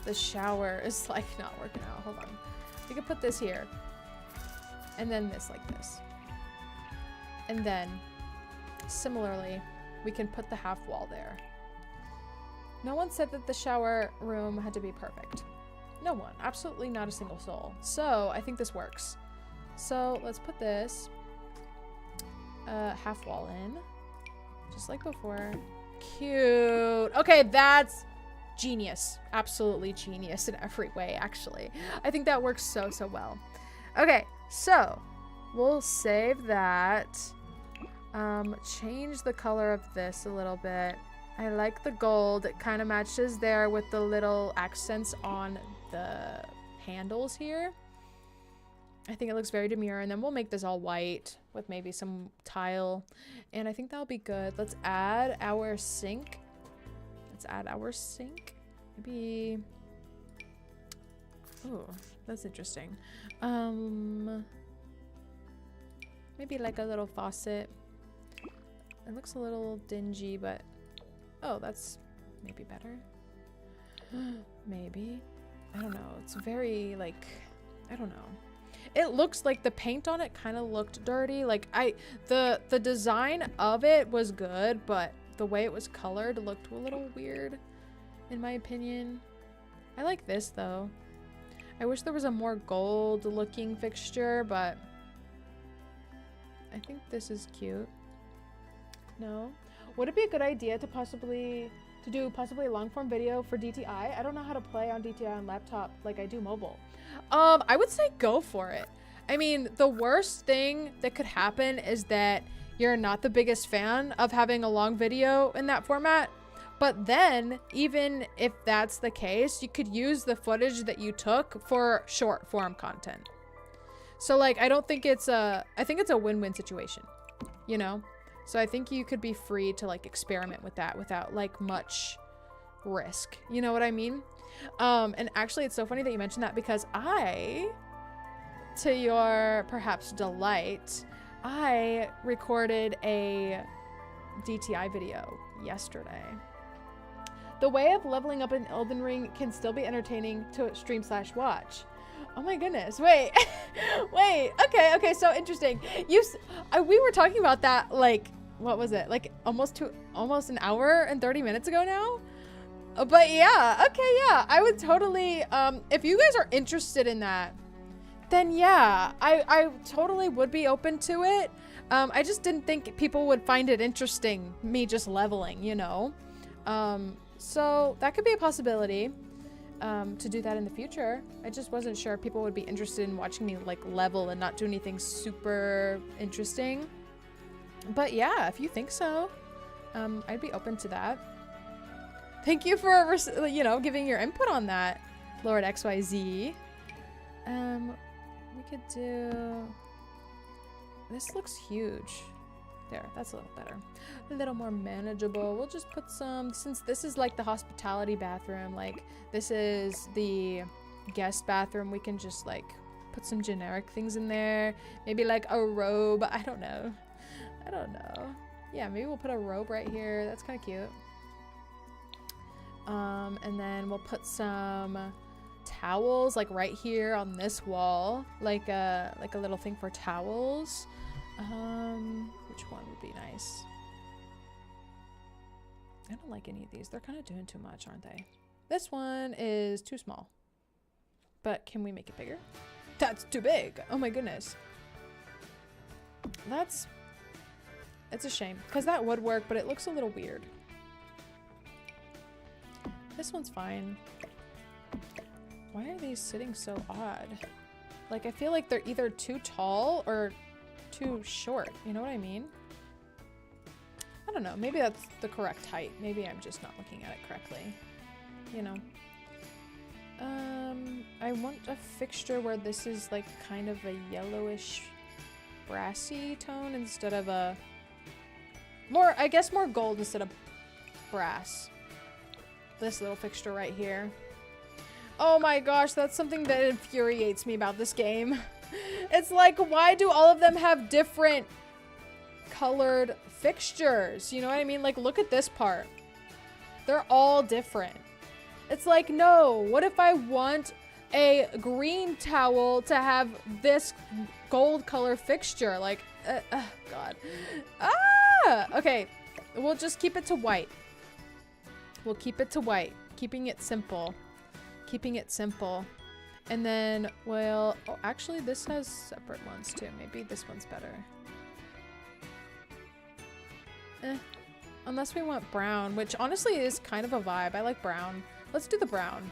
The shower is like not working out. Hold on. We can put this here. And then this like this. And then, similarly, we can put the half wall there. No one said that the shower room had to be perfect. No one. Absolutely not a single soul. So, I think this works. So, let's put this half wall in. Just like before. Cute. Okay, that's genius. Absolutely genius in every way, actually. I think that works so, so well. Okay, so we'll save that. Change the color of this a little bit. I like the gold. It kind of matches there with the little accents on the handles here. I think it looks very demure. And then we'll make this all white with maybe some tile. And I think that'll be good. Let's add our sink. Maybe... Ooh, that's interesting. Maybe like a little faucet. It looks a little dingy, but... Oh, that's maybe better. Maybe. I don't know. It's very, like... I don't know. It looks like the paint on it kind of looked dirty. Like, the design of it was good, but the way it was colored looked a little weird, in my opinion. I like this, though. I wish there was a more gold-looking fixture, but... I think this is cute. No? Would it be a good idea to do possibly a long-form video for DTI? I don't know how to play on DTI on laptop like I do mobile. I would say go for it. I mean, the worst thing that could happen is that you're not the biggest fan of having a long video in that format. But then, even if that's the case, you could use the footage that you took for short form content. So like, I think it's a win-win situation, you know? So I think you could be free to like experiment with that without like much risk. You know what I mean? And actually it's so funny that you mentioned that because to your perhaps delight, I recorded a DTI video yesterday. The way of leveling up in Elden Ring can still be entertaining to stream/watch. Oh my goodness, wait, wait, okay, so interesting. We were talking about that, like, what was it? Like almost an hour and 30 minutes ago now? But yeah, okay, yeah, I would totally, if you guys are interested in that, then yeah, I totally would be open to it. I just didn't think people would find it interesting, me just leveling, you know? So that could be a possibility. to do that in the future. I just wasn't sure if people would be interested in watching me like level and not do anything super interesting. But yeah, if you think so, I'd be open to that. Thank you for, you know, giving your input on that, Lord XYZ. We could do... This looks huge. There, that's a little better. A little more manageable. We'll just put some, since this is like the hospitality bathroom, like this is the guest bathroom, we can just like put some generic things in there. Maybe like a robe. I don't know. I don't know. Yeah, maybe we'll put a robe right here. That's kind of cute. And then we'll put some towels like right here on this wall, like a little thing for towels. Which one would be nice? I don't like any of these. They're kind of doing too much, aren't they? This one is too small. But can we make it bigger? That's too big. Oh my goodness. It's a shame because that would work, but it looks a little weird. This one's fine. Why are these sitting so odd? Like, I feel like they're either too tall or too short. You know what I mean? I don't know. Maybe that's the correct height. Maybe I'm just not looking at it correctly. You know. I want a fixture where this is like kind of a yellowish brassy tone instead of a more, I guess more gold instead of brass. This little fixture right here. Oh my gosh, that's something that infuriates me about this game. It's like, why do all of them have different colored fixtures? You know what I mean? Like, look at this part. They're all different. It's like, no, what if I want a green towel to have this gold color fixture? Like, God. Ah! Okay, we'll just keep it to white. We'll keep it to white. Keeping it simple. Keeping it simple. And then we'll... Oh, actually, this has separate ones, too. Maybe this one's better. Unless we want brown, which honestly is kind of a vibe. I like brown. Let's do the brown.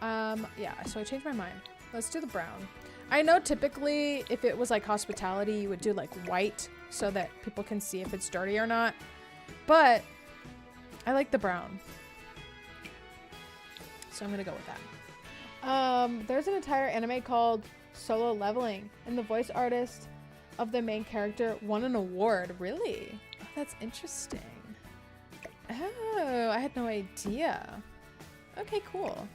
Yeah, so I changed my mind. Let's do the brown. I know typically if it was like hospitality, you would do like white so that people can see if it's dirty or not. But I like the brown. So I'm gonna go with that. There's an entire anime called Solo Leveling, and the voice artist of the main character won an award. Really? Oh, that's interesting. Oh, I had no idea. Okay, cool.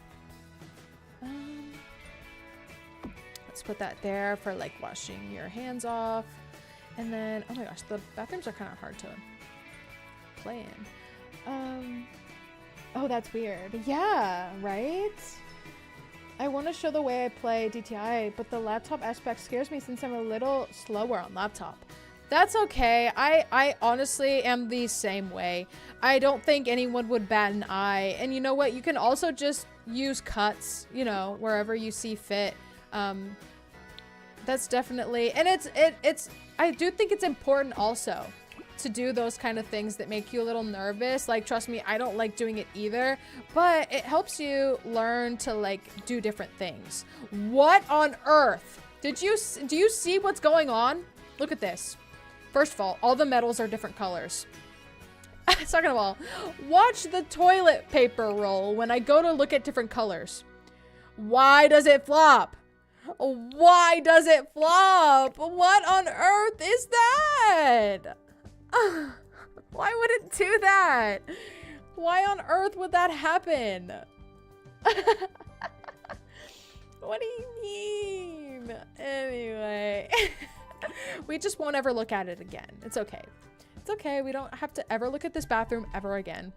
Let's put that there for like washing your hands off. And then, oh my gosh, the bathrooms are kind of hard to play in. Oh, that's weird. Yeah, right? I want to show the way I play DTI, but the laptop aspect scares me since I'm a little slower on laptop. That's okay. I honestly am the same way. I don't think anyone would bat an eye. And you know what? You can also just use cuts, you know, wherever you see fit. That's definitely, and it's I do think it's important also to do those kind of things that make you a little nervous. Like, trust me, I don't like doing it either, but it helps you learn to like do different things. What on earth? Do you see what's going on? Look at this. First of all the metals are different colors. Second of all, watch the toilet paper roll when I go to look at different colors. Why does it flop? Why does it flop? What on earth is that? Why would it do that? Why on earth would that happen? What do you mean? Anyway. We just won't ever look at it again. It's okay. It's okay. We don't have to ever look at this bathroom ever again.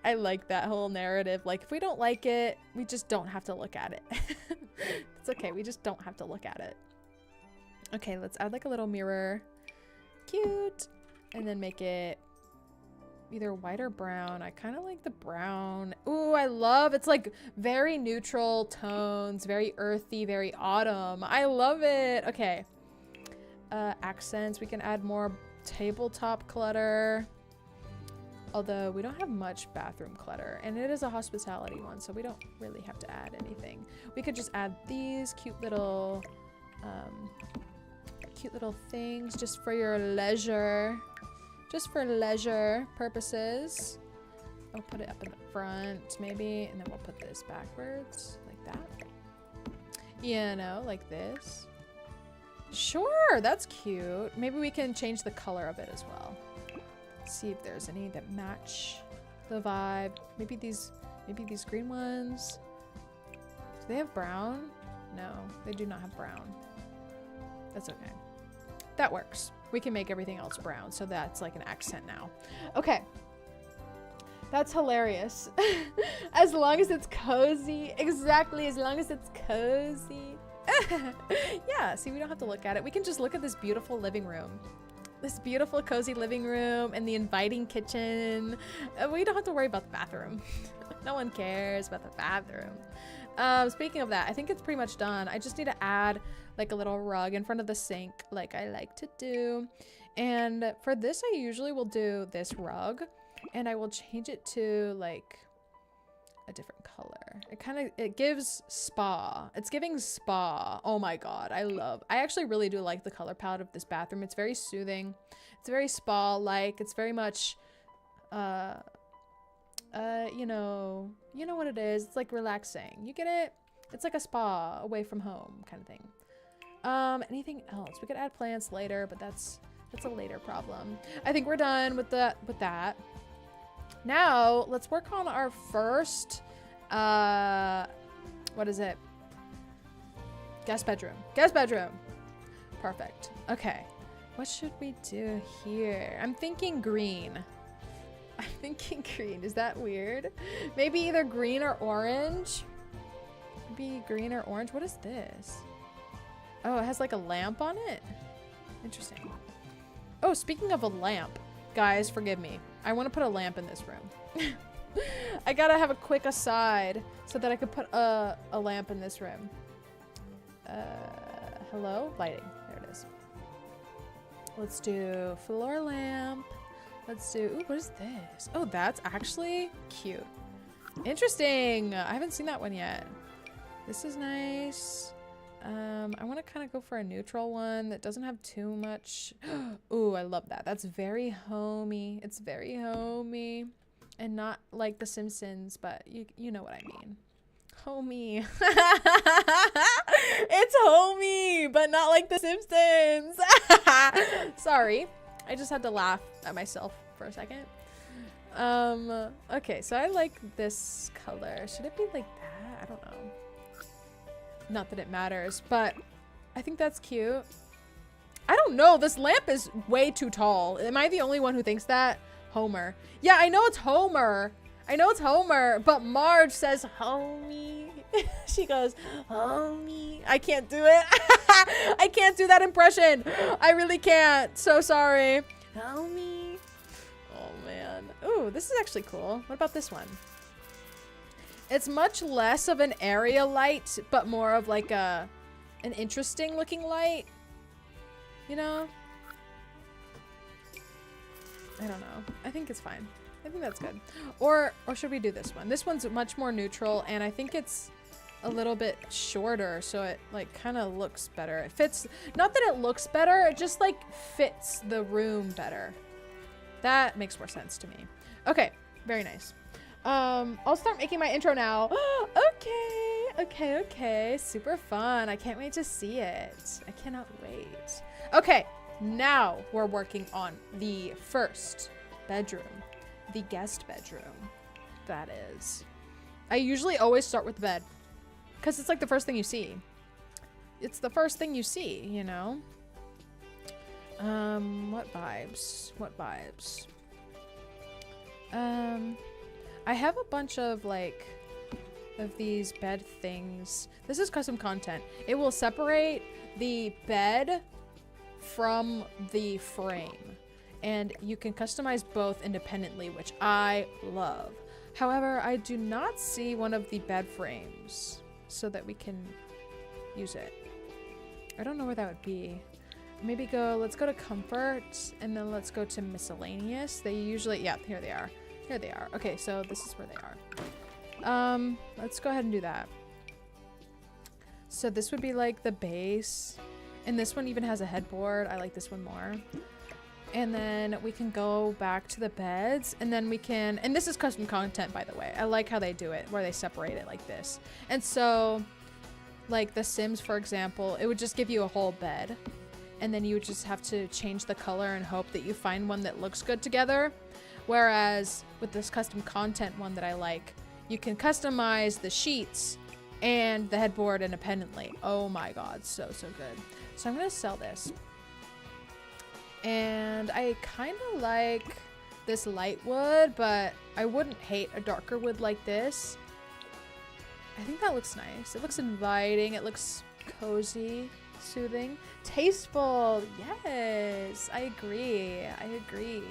I like that whole narrative. Like, if we don't like it, we just don't have to look at it. It's okay. We just don't have to look at it. Okay, let's add like a little mirror. Cute. And then make it either white or brown. I kind of like the brown. Ooh, I love, it's like very neutral tones, very earthy, very autumn. I love it. Okay. Accents. We can add more tabletop clutter. Although we don't have much bathroom clutter, and it is a hospitality one, so we don't really have to add anything. We could just add these cute little things just for your leisure. Just for leisure purposes. I'll put it up in the front, maybe, and then we'll put this backwards, like that. You know, like this. Sure, that's cute. Maybe we can change the color of it as well. See if there's any that match the vibe. Maybe these green ones. Do they have brown? No, they do not have brown. That's okay. That works. We can make everything else brown, so that's like an accent now. Okay. That's hilarious. As long as it's cozy. Exactly, as long as it's cozy. Yeah, see, we don't have to look at it. We can just look at this beautiful living room. This beautiful, cozy living room and the inviting kitchen. We don't have to worry about the bathroom. No one cares about the bathroom. Speaking of that, I think it's pretty much done. I just need to add like a little rug in front of the sink like I like to do. And for this, I usually will do this rug. And I will change it to like a different color. It gives spa. It's giving spa. Oh my god, I actually really do like the color palette of this bathroom. It's very soothing. It's very spa-like. It's very much, you know what it is. It's like relaxing. You get it? It's like a spa away from home kind of thing. Anything else? We could add plants later, but that's a later problem. I think we're done with that. Now, let's work on our first, what is it? Guest bedroom. Guest bedroom. Perfect. Okay. What should we do here? I'm thinking green. I'm thinking green. Is that weird? Maybe either green or orange. Maybe green or orange. What is this? Oh, it has like a lamp on it? Interesting. Oh, speaking of a lamp. Guys, forgive me. I want to put a lamp in this room. I gotta have a quick aside so that I could put a lamp in this room. Hello? Lighting. There it is. Let's do floor lamp. Let's do... Ooh, what is this? Oh, that's actually cute. Interesting. I haven't seen that one yet. This is nice. I want to kind of go for a neutral one that doesn't have too much. Ooh, I love that. That's very homey. It's very homey. And not like The Simpsons, but you know what I mean. Homey. It's homey, but not like The Simpsons. Sorry. I just had to laugh at myself for a second. Okay, so I like this color. Should it be like that? I don't know. Not that it matters, but I think that's cute. I don't know. This lamp is way too tall. Am I the only one who thinks that? Homer. Yeah, I know it's Homer. I know it's Homer, but Marge says homie. She goes, homie. I can't do it. I can't do that impression. I really can't. So sorry. Homie. Oh, man. Ooh, this is actually cool. What about this one? It's much less of an area light, but more of like an interesting looking light. You know? I don't know. I think it's fine. I think that's good. Or should we do this one? This one's much more neutral, and I think it's a little bit shorter, so it like kind of looks better. It fits, not that it looks better, it just like fits the room better. That makes more sense to me. Okay, very nice. I'll start making my intro now. Okay. Super fun. I can't wait to see it. I cannot wait. Okay, now we're working on the first bedroom, the guest bedroom. That is. I usually always start with the bed because it's like the first thing you see. It's the first thing you see, you know? What vibes? What vibes? I have a bunch of like of these bed things. This is custom content. It will separate the bed from the frame, and you can customize both independently, which I love. However, I do not see one of the bed frames so that we can use it. I don't know where that would be. maybe let's go to comfort, and then let's go to miscellaneous. They usually, yeah, here they are. Here they are. Okay, so this is where they are. Let's go ahead and do that. So this would be like the base, and this one even has a headboard. I like this one more. And then we can go back to the beds, and then we can, and this is custom content, by the way. I like how they do it, where they separate it like this. And so, like the Sims, for example, it would just give you a whole bed, and then you would just have to change the color and hope that you find one that looks good together. Whereas with this custom content one that I like, you can customize the sheets and the headboard independently. Oh my god, so good. So I'm gonna sell this. And I kind of like this light wood, but I wouldn't hate a darker wood like this. I think that looks nice. It looks inviting. It looks cozy, soothing, tasteful. Yes, I agree. I agree.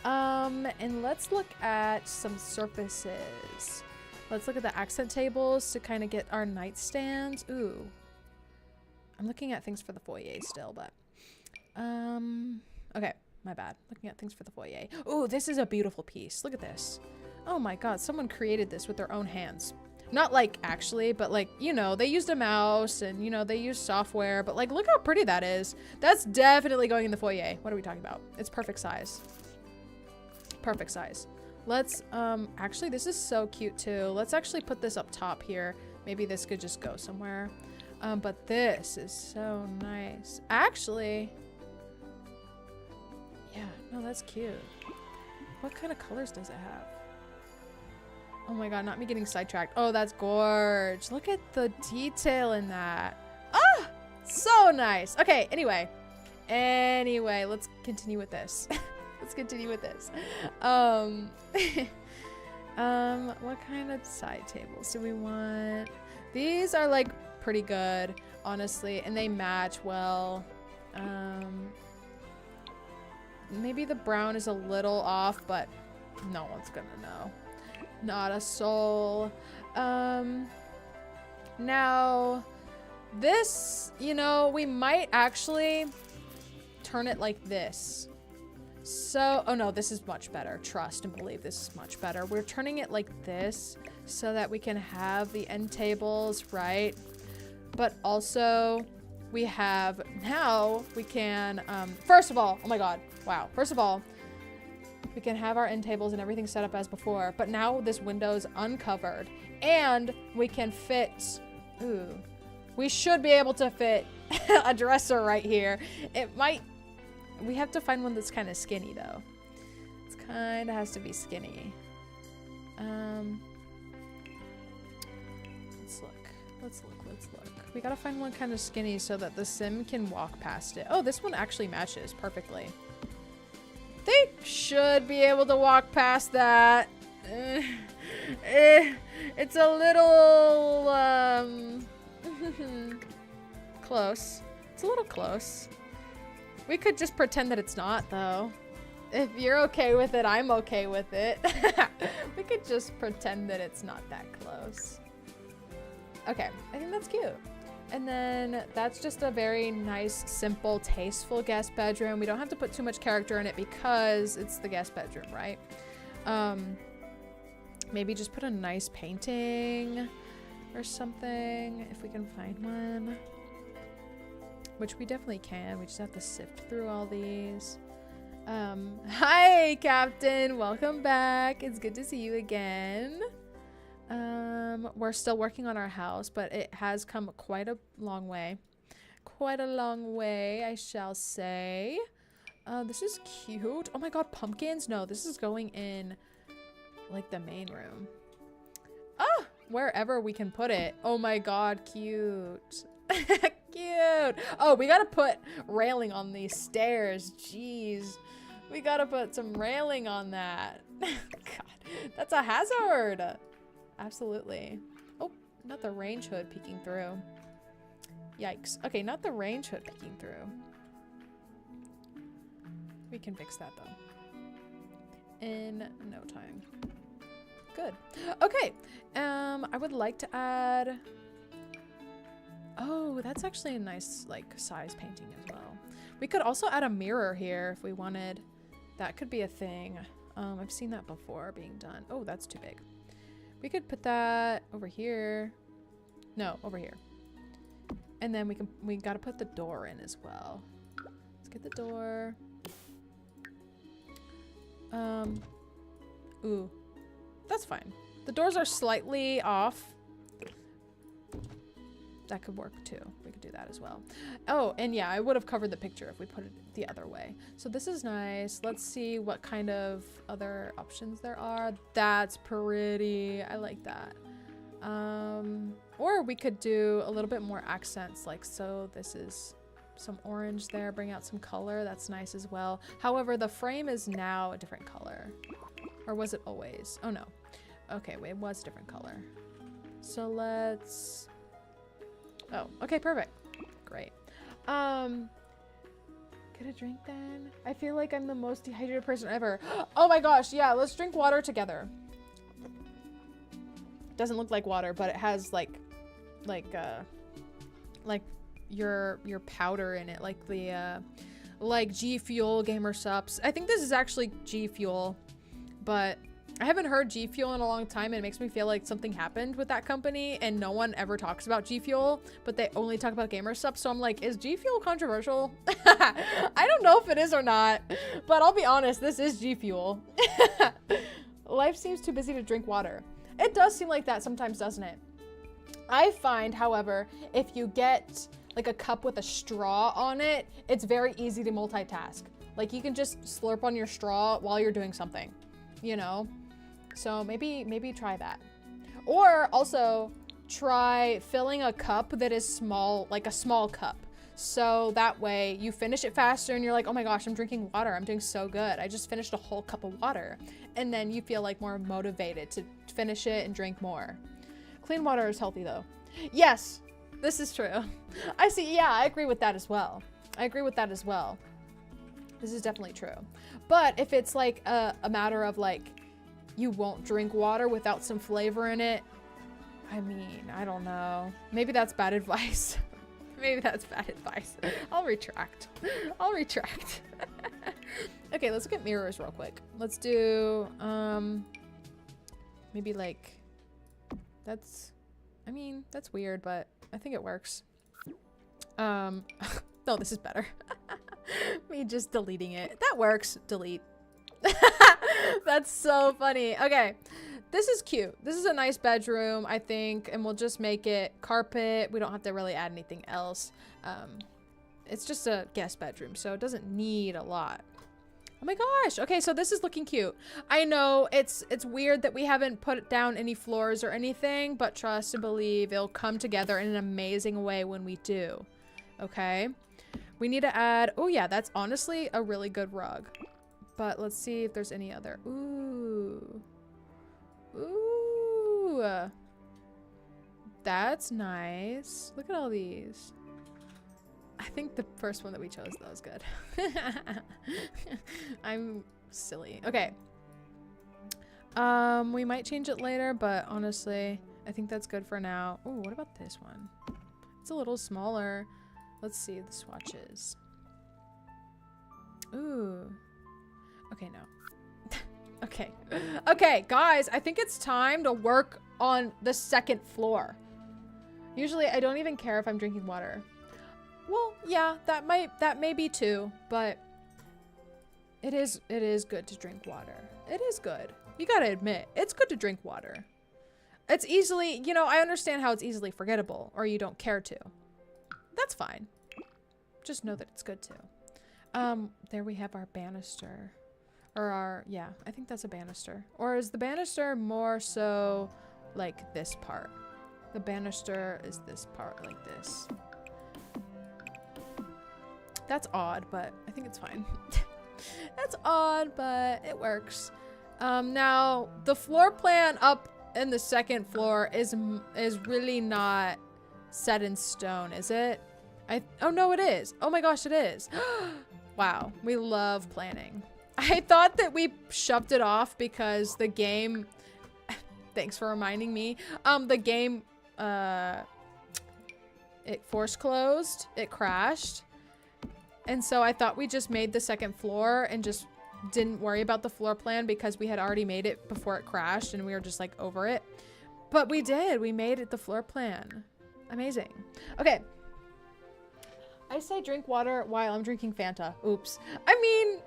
And let's look at some surfaces. Let's look at the accent tables to kind of get our nightstands. Ooh. I'm looking at things for the foyer still, but okay, my bad. Looking at things for the foyer. Oh, this is a beautiful piece. Look at this. Oh my god, someone created this with their own hands. Not like actually, but like, you know, they used a mouse and, you know, they used software, but like, look how pretty that is. That's definitely going in the foyer. What are we talking about? It's perfect size. Perfect size. Let's, actually, this is so cute too. Let's actually put this up top here. Maybe this could just go somewhere. But this is so nice. Actually, yeah, no, that's cute. What kind of colors does it have? Oh my god, not me getting sidetracked. Oh, that's gorge. Look at the detail in that. Ah, so nice. Okay, anyway, let's continue with this. Let's continue with this. What kind of side tables do we want? These are like pretty good, honestly, and they match well. Maybe the brown is a little off, but no one's gonna know. Not a soul. Now this, you know, we might actually turn it like this. So, oh no, this is much better. Trust and believe this is much better. We're turning it like this so that we can have the end tables, right? But also we have, now we can, first of all, oh my god, wow. First of all, we can have our end tables and everything set up as before, but now this window's uncovered and we can fit, ooh, we should be able to fit a dresser right here. It might, we have to find one that's kind of skinny though. It kind of has to be skinny. Let's look. We gotta find one kind of skinny so that the sim can walk past it. Oh, this one actually matches perfectly. They should be able to walk past that. It's a little, close. It's a little close. We could just pretend that it's not, though. If you're okay with it, I'm okay with it. We could just pretend that it's not that close. Okay, I think that's cute. And then that's just a very nice, simple, tasteful guest bedroom. We don't have to put too much character in it because it's the guest bedroom, right? Maybe just put a nice painting or something if we can find one. Which we definitely can. We just have to sift through all these. Hi, Captain. Welcome back. It's good to see you again. We're still working on our house, but it has come quite a long way. Quite a long way, I shall say. This is cute. Oh my god, pumpkins? No, this is going in, like, the main room. Ah! Wherever we can put it. Oh my god, cute. Cute. Oh, we gotta put railing on these stairs. Jeez. We gotta put some railing on that. God, that's a hazard. Absolutely. Oh, not the range hood peeking through. Yikes. Okay, not the range hood peeking through. We can fix that though. In no time. Good. Okay. I would like to add... Oh, that's actually a nice, like, size painting as well. We could also add a mirror here if we wanted. That could be a thing. I've seen that before being done. Oh, that's too big. We could put that over here. No, over here. And then we gotta put the door in as well. Let's get the door. Ooh, that's fine. The doors are slightly off. That could work too. We could do that as well. Oh, and yeah, I would have covered the picture if we put it the other way. So this is nice. Let's see what kind of other options there are. That's pretty. I like that. Or we could do a little bit more accents, like so. This is some orange there, bring out some color. That's nice as well. However, the frame is now a different color. Or was it always? Oh no. Okay, wait, it was a different color. So let's... Oh, okay, perfect. Great. Get a drink then? I feel like I'm the most dehydrated person ever. Oh my gosh, yeah, let's drink water together. Doesn't look like water, but it has like your powder in it, like the like G Fuel Gamer Sups. I think this is actually G Fuel, but I haven't heard G Fuel in a long time, and it makes me feel like something happened with that company and no one ever talks about G Fuel, but they only talk about gamer stuff. So I'm like, is G Fuel controversial? I don't know if it is or not, but I'll be honest, this is G Fuel. Life seems too busy to drink water. It does seem like that sometimes, doesn't it? I find, however, if you get like a cup with a straw on it, it's very easy to multitask. Like you can just slurp on your straw while you're doing something, you know? So maybe try that. Or also try filling a cup that is small, like a small cup. So that way you finish it faster and you're like, oh my gosh, I'm drinking water. I'm doing so good. I just finished a whole cup of water. And then you feel like more motivated to finish it and drink more. Clean water is healthy though. Yes, this is true. I see. Yeah, I agree with that as well. I agree with that as well. This is definitely true. But if it's like a matter of like, you won't drink water without some flavor in it, I mean, I don't know. Maybe that's bad advice. Maybe that's bad advice. I'll retract. I'll retract. Okay, let's look at mirrors real quick. Let's do, maybe like, that's, I mean, that's weird, but I think it works. No, this is better. Me just deleting it. That works. Delete. That's so funny. Okay, this is cute. This is a nice bedroom, I think, and we'll just make it carpet. We don't have to really add anything else. It's just a guest bedroom, so it doesn't need a lot. Oh my gosh. Okay, so this is looking cute. I know it's weird that we haven't put down any floors or anything, but trust and believe it'll come together in an amazing way when we do. Okay, we need to add, oh yeah, that's honestly a really good rug. But let's see if there's any other. Ooh. Ooh. That's nice. Look at all these. I think the first one that we chose, that was good. I'm silly. Okay. We might change it later, but honestly, I think that's good for now. Ooh, what about this one? It's a little smaller. Let's see the swatches. Ooh. Okay, no. Okay. Okay, guys, I think it's time to work on the second floor. Usually, I don't even care if I'm drinking water. Well, yeah, that may be too, but it is good to drink water. It is good. You gotta admit, it's good to drink water. It's easily, you know, I understand how it's easily forgettable, or you don't care to. That's fine. Just know that it's good too. There we have our banister. Or our, yeah, I think that's a banister. Or is the banister more so like this part? The banister is this part, like this. That's odd, but I think it's fine. That's odd, but it works. Now, the floor plan up in the second floor is really not set in stone, is it? Oh no, it is. Oh my gosh, it is. Wow, we love planning. I thought that we shoved it off because the game, thanks for reminding me, the game, it force closed, it crashed, And so I thought we just made the second floor and just didn't worry about the floor plan because we had already made it before it crashed and we were just like over it. But we did. We made it the floor plan. Amazing. Okay. I say drink water while I'm drinking Fanta. Oops. I mean,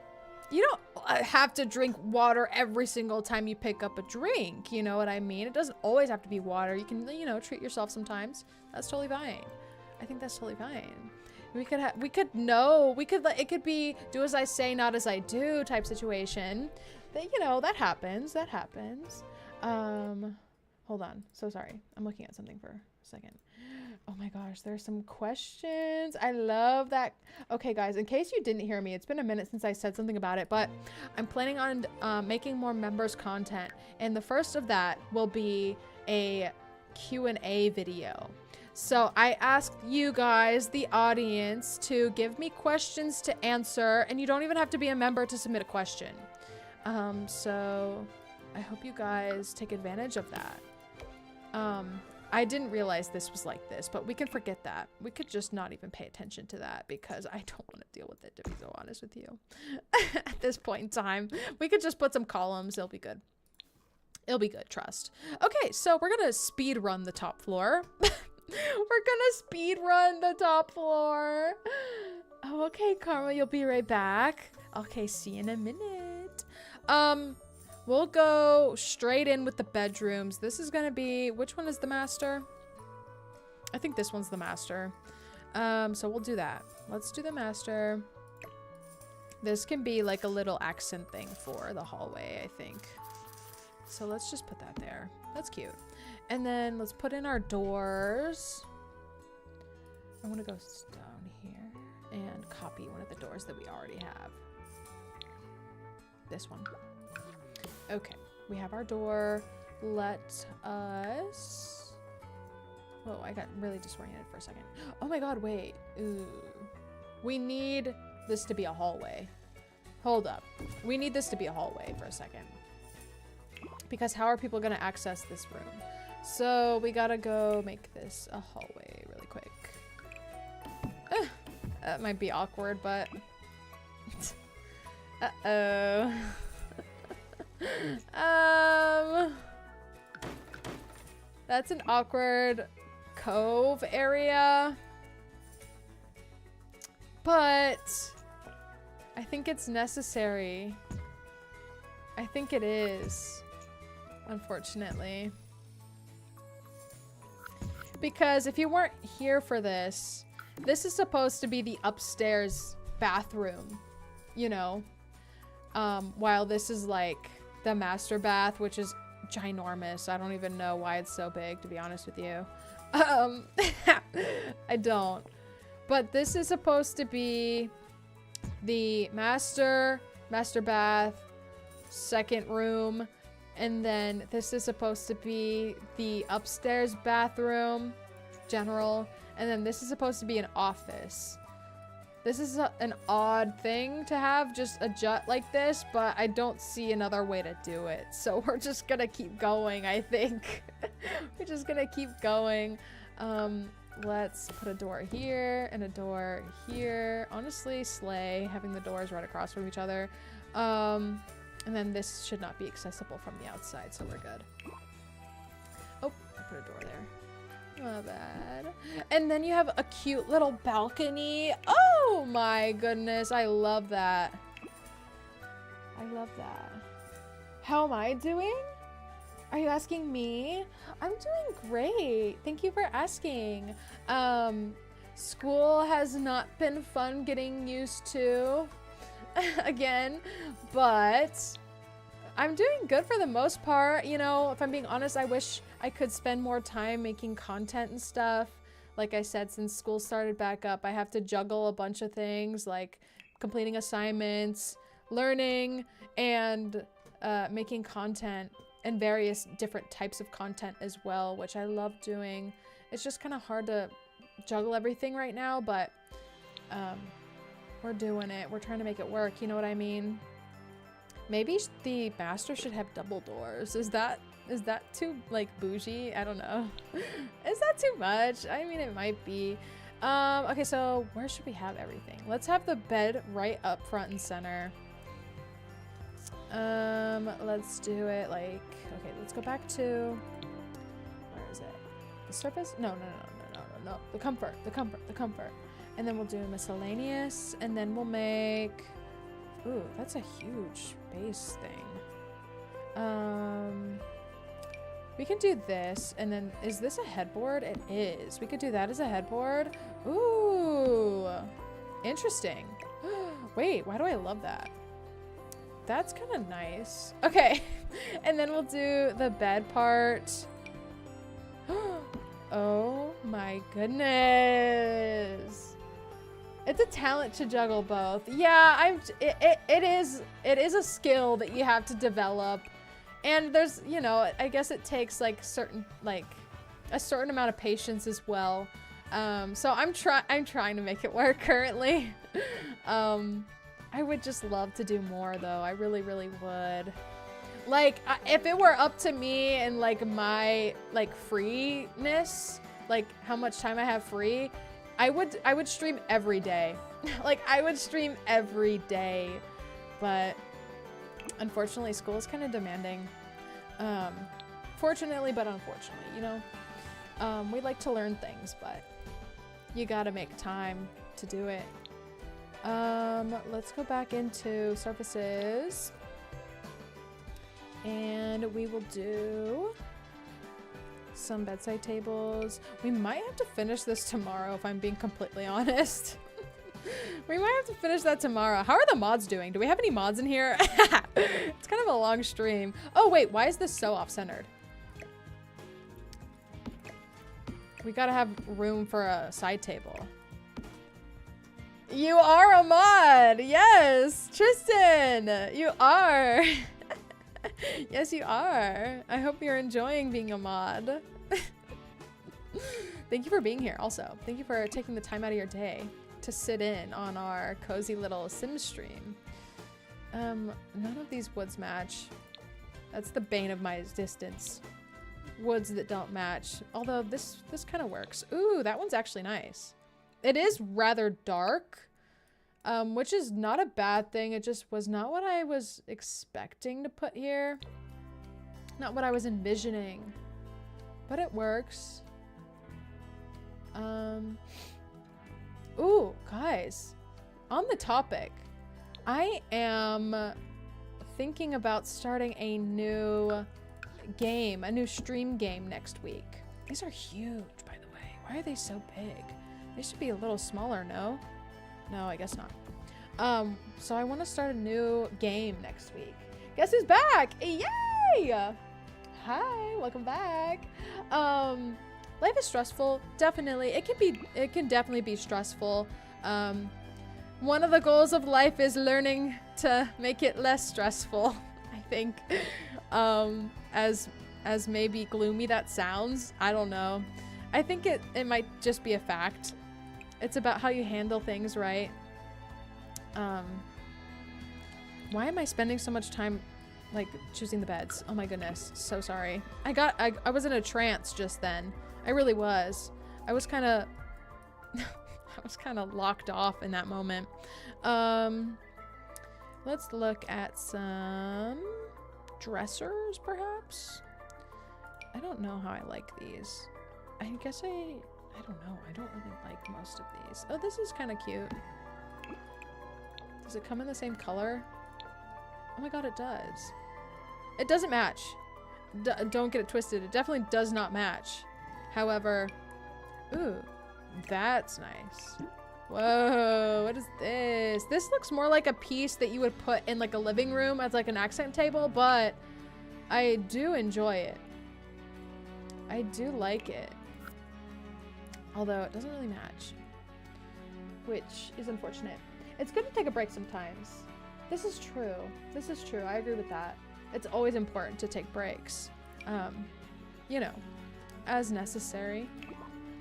you don't have to drink water every single time you pick up a drink. You know what I mean? It doesn't always have to be water. You can, you know, treat yourself sometimes. That's totally fine. I think that's totally fine. It could be do as I say, not as I do type situation. That, you know, that happens. That happens. Hold on. So sorry. I'm looking at something for a second. Oh my gosh, there's some questions. I love that. Okay, guys, in case you didn't hear me, it's been a minute since I said something about it, but I'm planning on making more members content. And the first of that will be a Q&A video. So I asked you guys, the audience, to give me questions to answer, and you don't even have to be a member to submit a question. So I hope you guys take advantage of that. I didn't realize this was like this, but we can forget that. We could just not even pay attention to that because I don't want to deal with it, to be so honest with you. At this point in time, we could just put some columns. It'll be good. It'll be good, trust. Okay, so we're gonna speed run the top floor. We're gonna speed run the top floor. Oh, okay, Karma, you'll be right back. Okay, see you in a minute. We'll go straight in with the bedrooms. This is gonna be, which one is the master? I think this one's the master. So we'll do that. Let's do the master. This can be like a little accent thing for the hallway, I think. So let's just put that there. That's cute. And then let's put in our doors. I'm gonna go down here and copy one of the doors that we already have. This one. Okay, we have our door. Let us... Whoa, I got really disoriented for a second. Oh my god, wait. Ooh. We need this to be a hallway. Hold up. We need this to be a hallway for a second. Because how are people gonna access this room? So we gotta go make this a hallway really quick. That might be awkward, but... Uh-oh. That's an awkward cove area. But I think it's necessary. I think it is, unfortunately. Because if you weren't here for this, this is supposed to be the upstairs bathroom, you know? While this is like the master bath, which is ginormous. I don't even know why it's so big, to be honest with you. I don't. But this is supposed to be the master bath, second room, and then this is supposed to be the upstairs bathroom, general, and then this is supposed to be an office. This is an odd thing to have, just a jut like this, but I don't see another way to do it. So we're just gonna keep going, I think. We're just gonna keep going. Let's put a door here and a door here. Honestly, slay, having the doors right across from each other. And then this should not be accessible from the outside, so we're good. Oh, I put a door there. Not bad. And then you have a cute little balcony. Oh my goodness, I love that. I love that. How am I doing? Are you asking me? I'm doing great. Thank you for asking. School has not been fun getting used to again, but I'm doing good for the most part. You know, if I'm being honest, I wish I could spend more time making content and stuff. Like I said, since school started back up, I have to juggle a bunch of things like completing assignments, learning, and making content and various different types of content as well, which I love doing. It's just kind of hard to juggle everything right now, but we're doing it. We're trying to make it work. You know what I mean? Maybe the master should have double doors. Is that too like bougie? I don't know. Is that too much? I mean, it might be. Okay, so where should we have everything? Let's have the bed right up front and center. Let's do it like, okay, let's go back to, where is it? The surface? No. The comfort. And then we'll do miscellaneous, and then we'll make, ooh, that's a huge base thing. We can do this, and then, is this a headboard? It is. We could do that as a headboard. Ooh, interesting. Wait, why do I love that? That's kind of nice. Okay, and then we'll do the bed part. Oh my goodness. It's a talent to juggle both. Yeah, it is a skill that you have to develop. And there's, you know, I guess it takes like a certain amount of patience as well. So I'm trying to make it work currently. I would just love to do more though. I really, really would. Like, if it were up to me and like my like freeness, like how much time I have free, I would stream every day. Like I would stream every day, but unfortunately school is kind of demanding. Fortunately, but unfortunately, you know, we like to learn things, but you gotta make time to do it. Let's go back into surfaces. And we will do some bedside tables. We might have to finish this tomorrow if I'm being completely honest. We might have to finish that tomorrow. How are the mods doing? Do we have any mods in here? It's kind of a long stream. Oh wait, why is this so off-centered? We gotta have room for a side table. You are a mod! Yes! Tristen! You are! Yes, you are. I hope you're enjoying being a mod. Thank you for being here also. Thank you for taking the time out of your day to sit in on our cozy little sim stream. None of these woods match. That's the bane of my existence. Woods that don't match. Although this kind of works. Ooh, that one's actually nice. It is rather dark. Which is not a bad thing. It just was not what I was expecting to put here. Not what I was envisioning. But it works. Ooh, guys. On the topic, I am thinking about starting a new game, a new stream game next week. These are huge, by the way. Why are they so big? They should be a little smaller, no? No, I guess not. So I want to start a new game next week. Guess who's back? Yay! Hi, welcome back. Life is stressful, definitely. It can definitely be stressful. One of the goals of life is learning to make it less stressful, I think. As maybe gloomy that sounds, I don't know. I think it might just be a fact. It's about how you handle things, right? Why am I spending so much time like choosing the beds? Oh my goodness, so sorry. I was in a trance just then. I really was. I was kind of locked off in that moment. Let's look at some dressers perhaps. I don't know how I like these. I guess I don't know. I don't really like most of these. Oh, this is kind of cute. Does it come in the same color? Oh my god, it does. It doesn't match. Don't get it twisted. It definitely does not match. However, ooh, that's nice. Whoa, what is this? This looks more like a piece that you would put in like a living room as like an accent table, but I do enjoy it. I do like it. Although it doesn't really match, which is unfortunate. It's good to take a break sometimes. This is true. This is true. I agree with that. It's always important to take breaks. You know, as necessary.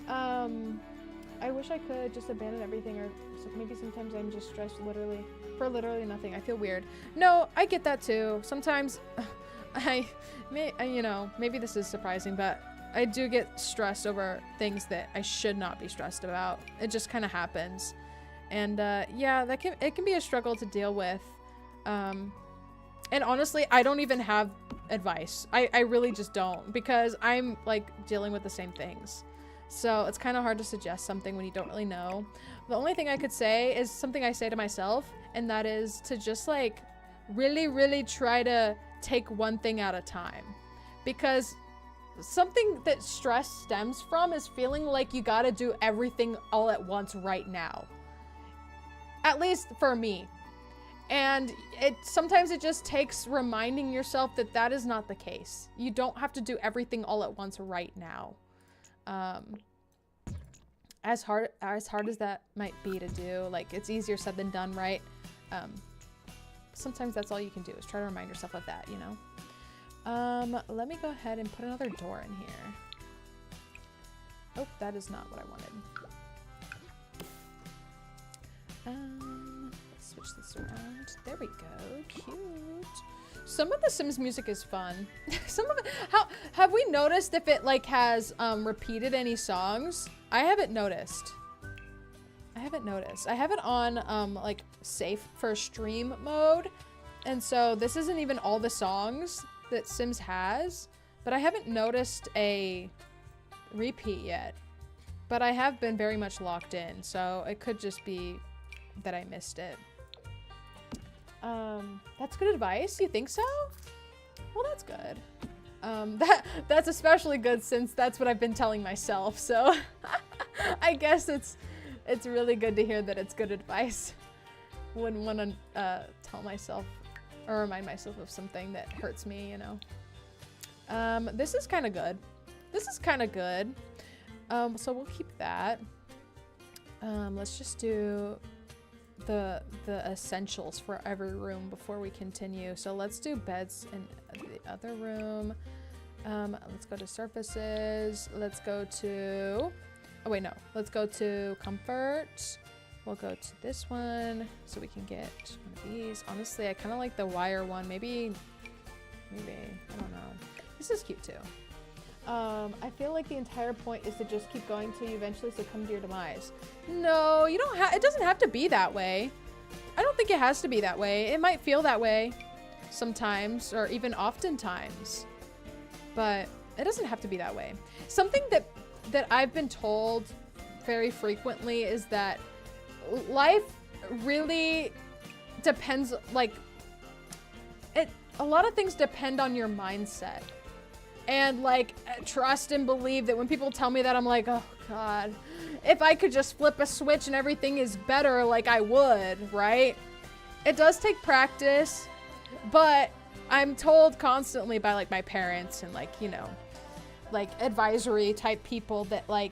I wish I could just abandon everything, or maybe sometimes I'm just stressed for literally nothing. I feel weird. No, I get that too. Sometimes you know, maybe this is surprising, but I do get stressed over things that I should not be stressed about. It just kind of happens. And yeah, it can be a struggle to deal with. And honestly, I don't even have advice. I really just don't, because I'm like dealing with the same things. So it's kind of hard to suggest something when you don't really know. The only thing I could say is something I say to myself, and that is to just like really, really try to take one thing at a time. Because something that stress stems from is feeling like you gotta do everything all at once right now. At least for me. And sometimes it just takes reminding yourself that that is not the case. You don't have to do everything all at once right now. As hard as that might be to do, like, it's easier said than done, right? Sometimes that's all you can do, is try to remind yourself of that, you know? Let me go ahead and put another door in here. Oh, that is not what I wanted. Let's switch this around. There we go. Cute. Some of the Sims music is fun. Some of it, have we noticed if it like has repeated any songs? I haven't noticed. I have it on like safe for stream mode. And so this isn't even all the songs that Sims has, but I haven't noticed a repeat yet. But I have been very much locked in, so it could just be that I missed it. That's good advice. You think so? Well, that's good. That's especially good since that's what I've been telling myself. So I guess it's really good to hear that it's good advice. Wouldn't want to tell myself or remind myself of something that hurts me, you know. This is kind of good. So we'll keep that. Let's just do the essentials for every room before we continue. So let's do beds in the other room. Let's go to surfaces. Let's go to, oh wait, no. Let's go to comfort. We'll go to this one so we can get one of these. Honestly, I kind of like the wire one. Maybe, I don't know. This is cute too. I feel like the entire point is to just keep going till you eventually succumb to your demise. No, you don't have, it doesn't have to be that way. I don't think it has to be that way. It might feel that way sometimes, or even oftentimes, but it doesn't have to be that way. Something that I've been told very frequently is that life really depends, like, a lot of things depend on your mindset. And like, trust and believe that when people tell me that, I'm like, oh God, if I could just flip a switch and everything is better, like I would, right? It does take practice, but I'm told constantly by like my parents and like, you know, like advisory type people that like,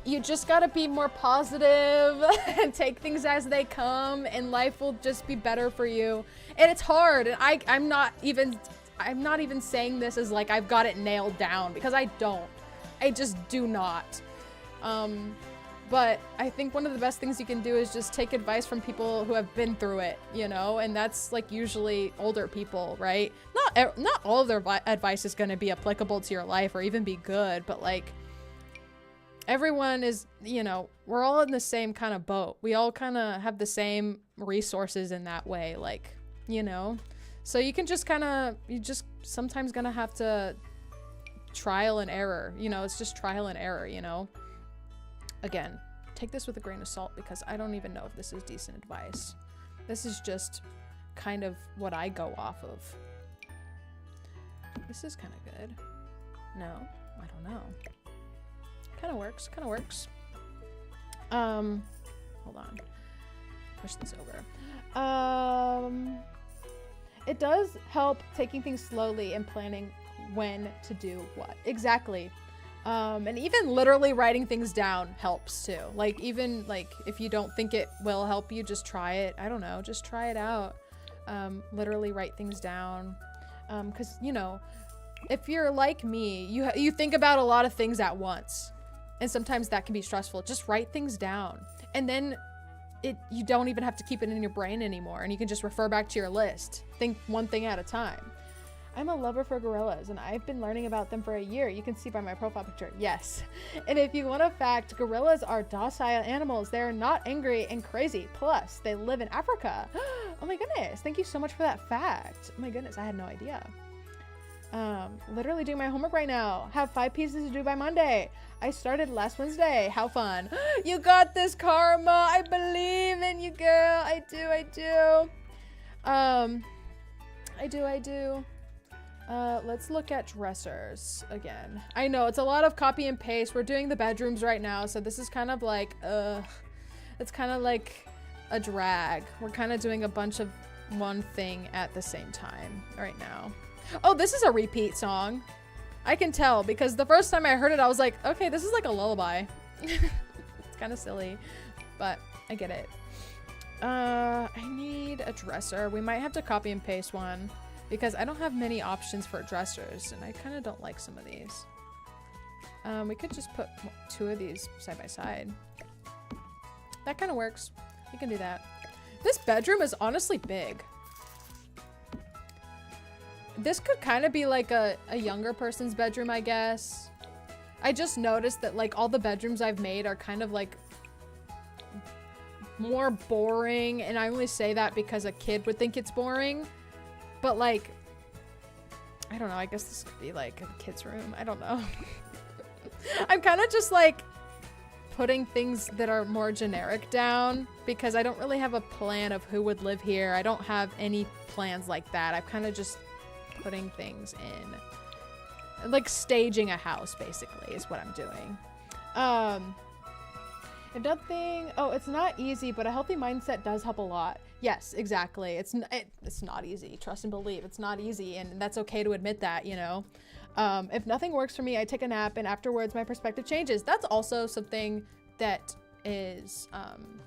you just gotta be more positive and take things as they come and life will just be better for you. And it's hard. And I'm not even saying this as like I've got it nailed down, because I don't. I just do not. But I think one of the best things you can do is just take advice from people who have been through it, you know? And that's like usually older people, right? Not all of their advice is going to be applicable to your life or even be good, but like everyone is, you know, we're all in the same kind of boat. We all kind of have the same resources in that way, like, you know? So you can just you just sometimes gonna have to trial and error, you know, it's just trial and error, you know? Again, take this with a grain of salt because I don't even know if this is decent advice. This is just kind of what I go off of. This is kind of good. No, I don't know. Kind of works, hold on. Push this over. It does help taking things slowly and planning when to do what. Exactly. And even literally writing things down helps too. Like even like if you don't think it will help you, just try it. I don't know, just try it out. Literally write things down. 'Cause you know, if you're like me, you think about a lot of things at once. And sometimes that can be stressful. Just write things down. And then you don't even have to keep it in your brain anymore, and you can just refer back to your list. Think one thing at a time. I'm a lover for gorillas, and I've been learning about them for a year. You can see by my profile picture. Yes. And if you want a fact, gorillas are docile animals. They're not angry and crazy. Plus, they live in Africa. Oh my goodness. Thank you so much for that fact. Oh my goodness, I had no idea. Literally doing my homework right now. Have 5 pieces to do by Monday. I started last Wednesday. How fun. You got this, Karma. I believe in you, girl. I do. I do. Let's look at dressers again. I know it's a lot of copy and paste. We're doing the bedrooms right now, so this is kind of like, it's kind of like a drag. We're kind of doing a bunch of one thing at the same time right now. Oh, this is a repeat song. I can tell because the first time I heard it, I was like, okay, this is like a lullaby. It's kind of silly, but I get it. I need a dresser. We might have to copy and paste one because I don't have many options for dressers and I kind of don't like some of these. We could just put 2 of these side by side. That kind of works. We can do that. This bedroom is honestly big. This could kind of be like a younger person's bedroom, I guess. I just noticed that like all the bedrooms I've made are kind of like more boring, and I only say that because a kid would think it's boring. But like, I don't know, I guess this could be like a kid's room. I don't know. I'm kind of just like putting things that are more generic down because I don't really have a plan of who would live here. I don't have any plans like that. I'm kind of just putting things in, like staging a house basically is what I'm doing. If nothing, oh, it's not easy, but a healthy mindset does help a lot. Yes, exactly. It's not easy. Trust and believe. It's not easy, and that's okay to admit that, you know. If nothing works for me, I take a nap, and afterwards my perspective changes. That's also something that is,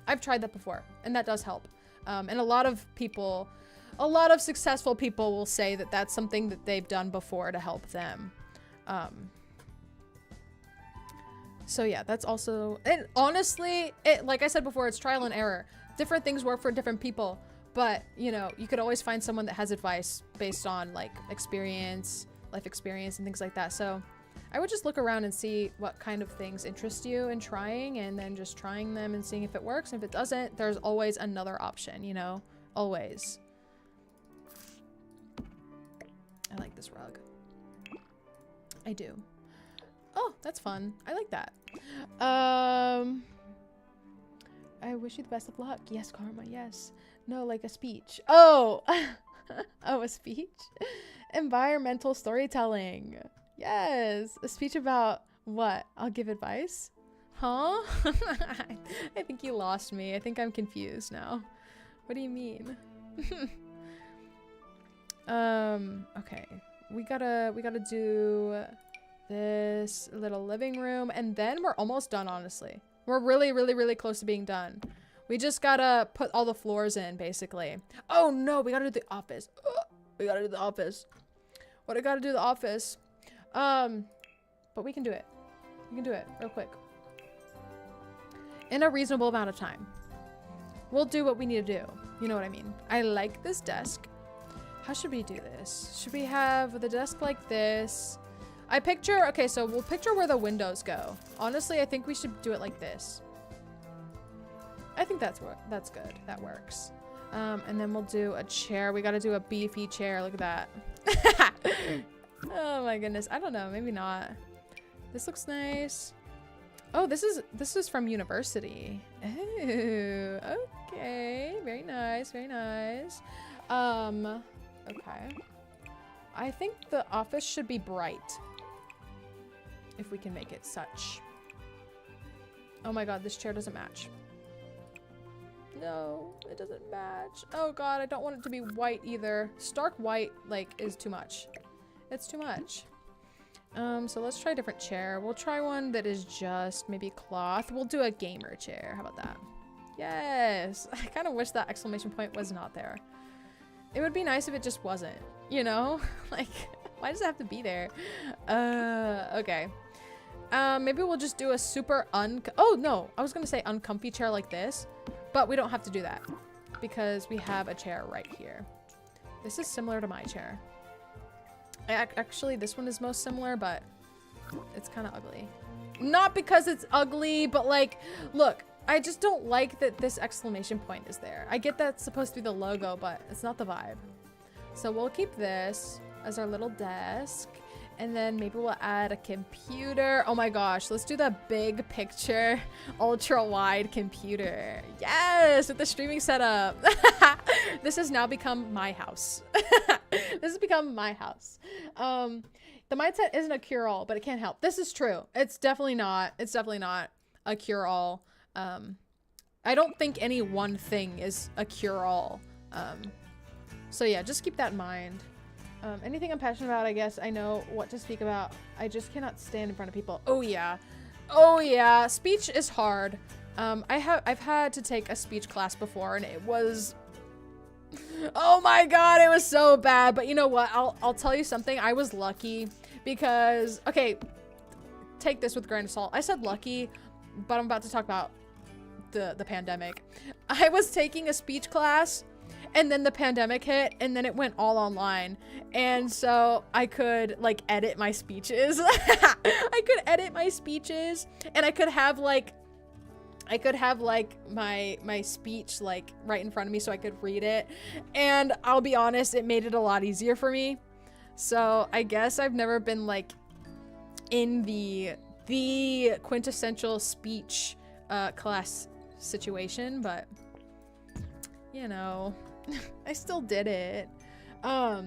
I've tried that before, and that does help. And a lot of successful people will say that that's something that they've done before to help them. So yeah, that's also, and honestly, like I said before, it's trial and error. Different things work for different people, but you know, you could always find someone that has advice based on like experience, life experience and things like that. So I would just look around and see what kind of things interest you in trying, and then just trying them and seeing if it works. And if it doesn't, there's always another option, you know, always. I like this rug. I do. Oh, that's fun. I like that. I wish you the best of luck. Yes, Karma, yes. No, like a speech. Oh! Oh, a speech? Environmental storytelling. Yes. A speech about what? I'll give advice? Huh? I think you lost me. I think I'm confused now. What do you mean? Okay. We gotta do this little living room, and then we're almost done, honestly. We're really close to being done. We just gotta put all the floors in, basically. Oh no, we gotta do the office. We gotta do the office. What I gotta do the office. But we can do it. We can do it real quick. In a reasonable amount of time. We'll do what we need to do. You know what I mean? I like this desk. How should we do this? Should we have the desk like this? I picture, okay, so we'll picture where the windows go. Honestly, I think we should do it like this. I think that's good. That works. And then we'll do a chair. We gotta do a beefy chair. Look at that. Oh my goodness. I don't know. Maybe not. This looks nice. Oh, this is from university. Oh, okay. Very nice. Very nice. Okay. I think the office should be bright. If we can make it such. Oh my god, this chair doesn't match. No, it doesn't match. Oh god, I don't want it to be white either. Stark white, like, is too much. It's too much. So let's try a different chair. We'll try one that is just maybe cloth. We'll do a gamer chair. How about that? Yes! I kind of wish that exclamation point was not there. It would be nice if it just wasn't, you know? Like, why does it have to be there? Okay. Maybe we'll just do a super oh no, I was gonna say uncomfy chair like this, but we don't have to do that because we have a chair right here. This is similar to my chair. Actually, this one is most similar, but it's kind of ugly. Not because it's ugly, but like, look, I just don't like that this exclamation point is there. I get that it's supposed to be the logo, but it's not the vibe. So we'll keep this as our little desk. And then maybe we'll add a computer. Oh my gosh, let's do the big picture, ultra wide computer. Yes, with the streaming setup. This has now become my house. This has become my house. The mindset isn't a cure-all, but it can't help. This is true. It's definitely not. It's definitely not a cure-all. I don't think any one thing is a cure-all. So yeah, just keep that in mind. Anything I'm passionate about, I guess I know what to speak about. I just cannot stand in front of people. Oh yeah. Oh yeah. Speech is hard. I've had to take a speech class before and it was, oh my God, it was so bad. But you know what? I'll tell you something. I was lucky because, okay, take this with a grain of salt. I said lucky, but I'm about to talk about the pandemic. I was taking a speech class and then the pandemic hit and then it went all online. And so I could like edit my speeches. I could edit my speeches and I could have like my speech like right in front of me so I could read it. And I'll be honest, it made it a lot easier for me. So I guess I've never been like in the quintessential speech class situation, but you know, I still did it. I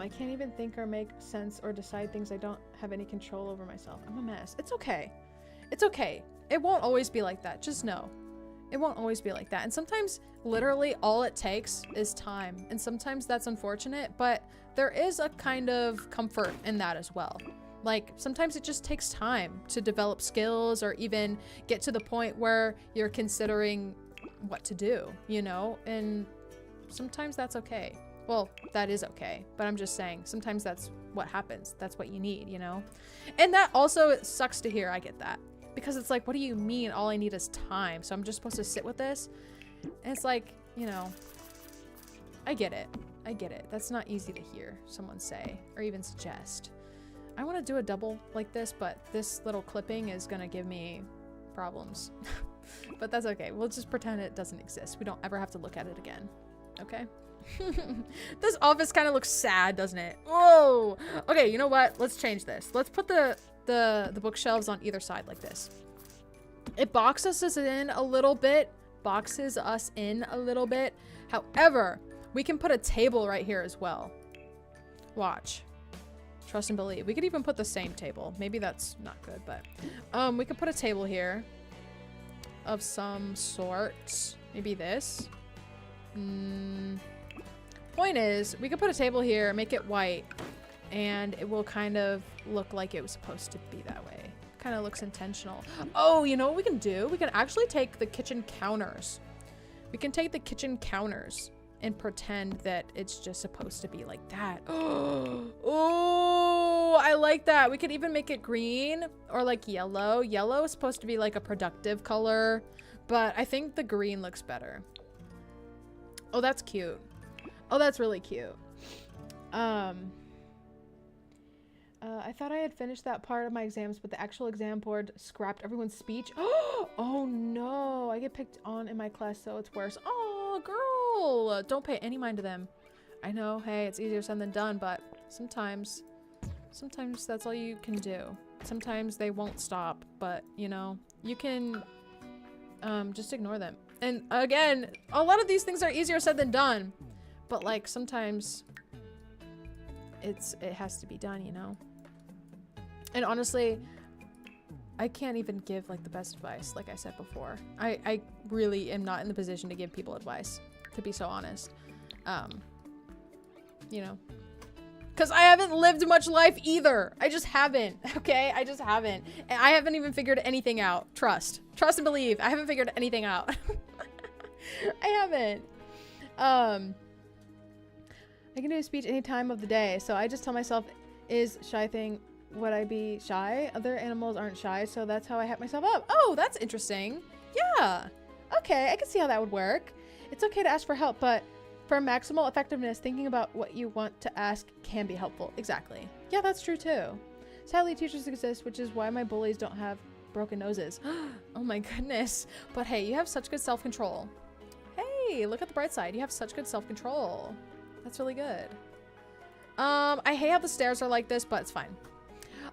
can't even think or make sense or decide things. I don't have any control over myself. I'm a mess. It's okay. It's okay. It won't always be like that. Just know. It won't always be like that. And sometimes literally all it takes is time. And sometimes that's unfortunate, but there is a kind of comfort in that as well. Like sometimes it just takes time to develop skills or even get to the point where you're considering what to do, you know? And sometimes that's okay. Well, that is okay, but I'm just saying sometimes that's what happens. That's what you need, you know? And that also sucks to hear. I get that. Because it's like, what do you mean all I need is time? So I'm just supposed to sit with this? And it's like, you know, I get it. I get it. That's not easy to hear someone say or even suggest. I want to do a double like this, but this little clipping is going to give me problems. But that's okay. We'll just pretend it doesn't exist. We don't ever have to look at it again. Okay? This office kind of looks sad, doesn't it? Whoa! Okay, you know what? Let's change this. Let's put the bookshelves on either side like this. It boxes us in a little bit. However, we can put a table right here as well. Watch. Trust and believe. We could even put the same table. Maybe that's not good, but we could put a table here of some sort. Maybe this. Point is, we could put a table here, make it white, and it will kind of look like it was supposed to be that way. Kind of looks intentional. Oh, you know what we can do? We can actually take the kitchen counters. We can take the kitchen counters and pretend that it's just supposed to be like that. Oh, I like that. We could even make it green or like yellow. Yellow is supposed to be like a productive color, but I think the green looks better. Oh, that's cute. Oh, that's really cute. I thought I had finished that part of my exams, but the actual exam board scrapped everyone's speech. Oh no, I get picked on in my class, so it's worse. Oh, girl, don't pay any mind to them. I know, hey, it's easier said than done, but sometimes that's all you can do. Sometimes they won't stop, but you know, you can just ignore them. And again, a lot of these things are easier said than done, but like sometimes it has to be done, you know? And honestly, I can't even give like the best advice, like I said before. I really am not in the position to give people advice, to be so honest. You know, because I haven't lived much life either. I just haven't, okay? I just haven't. And I haven't even figured anything out. Trust and believe. I haven't figured anything out. I haven't. I can do a speech any time of the day, so I just tell myself, is shy thing, would I be shy? Other animals aren't shy, so that's how I hype myself up. Oh, that's interesting. Yeah. Okay, I can see how that would work. It's okay to ask for help, but For maximal effectiveness, thinking about what you want to ask can be helpful. Exactly. Yeah, that's true too. Sadly, teachers exist, which is why my bullies don't have broken noses. Oh my goodness. But hey, you have such good self-control. Hey, look at the bright side. You have such good self-control. That's really good. I hate how the stairs are like this, but it's fine.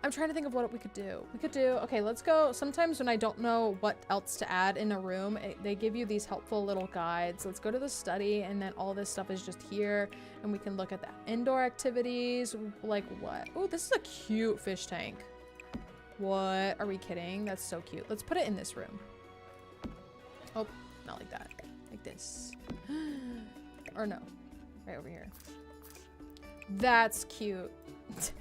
I'm trying to think of what we could do. We could do, okay, let's go. Sometimes when I don't know what else to add in a room, they give you these helpful little guides. Let's go to the study, and then all this stuff is just here, and we can look at the indoor activities. Like what? Oh, this is a cute fish tank. What? Are we kidding? That's so cute. Let's put it in this room. Oh, not like that. Like this. Or no, right over here. That's cute.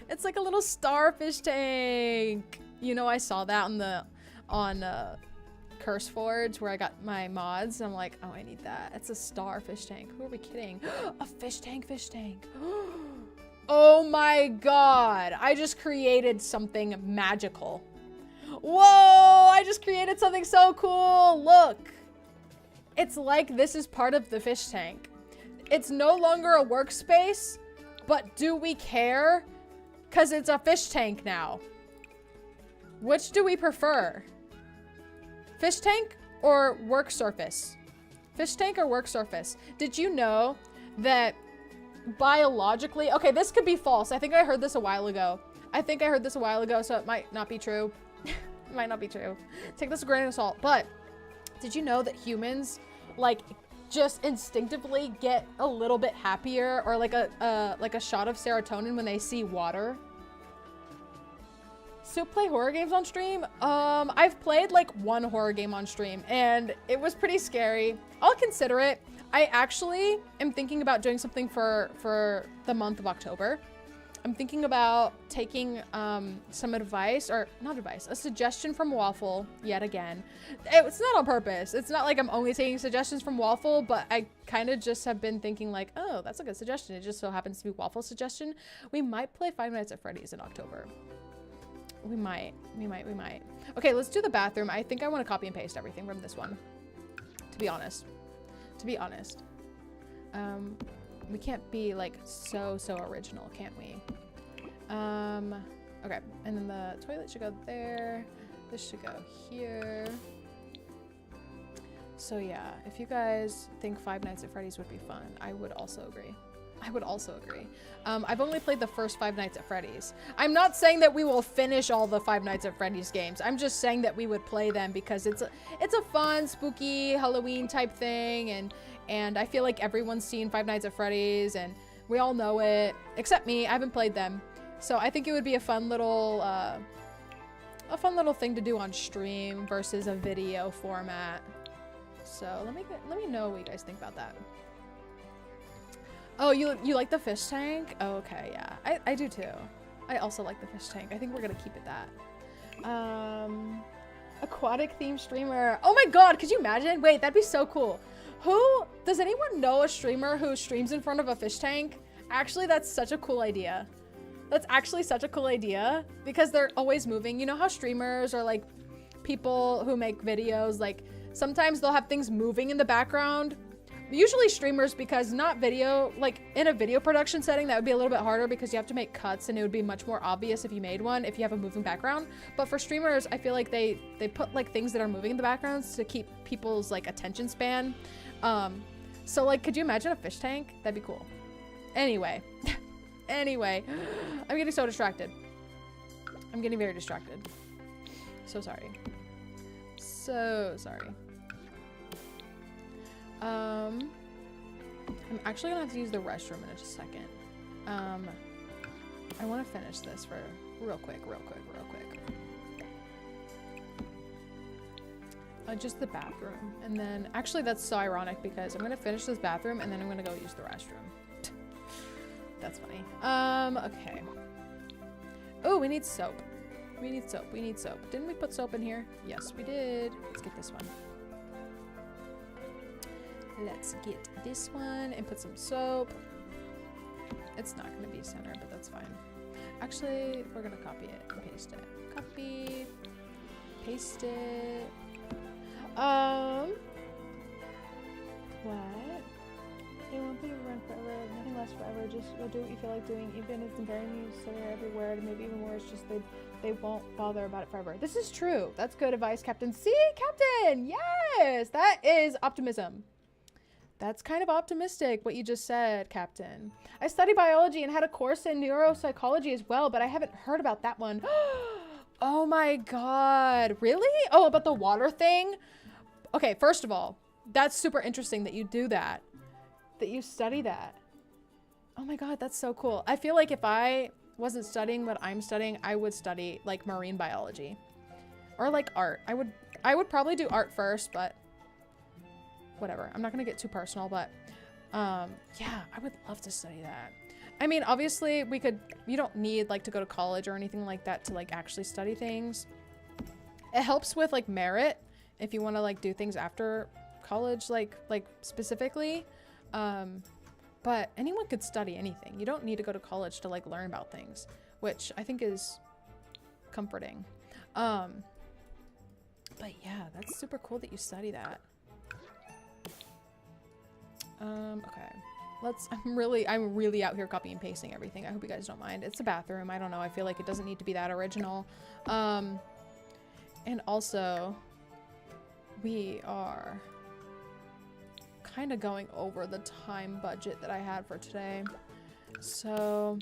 It's like a little starfish tank. You know, I saw that on Curse Forge where I got my mods. I'm like, oh, I need that. It's a starfish tank. Who are we kidding? A fish tank, fish tank. Oh my god. I just created something magical. Whoa, I just created something so cool. Look. It's like this is part of the fish tank. It's no longer a workspace, but do we care? Because it's a fish tank now. Which do we prefer? Fish tank or work surface? Fish tank or work surface? Did you know that biologically... Okay, this could be false. I think I heard this a while ago. So it might not be true. It might not be true. Take this with a grain of salt. But did you know that humans, like, just instinctively get a little bit happier, or like a shot of serotonin when they see water? Soup play horror games on stream? I've played like one horror game on stream and it was pretty scary. I'll consider it. I actually am thinking about doing something for the month of October. I'm thinking about taking some advice, or not advice, a suggestion from Waffle yet again. It's not on purpose. It's not like I'm only taking suggestions from Waffle, but I kind of just have been thinking like, oh, that's a good suggestion. It just so happens to be Waffle's suggestion. We might play Five Nights at Freddy's in October. We might. Okay, let's do the bathroom. I think I want to copy and paste everything from this one, to be honest. We can't be like so original, can't we? Okay, and then the toilet should go there. This should go here. So yeah, if you guys think Five Nights at Freddy's would be fun, I would also agree. I've only played the first Five Nights at Freddy's. I'm not saying that we will finish all the Five Nights at Freddy's games. I'm just saying that we would play them because it's a fun, spooky Halloween type thing, and I feel like everyone's seen Five Nights at Freddy's and we all know it, except me. I haven't played them. So I think it would be a fun little thing to do on stream versus a video format. So let me know what you guys think about that. Oh, you like the fish tank? Oh, okay, yeah. I do too. I also like the fish tank. I think we're gonna keep it that. Aquatic themed streamer. Oh my god, could you imagine? Wait, that'd be so cool. Does anyone know a streamer who streams in front of a fish tank? Actually, that's such a cool idea. That's actually such a cool idea because they're always moving. You know how streamers are like people who make videos, like sometimes they'll have things moving in the background. Usually streamers, because not video, like in a video production setting, that would be a little bit harder because you have to make cuts and it would be much more obvious if you made one, if you have a moving background. But for streamers, I feel like they put like things that are moving in the backgrounds to keep people's like attention span. So like, could you imagine a fish tank? That'd be cool. Anyway, I'm getting so distracted. I'm getting very distracted. So sorry. I'm actually gonna have to use the restroom in just a second. I want to finish this for real quick. Just the bathroom, and then actually that's so ironic because I'm gonna finish this bathroom and then I'm gonna go use the restroom. That's funny. Okay. Oh, we need soap. We need soap. Didn't we put soap in here? Yes, we did. Let's get this one. Let's get this one and put some soap. It's not going to be center, but that's fine. Actually, we're going to copy it and paste it. Copy. Paste it. What? It won't be last forever. Just go do what you feel like doing, even if it's embarrassing you sit there every word, maybe even worse, just they won't bother about it forever. This is true. That's good advice, Captain. See, Captain, yes, that is optimism. That's kind of optimistic, what you just said, Captain. I study biology and had a course in neuropsychology as well, but I haven't heard about that one. Oh my God, really? Oh, about the water thing? Okay, first of all, that's super interesting that you do that, that you study that. Oh my God, that's so cool. I feel like if I wasn't studying what I'm studying, I would study like marine biology or like art. I would probably do art first, but whatever. I'm not gonna get too personal, but yeah, I would love to study that. I mean, obviously you don't need like to go to college or anything like that to like actually study things. It helps with like merit if you want to like do things after college, like specifically. But anyone could study anything. You don't need to go to college to like learn about things, which I think is comforting. But yeah, that's super cool that you study that. Okay. I'm really out here copy and pasting everything. I hope you guys don't mind. It's a bathroom. I don't know. I feel like it doesn't need to be that original. And also, we are kind of going over the time budget that I had for today. So,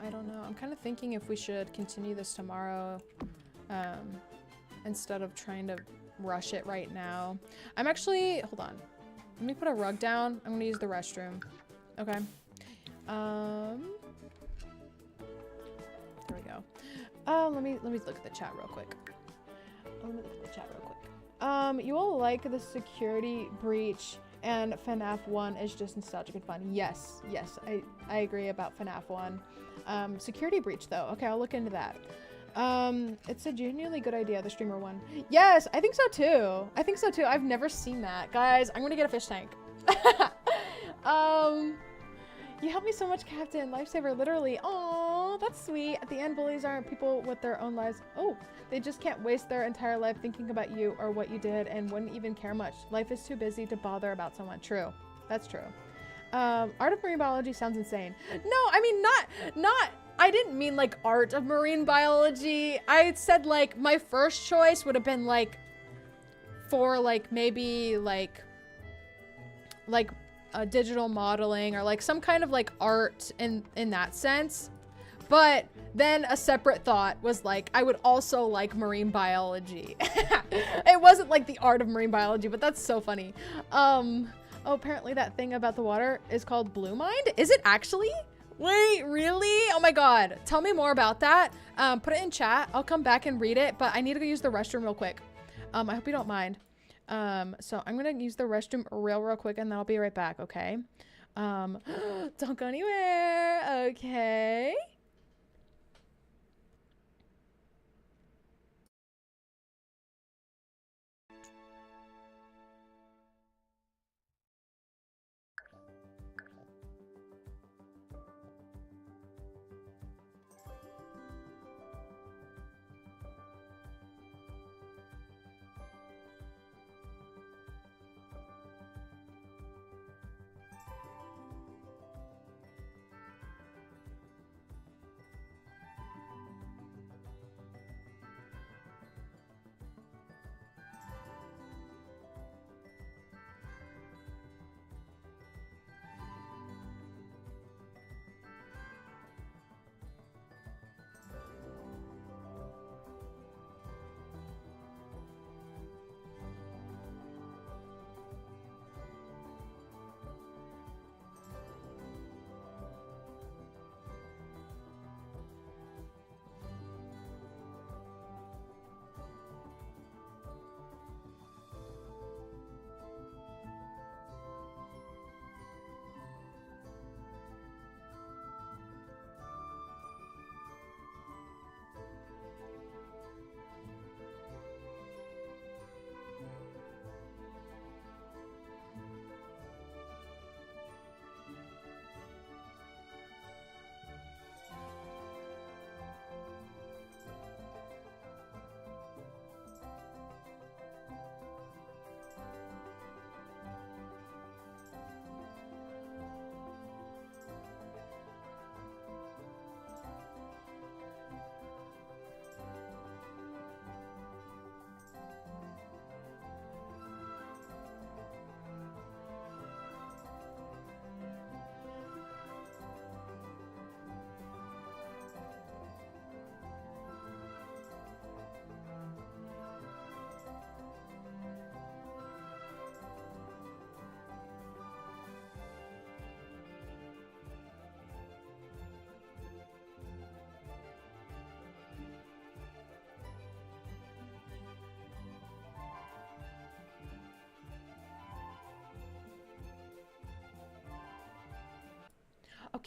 I don't know. I'm kind of thinking if we should continue this tomorrow, instead of trying to rush it right now. I'm actually, hold on. Let me put a rug down. I'm gonna use the restroom. Okay. There we go. Let me look at the chat real quick. You will like the security breach, and FNAF 1 is just nostalgic and fun. Yes, I agree about FNAF 1. Security breach though. Okay, I'll look into that. It's a genuinely good idea, the streamer one. Yes, I think so too. I've never seen that. Guys, I'm gonna get a fish tank. You helped me so much, Captain. Lifesaver, literally. Aww, that's sweet. At the end, bullies aren't people with their own lives. Oh, they just can't waste their entire life thinking about you or what you did and wouldn't even care much. Life is too busy to bother about someone. True. That's true. Art of marine biology sounds insane. No, I mean, not I didn't mean like art of marine biology. I said like my first choice would have been like for like maybe like digital modeling or like some kind of like art in that sense. But then a separate thought was like I would also like marine biology. It wasn't like the art of marine biology, but that's so funny. Oh, apparently that thing about the water is called Blue Mind. Is it actually? Wait, really? Oh my God. Tell me more about that. Put it in chat. I'll come back and read it, but I need to go use the restroom real quick. I hope you don't mind. So I'm gonna use the restroom real quick and then I'll be right back, okay? Don't go anywhere. Okay.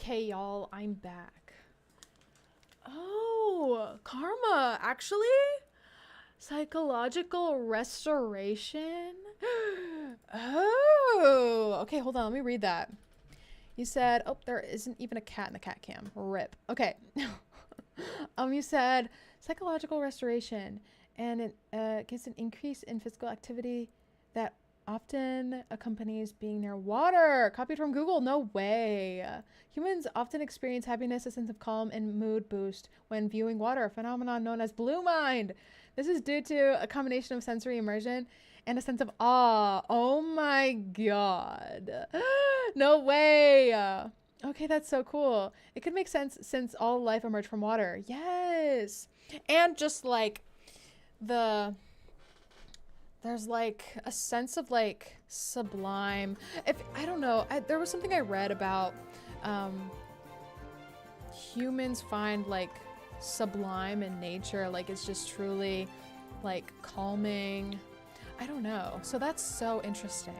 Okay, y'all, I'm back. Oh, karma, actually? Psychological restoration? Oh, okay, hold on, let me read that. You said, oh, there isn't even a cat in the cat cam. Rip. Okay. You said psychological restoration, and it gives an increase in physical activity that often accompanies being near water. Copied from Google. No way. Humans often experience happiness, a sense of calm, and mood boost when viewing water, a phenomenon known as blue mind. This is due to a combination of sensory immersion and a sense of awe. Oh my god. No way. Okay, that's so cool. It could make sense since all life emerged from water. Yes. And just like there's like a sense of like sublime. I don't know, there was something I read about humans find like sublime in nature, like it's just truly like calming. I don't know. So that's so interesting.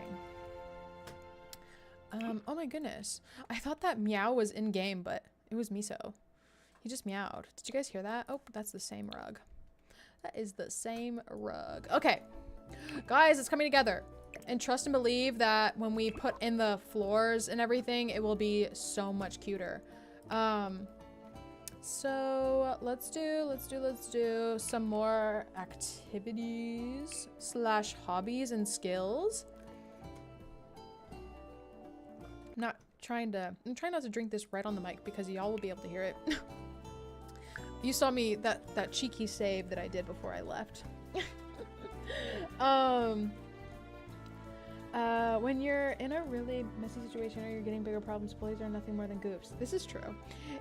Oh my goodness. I thought that meow was in game, but it was Miso. He just meowed. Did you guys hear that? Oh, that's the same rug. That is the same rug. Okay. Guys, it's coming together. And trust and believe that when we put in the floors and everything, it will be so much cuter. So let's do some more activities / hobbies and skills. I'm trying not to drink this right on the mic because y'all will be able to hear it. You saw me, that cheeky save that I did before I left. When you're in a really messy situation or you're getting bigger problems, bullies are nothing more than goofs. This is true.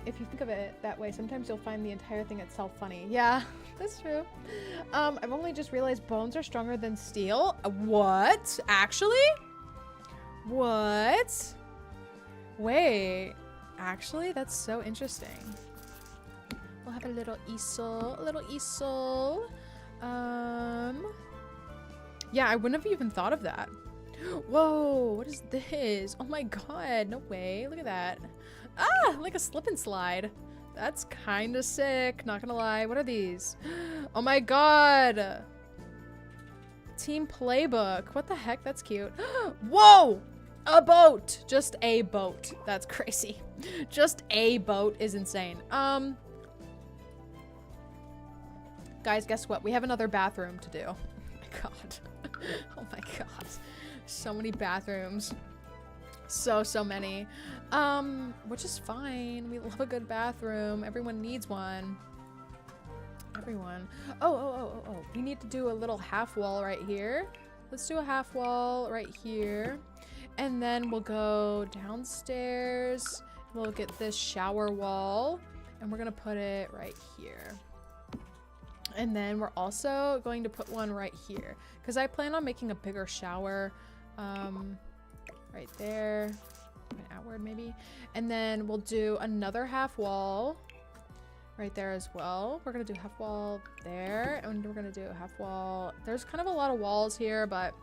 If you think of it that way, sometimes you'll find the entire thing itself funny. Yeah, that's true. I've only just realized bones are stronger than steel. What? Actually? What? Wait, actually, that's so interesting. We'll have a little easel, yeah, I wouldn't have even thought of that. Whoa, what is this? Oh my god, no way, look at that. Ah, like a slip and slide. That's kind of sick, not gonna lie. What are these? Oh my god. Team playbook, what the heck, that's cute. Whoa! A boat! Just a boat. That's crazy. Just a boat is insane. Guys, guess what? We have another bathroom to do. Oh my god. Oh my god. So many bathrooms. So many. Which is fine. We love a good bathroom. Everyone needs one. Everyone. Oh. We need to do a little half wall right here. Let's do a half wall right here. And then we'll go downstairs. We'll get this shower wall and we're gonna put it right here. And then we're also going to put one right here because I plan on making a bigger shower right there, outward maybe. And then we'll do another half wall right there as well. We're gonna do half wall there and we're gonna do a half wall. There's kind of a lot of walls here, but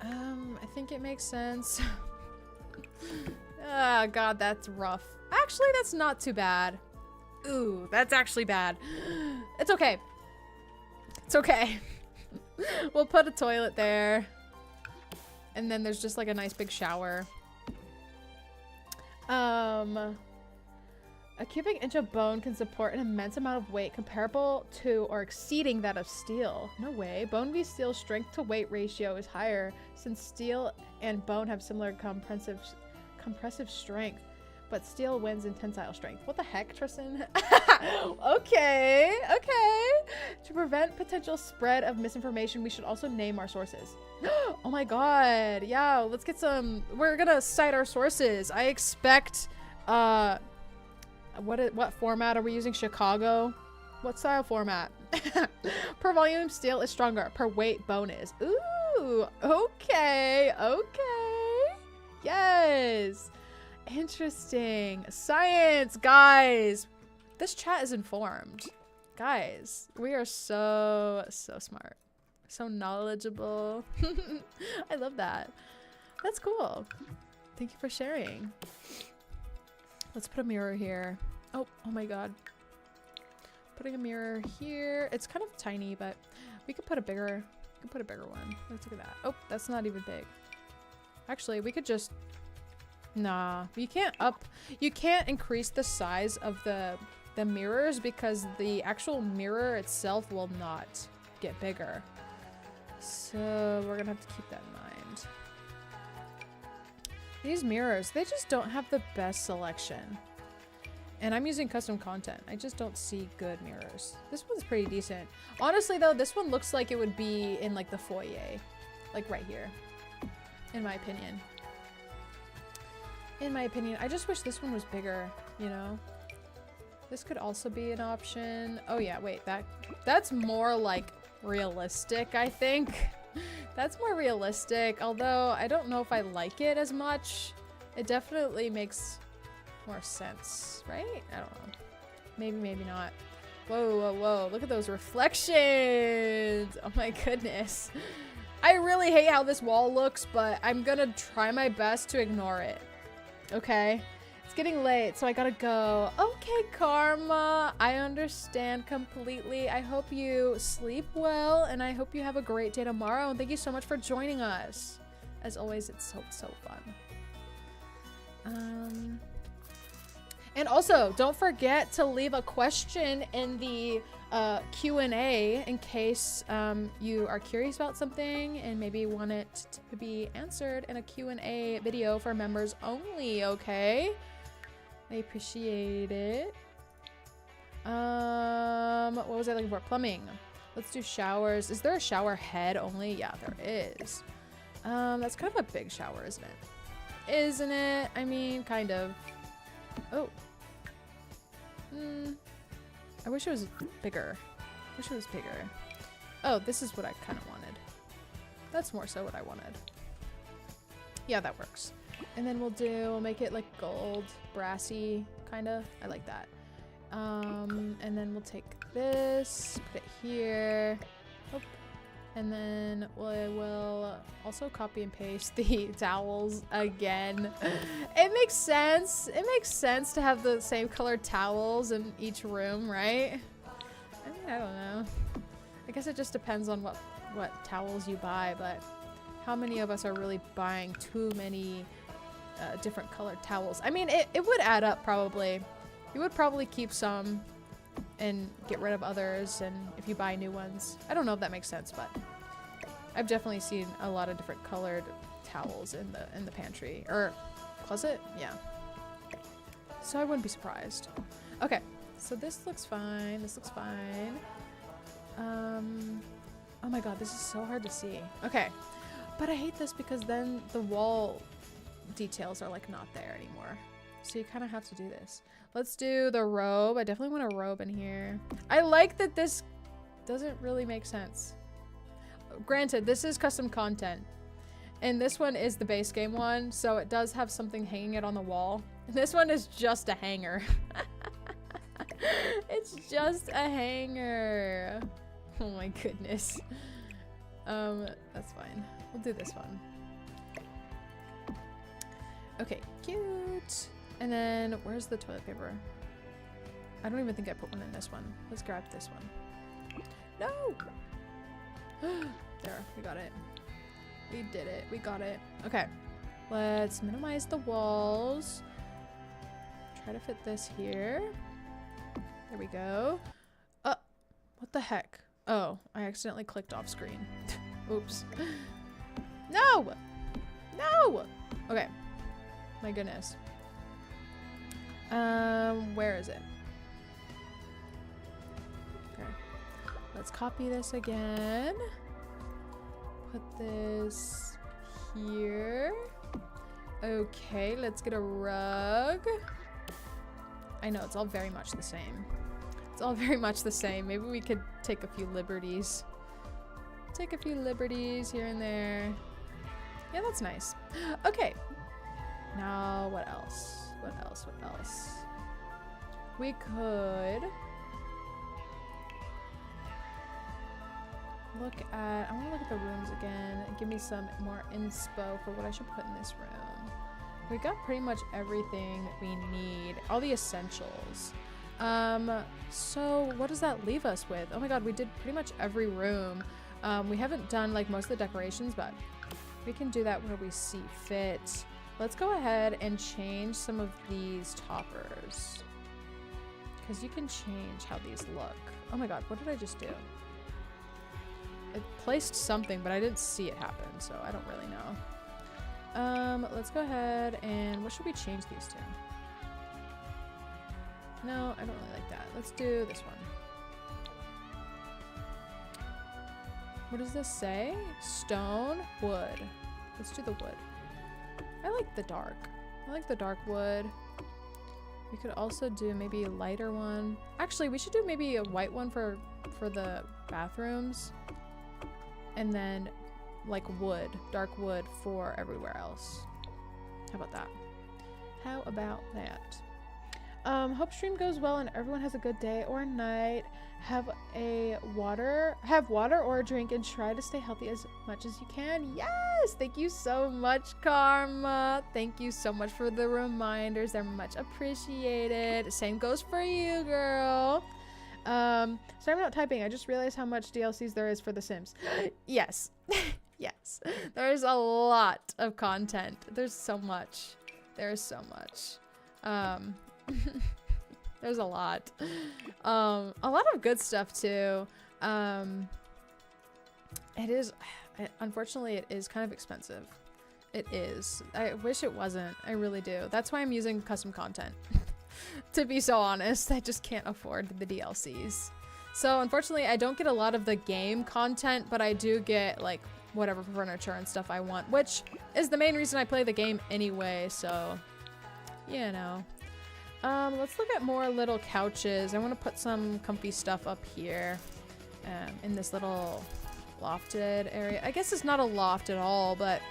I think it makes sense. Ah, god, that's rough. Actually, that's not too bad. Ooh, that's actually bad. It's okay. It's okay. We'll put a toilet there. And then there's just like a nice big shower. A cubic inch of bone can support an immense amount of weight comparable to or exceeding that of steel. No way. Bone v steel strength to weight ratio is higher since steel and bone have similar compressive strength, but steel wins in tensile strength. What the heck, Tristen? Okay. To prevent potential spread of misinformation, we should also name our sources. Oh my god. Yeah, let's get some. We're gonna cite our sources. I expect what format are we using? Chicago? What style format? Per volume, steel is stronger. Per weight, bone is. Ooh, okay. Yes. Interesting. Science, guys. This chat is informed. Guys, we are so smart. So knowledgeable. I love that. That's cool. Thank you for sharing. Let's put a mirror here. Oh my god. Putting a mirror here. It's kind of tiny, but we could put a bigger one. Let's look at that. Oh, that's not even big. Actually, we could just, nah, you can't increase the size of the mirrors because the actual mirror itself will not get bigger. So we're gonna have to keep that in mind. These mirrors, they just don't have the best selection. And I'm using custom content. I just don't see good mirrors. This one's pretty decent. Honestly though, this one looks like it would be in like the foyer. Like right here. In my opinion. In my opinion. I just wish this one was bigger, you know? This could also be an option. Oh yeah, wait, that's more like realistic, I think. That's more realistic, although I don't know if I like it as much. It definitely makes more sense, right? I don't know. Maybe, maybe not. Whoa, whoa, whoa. Look at those reflections. Oh my goodness. I really hate how this wall looks, but I'm gonna try my best to ignore it. Okay? It's getting late, so I gotta go. Okay, Karma. I understand completely. I hope you sleep well, and I hope you have a great day tomorrow. And thank you so much for joining us. As always, it's so fun. And also, don't forget to leave a question in the Q&A in case you are curious about something and maybe want it to be answered in a Q&A video for members only, okay? I appreciate it. What was I looking for? Plumbing. Let's do showers. Is there a shower head only? Yeah, there is. That's kind of a big shower, isn't it? Isn't it? I mean, kind of. Oh. I wish it was bigger. Wish it was bigger. Oh, this is what I kind of wanted. That's more so what I wanted. Yeah, that works. And then we'll make it like gold, brassy, kind of. I like that. And then we'll take this, put it here. Oh. And then we will also copy and paste the towels again. It makes sense. It makes sense to have the same colored towels in each room, right? I mean, I don't know. I guess it just depends on what towels you buy, but how many of us are really buying too many different colored towels? I mean, it would add up probably. You would probably keep some and get rid of others, and if you buy new ones. I don't know if that makes sense, but I've definitely seen a lot of different colored towels in the pantry or closet. Yeah. So I wouldn't be surprised. Okay, so this looks fine. This looks fine. Oh my god, this is so hard to see. Okay, but I hate this because then the wall details are like not there anymore. So you kind of have to do this. Let's do the robe. I definitely want a robe in here. I like that this doesn't really make sense. Granted, this is custom content. And this one is the base game one, so it does have something hanging it on the wall. And this one is just a hanger. It's just a hanger. Oh my goodness. That's fine. We'll do this one. Okay, cute. And then, where's the toilet paper? I don't even think I put one in this one. Let's grab this one. No! There, we got it. We did it. We got it. Okay. Let's minimize the walls. Try to fit this here. There we go. What the heck? Oh, I accidentally clicked off screen. Oops. No! No! Okay. My goodness. Where is it? Okay. Let's copy this again. Put this here. Okay, let's get a rug. I know, it's all very much the same. It's all very much the same. Maybe we could take a few liberties. Take a few liberties here and there. Yeah, that's nice. Okay. Now, what else? What else? What else? We could look at, I want to look at the rooms again and give me some more inspo for what I should put in this room. we got pretty much everything we need. All the essentials. So what does that leave us with? Oh my god, we did pretty much every room. We haven't done like most of the decorations, but we can do that where we see fit. Let's go ahead and change some of these toppers. Because you can change how these look. Oh my god, what did I just do? It placed something, but I didn't see it happen, so I don't really know. Let's go ahead and what should we change these to? No, I don't really like that. Let's do this one. What does this say? Stone, wood. Let's do the wood. I like the dark. I like the dark wood. We could also do maybe a lighter one. Actually, we should do maybe a white one for the bathrooms. And then like wood, dark wood for everywhere else. How about that? How about that? Hope stream goes well and everyone has a good day or night. Have water or a drink and try to stay healthy as much as you can. Yes! Thank you so much, Karma. Thank you so much for the reminders. They're much appreciated. Same goes for you, girl. Sorry I'm not typing. I just realized how much DLCs there is for The Sims. Yes. Yes. There's a lot of content. There's so much. There's so much. There's a lot of good stuff too. Unfortunately it is kind of expensive. It is. I wish it wasn't. I really do. That's why I'm using custom content. To be so honest, I just can't afford the DLCs. So unfortunately I don't get a lot of the game content, but I do get like whatever furniture and stuff I want, which is the main reason I play the game anyway, so you know. Let's look at more little couches. I want to put some comfy stuff up here in this little lofted area. I guess it's not a loft at all, but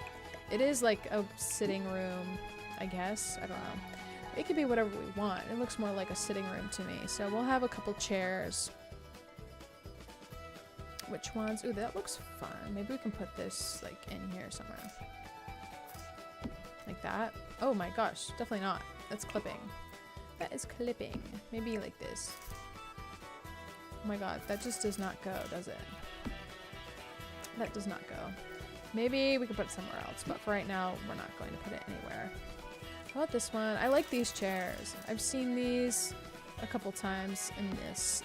it is like a sitting room, I guess. I don't know. It could be whatever we want. It looks more like a sitting room to me. So we'll have a couple chairs. Which ones? Ooh, that looks fun. Maybe we can put this like in here somewhere. Like that. Oh my gosh, definitely not. That's clipping. That is clipping. Maybe like this. Oh my god, that just does not go, does it? That does not go. Maybe we could put it somewhere else, but for right now, we're not going to put it anywhere. How about this one? I like these chairs. I've seen these a couple times in this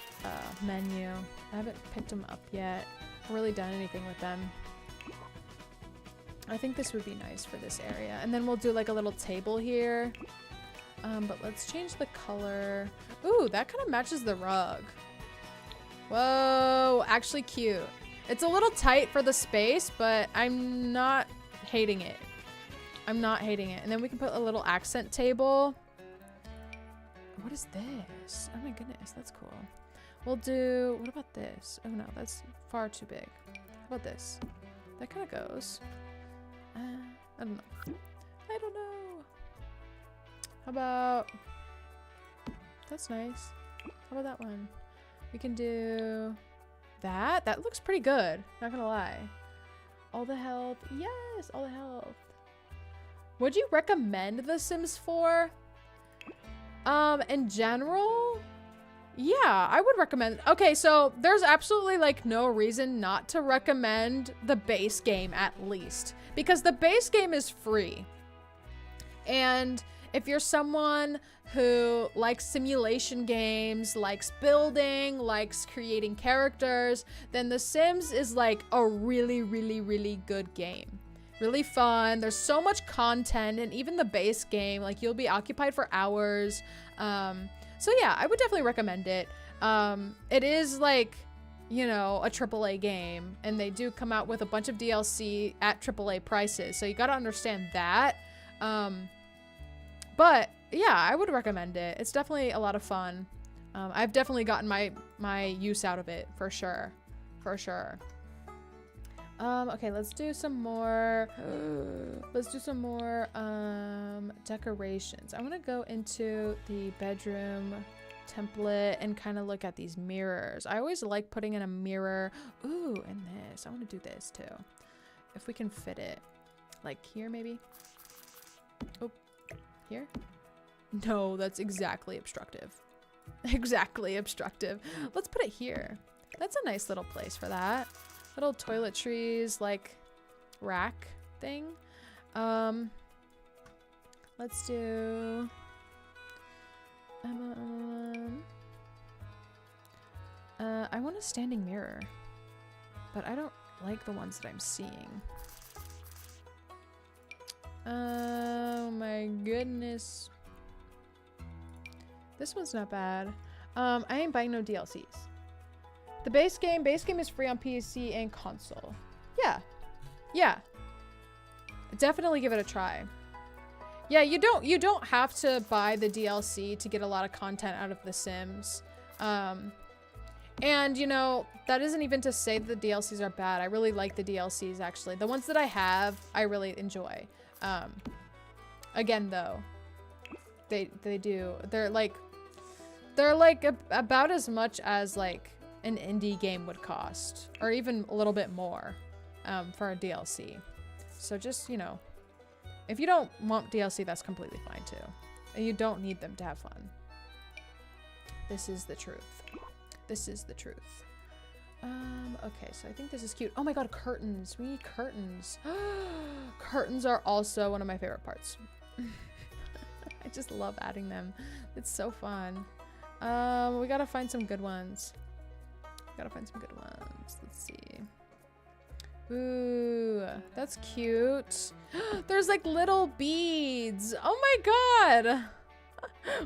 menu. I haven't picked them up yet. Really done anything with them. I think this would be nice for this area. And then we'll do like a little table here. But let's change the color. Ooh, that kind of matches the rug. Whoa, actually cute. It's a little tight for the space, but I'm not hating it. I'm not hating it. And then we can put a little accent table. What is this? Oh my goodness, that's cool. We'll do, what about this? Oh no, that's far too big. How about this? That kind of goes. I don't know. I don't know. How about, that's nice. How about that one? We can do that. That looks pretty good. Not gonna lie. All the health. Yes, all the health. Would you recommend The Sims 4? In general, yeah, I would recommend. Okay, so there's absolutely like no reason not to recommend the base game at least, because the base game is free. And if you're someone who likes simulation games, likes building, likes creating characters, then The Sims is like a really, really, really good game. Really fun. There's so much content, and even the base game, like you'll be occupied for hours. So yeah, I would definitely recommend it. It is like, you know, a AAA game, and they do come out with a bunch of DLC at AAA prices. So you got to understand that. But yeah, I would recommend it. It's definitely a lot of fun. I've definitely gotten my use out of it for sure. For sure. Okay, let's do some more. Let's do some more decorations. I want to go into the bedroom template and kind of look at these mirrors. I always like putting in a mirror. Ooh, and this. I want to do this too. If we can fit it. Like here maybe. Oh, Here? No, that's exactly obstructive. Exactly obstructive. Let's put it here. That's a nice little place for that. Little toiletries, like, rack thing. Let's do... I want a standing mirror, but I don't like the ones that I'm seeing. Oh my goodness. This one's not bad. I ain't buying no DLCs. The base game is free on PC and console. Yeah. Yeah. Definitely give it a try. Yeah, you don't have to buy the DLC to get a lot of content out of The Sims. And you know, that isn't even to say that the DLCs are bad. I really like the DLCs actually. The ones that I have, I really enjoy. Again though, they're like about as much as like an indie game would cost, or even a little bit more for a DLC. So just, you know, if you don't want DLC, that's completely fine too. And you don't need them to have fun. This is the truth. This is the truth. Okay, so I think this is cute. Oh my god, curtains. We need curtains. Curtains are also one of my favorite parts. I just love adding them. It's so fun. We gotta find some good ones. Let's see. Ooh, that's cute. There's like little beads. Oh my god.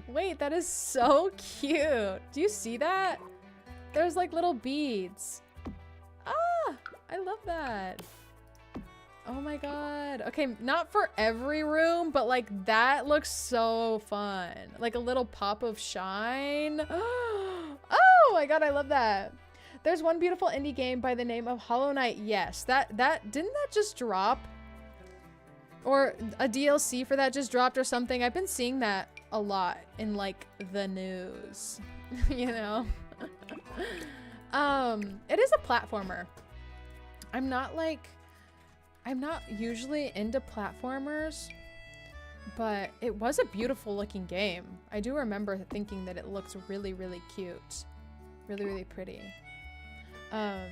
Wait, that is so cute. Do you see that? There's like little beads. Ah, I love that. Oh my god. Okay, not for every room, but like that looks so fun. Like a little pop of shine. Oh my god, I love that. There's one beautiful indie game by the name of Hollow Knight. Yes, didn't that just drop? Or a DLC for that just dropped or something? I've been seeing that a lot in like the news, you know? It is a platformer. I'm not usually into platformers, but it was a beautiful looking game. I do remember thinking that it looks really, really cute. Really, really pretty. I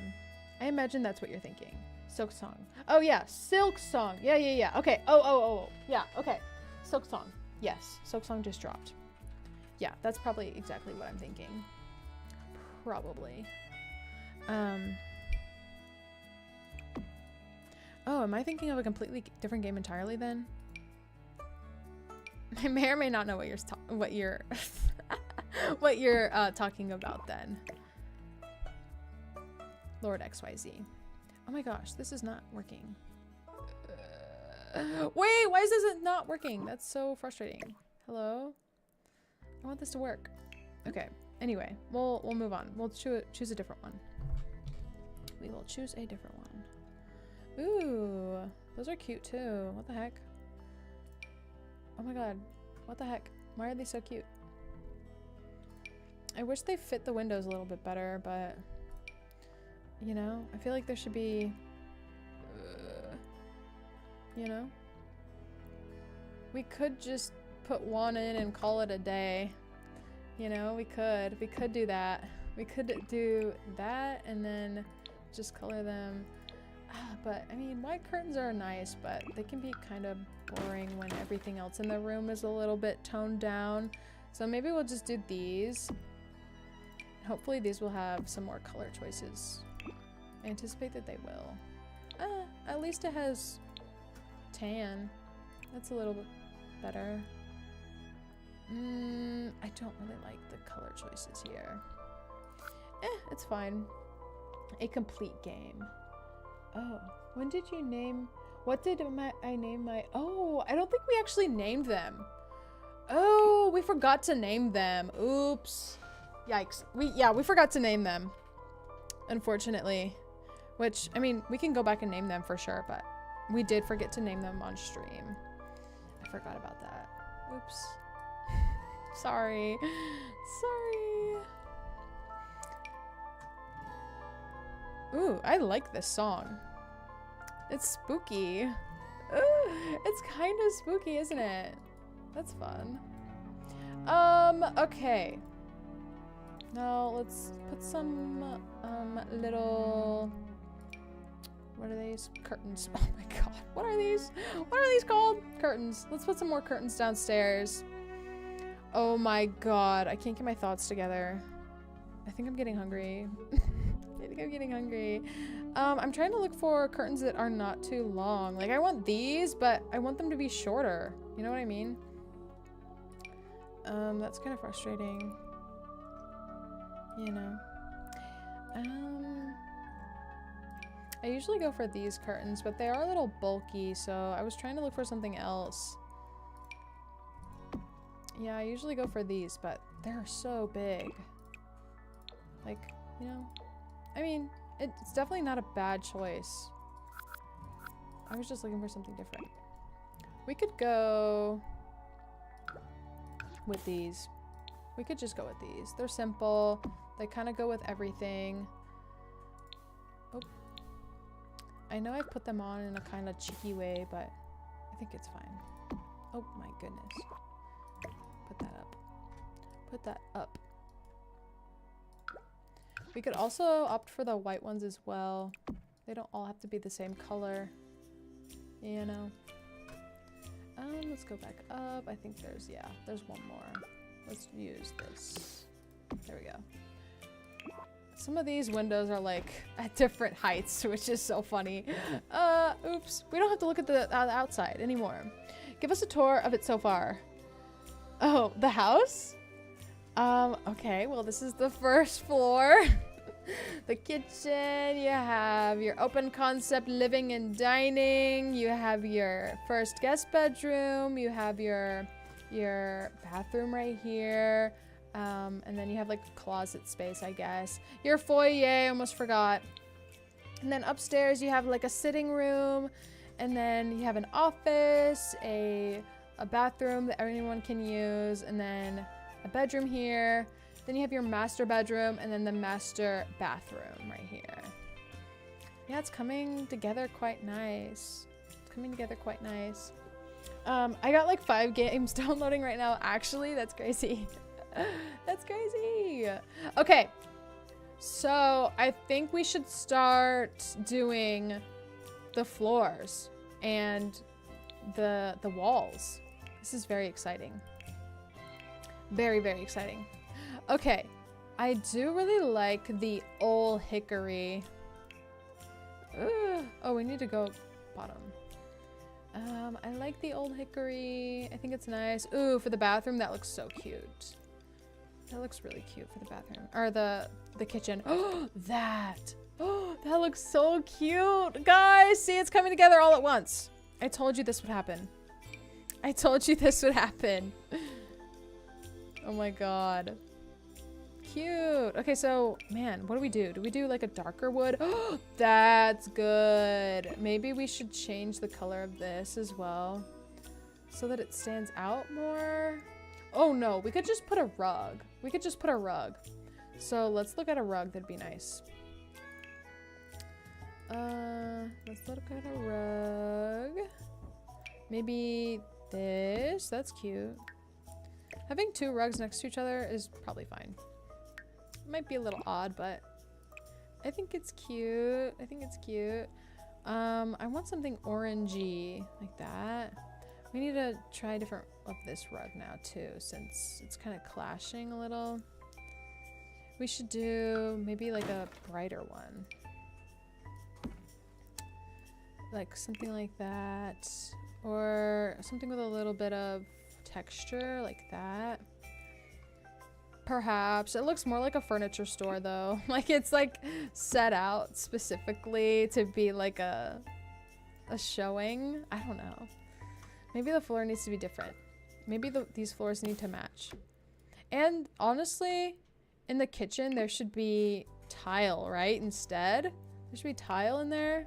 imagine that's what you're thinking. Silk Song. Oh yeah, Silk Song. Yeah. Okay. Oh. Yeah, okay. Silk Song. Yes, Silk Song just dropped. Yeah, that's probably exactly what I'm thinking. Probably. Oh, am I thinking of a completely different game entirely then? I may or may not know what you're what you're talking about then. Lord XYZ. Oh my gosh, this is not working. Wait, why is this not working? That's so frustrating. Hello? I want this to work. Okay. Anyway, we'll move on. We'll choose a different one. We will choose a different one. Ooh, those are cute too. What the heck? Oh my god. What the heck? Why are they so cute? I wish they fit the windows a little bit better, but you know, I feel like there should be, you know? We could just put one in and call it a day. You know, we could do that. We could do that and then just color them. But I mean, white curtains are nice, but they can be kind of boring when everything else in the room is a little bit toned down. So maybe we'll just do these. Hopefully these will have some more color choices. I anticipate that they will. At least it has tan. That's a little bit better. I don't really like the color choices here. It's fine. A complete game. Oh, when did you name? What did I name my? Oh, I don't think we actually named them. Oh, we forgot to name them. Oops. Yikes. We forgot to name them. Unfortunately. Which, I mean, we can go back and name them for sure, but we did forget to name them on stream. I forgot about that. Oops. Sorry. Sorry. Ooh, I like this song. It's spooky. Ooh, it's kind of spooky, isn't it? That's fun. Okay. Now let's put some little, what are these? Curtains. Oh my god. What are these? What are these called? Curtains. Let's put some more curtains downstairs. Oh my god. I can't get my thoughts together. I think I'm getting hungry. I think I'm getting hungry. I'm trying to look for curtains that are not too long. Like I want these, but I want them to be shorter. You know what I mean? That's kind of frustrating. You know. I usually go for these curtains, but they are a little bulky, so I was trying to look for something else. Yeah, I usually go for these, but they're so big. Like, you know, I mean, it's definitely not a bad choice. I was just looking for something different. We could go with these. We could just go with these. They're simple. They kind of go with everything. Oh. I know I put them on in a kind of cheeky way, but I think it's fine. Oh my goodness. Put that up. Put that up. We could also opt for the white ones as well. They don't all have to be the same color. You know. Let's go back up. I think there's one more. Let's use this. There we go. Some of these windows are like at different heights, which is so funny. Oops. We don't have to look at the outside anymore. Give us a tour of it so far. Oh, the house? Okay, well this is the first floor. The kitchen, you have your open concept living and dining, you have your first guest bedroom, you have your bathroom right here, and then you have like a closet space, I guess. Your foyer, almost forgot. And then upstairs you have like a sitting room, and then you have an office, a bathroom that anyone can use, and then a bedroom here. Then you have your master bedroom and then the master bathroom right here. Yeah, it's coming together quite nice. It's coming together quite nice. I got like 5 games downloading right now. Actually, that's crazy. That's crazy. Okay, so I think we should start doing the floors and the walls. This is very exciting. Very, very exciting. Okay, I do really like the old hickory. Oh, we need to go bottom. I like the old hickory. I think it's nice. Ooh, for the bathroom, that looks so cute. That looks really cute for the bathroom. Or the kitchen. Oh, that. Oh, that looks so cute. Guys, see, it's coming together all at once. I told you this would happen. I told you this would happen. Oh my god. Cute. Okay, so, man, what do we do? Do we do like a darker wood? Oh, that's good. Maybe we should change the color of this as well so that it stands out more. Oh no, we could just put a rug. We could just put a rug. So let's look at a rug. That'd be nice. Let's look at a rug. Maybe this. That's cute. Having 2 rugs next to each other is probably fine. Might be a little odd, but I think it's cute. I think it's cute. I want something orangey like that. We need to try different of this rug now too, since it's kind of clashing a little. We should do maybe like a brighter one. Like something like that. Or something with a little bit of texture like that. Perhaps. It looks more like a furniture store though. Like it's like set out specifically to be like a showing. I don't know. Maybe the floor needs to be different. Maybe these floors need to match. And honestly, in the kitchen there should be tile, right? Instead. There should be tile in there.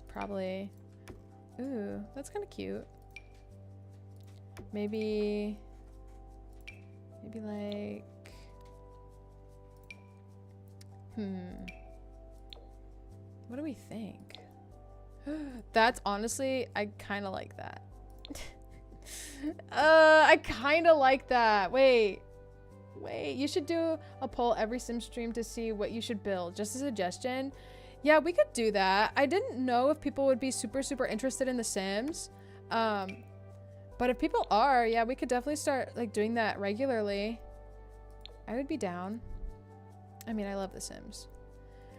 Probably. Ooh, that's kind of cute. Maybe like, what do we think? That's honestly, I kind of like that. I kind of like that. Wait, you should do a poll every sim stream to see what you should build. Just a suggestion. Yeah, we could do that. I didn't know if people would be super interested in The Sims. But if people are, yeah, we could definitely start like doing that regularly. I would be down. I mean, I love The Sims.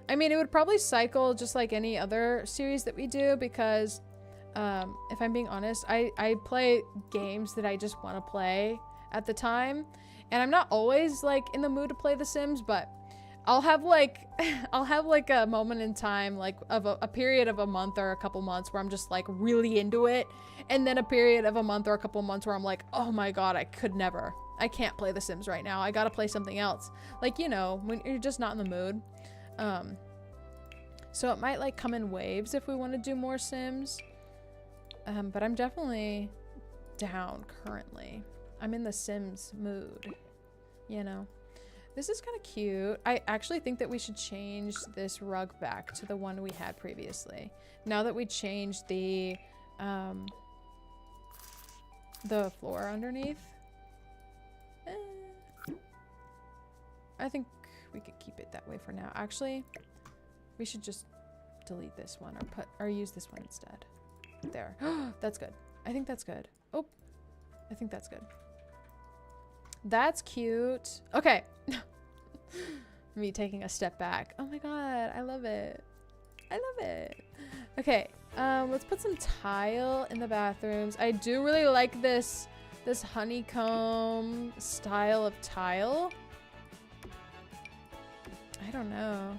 I mean, it would probably cycle just like any other series that we do because if I'm being honest, I play games that I just want to play at the time. And I'm not always like in the mood to play The Sims, but I'll have like a moment in time, like of a period of a month or a couple months where I'm just like really into it. And then a period of a month or a couple months where I'm like, oh my God, I can't play The Sims right now. I gotta play something else. Like, you know, when you're just not in the mood. So it might like come in waves if we want to do more Sims. But I'm definitely down currently. I'm in the Sims mood, you know. This is kind of cute. I actually think that we should change this rug back to the one we had previously. Now that we changed the floor underneath. I think we could keep it that way for now. Actually, we should just delete this one or use this one instead. There. That's good. I think that's good. Oh, I think that's good. That's cute. Okay. Me taking a step back. Oh my God, I love it. I love it. Okay, let's put some tile in the bathrooms. I do really like this honeycomb style of tile. I don't know.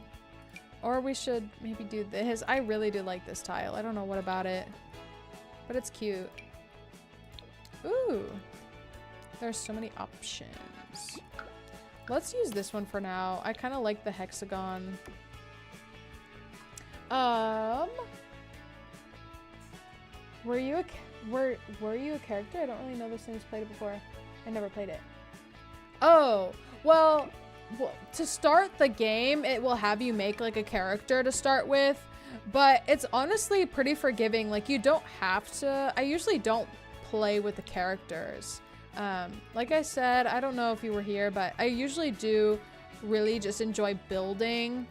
Or we should maybe do this. I really do like this tile. I don't know what about it, but it's cute. Ooh, there's so many options. Let's use this one for now. I kind of like the hexagon. Were you a character? I don't really know this Sims played it before. I never played it. Oh, well, to start the game, it will have you make like a character to start with, but it's honestly pretty forgiving. Like you don't have to. I usually don't play with the characters. Like I said, I don't know if you were here, but I usually do really just enjoy building.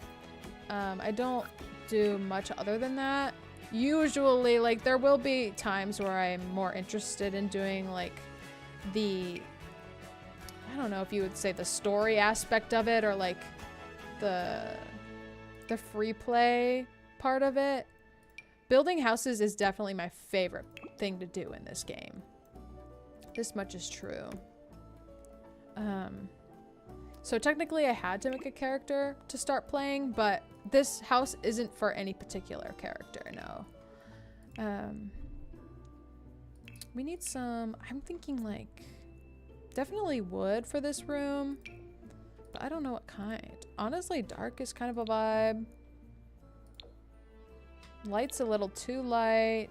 I don't do much other than that. Usually, like, there will be times where I'm more interested in doing, like, I don't know if you would say the story aspect of it or, like, the free play part of it. Building houses is definitely my favorite thing to do in this game. This much is true. So technically I had to make a character to start playing, but this house isn't for any particular character, no. We need some, I'm thinking like, definitely wood for this room, but I don't know what kind. Honestly, dark is kind of a vibe. Light's a little too light.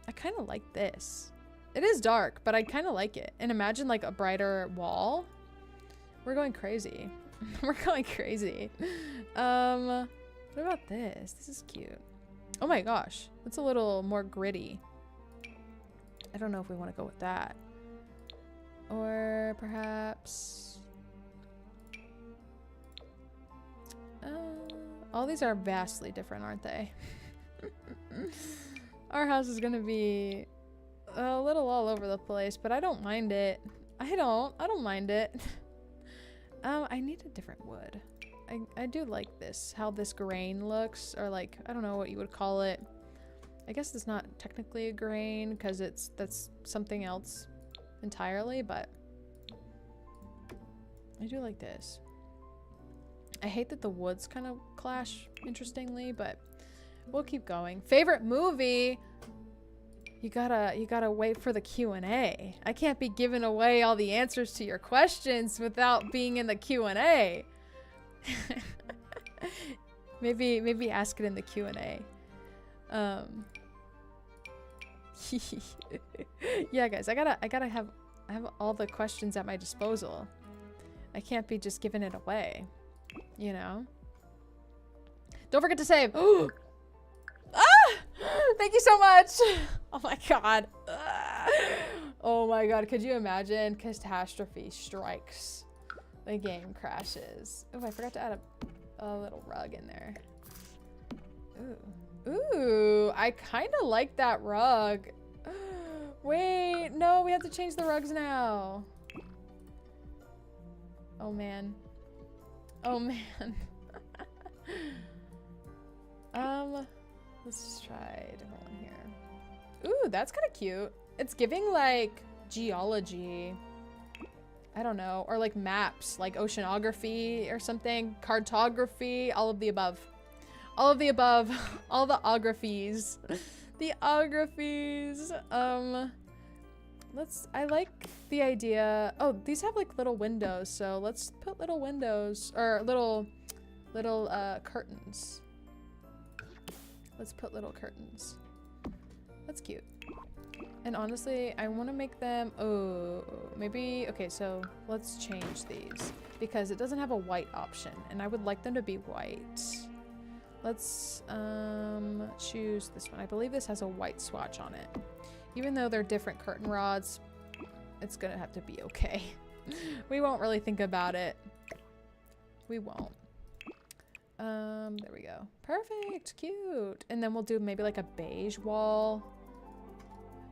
I kind of like this. It is dark, but I kind of like it. And imagine like a brighter wall. We're going crazy. We're going crazy. What about this? This is cute. Oh my gosh. It's a little more gritty. I don't know if we want to go with that. Or perhaps... all these are vastly different, aren't they? Our house is gonna be a little all over the place, but I don't mind it. I don't mind it. I need a different wood. I do like this, how this grain looks, or like, I don't know what you would call it. I guess it's not technically a grain because that's something else entirely, but I do like this. I hate that the woods kind of clash interestingly, but we'll keep going. Favorite movie? You gotta wait for the Q&A. I can't be giving away all the answers to your questions without being in the Q&A. maybe ask it in the Q&A. Yeah, guys, I gotta have all the questions at my disposal. I can't be just giving it away, you know? Don't forget to save. Ah! Thank you so much. Oh my god. Oh my god. Could you imagine? Catastrophe strikes. The game crashes. Oh, I forgot to add a little rug in there. Ooh. Ooh, I kind of like that rug. Wait, no, we have to change the rugs now. Oh man. Oh man. Let's just try a different one here. Ooh, that's kind of cute. It's giving like geology. I don't know, or like maps, like oceanography or something, cartography, all of the above. All of the above, all the ographies. The ographies. I like the idea. Oh, these have like little windows, so let's put little windows, or little curtains. Let's put little curtains. That's cute. And honestly, I want to make them, oh, maybe, okay, so let's change these because it doesn't have a white option and I would like them to be white. Let's choose this one. I believe this has a white swatch on it. Even though they're different curtain rods, it's gonna have to be okay. We won't really think about it. We won't. There we go. Perfect, cute. And then we'll do maybe like a beige wall.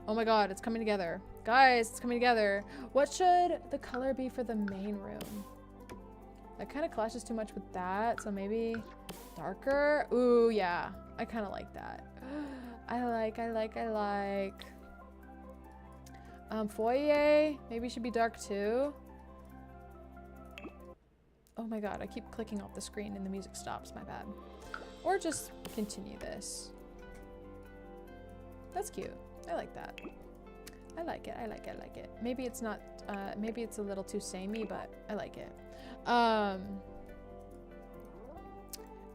Oh my god, it's coming together. Guys, it's coming together. What should the color be for the main room? That kind of clashes too much with that, so maybe darker? Ooh, yeah. I kind of like that. I like. Foyer, maybe should be dark too. Oh my god, I keep clicking off the screen and the music stops, my bad. Or just continue this. That's cute. I like that. I like it. Maybe it's not, maybe it's a little too samey, but I like it.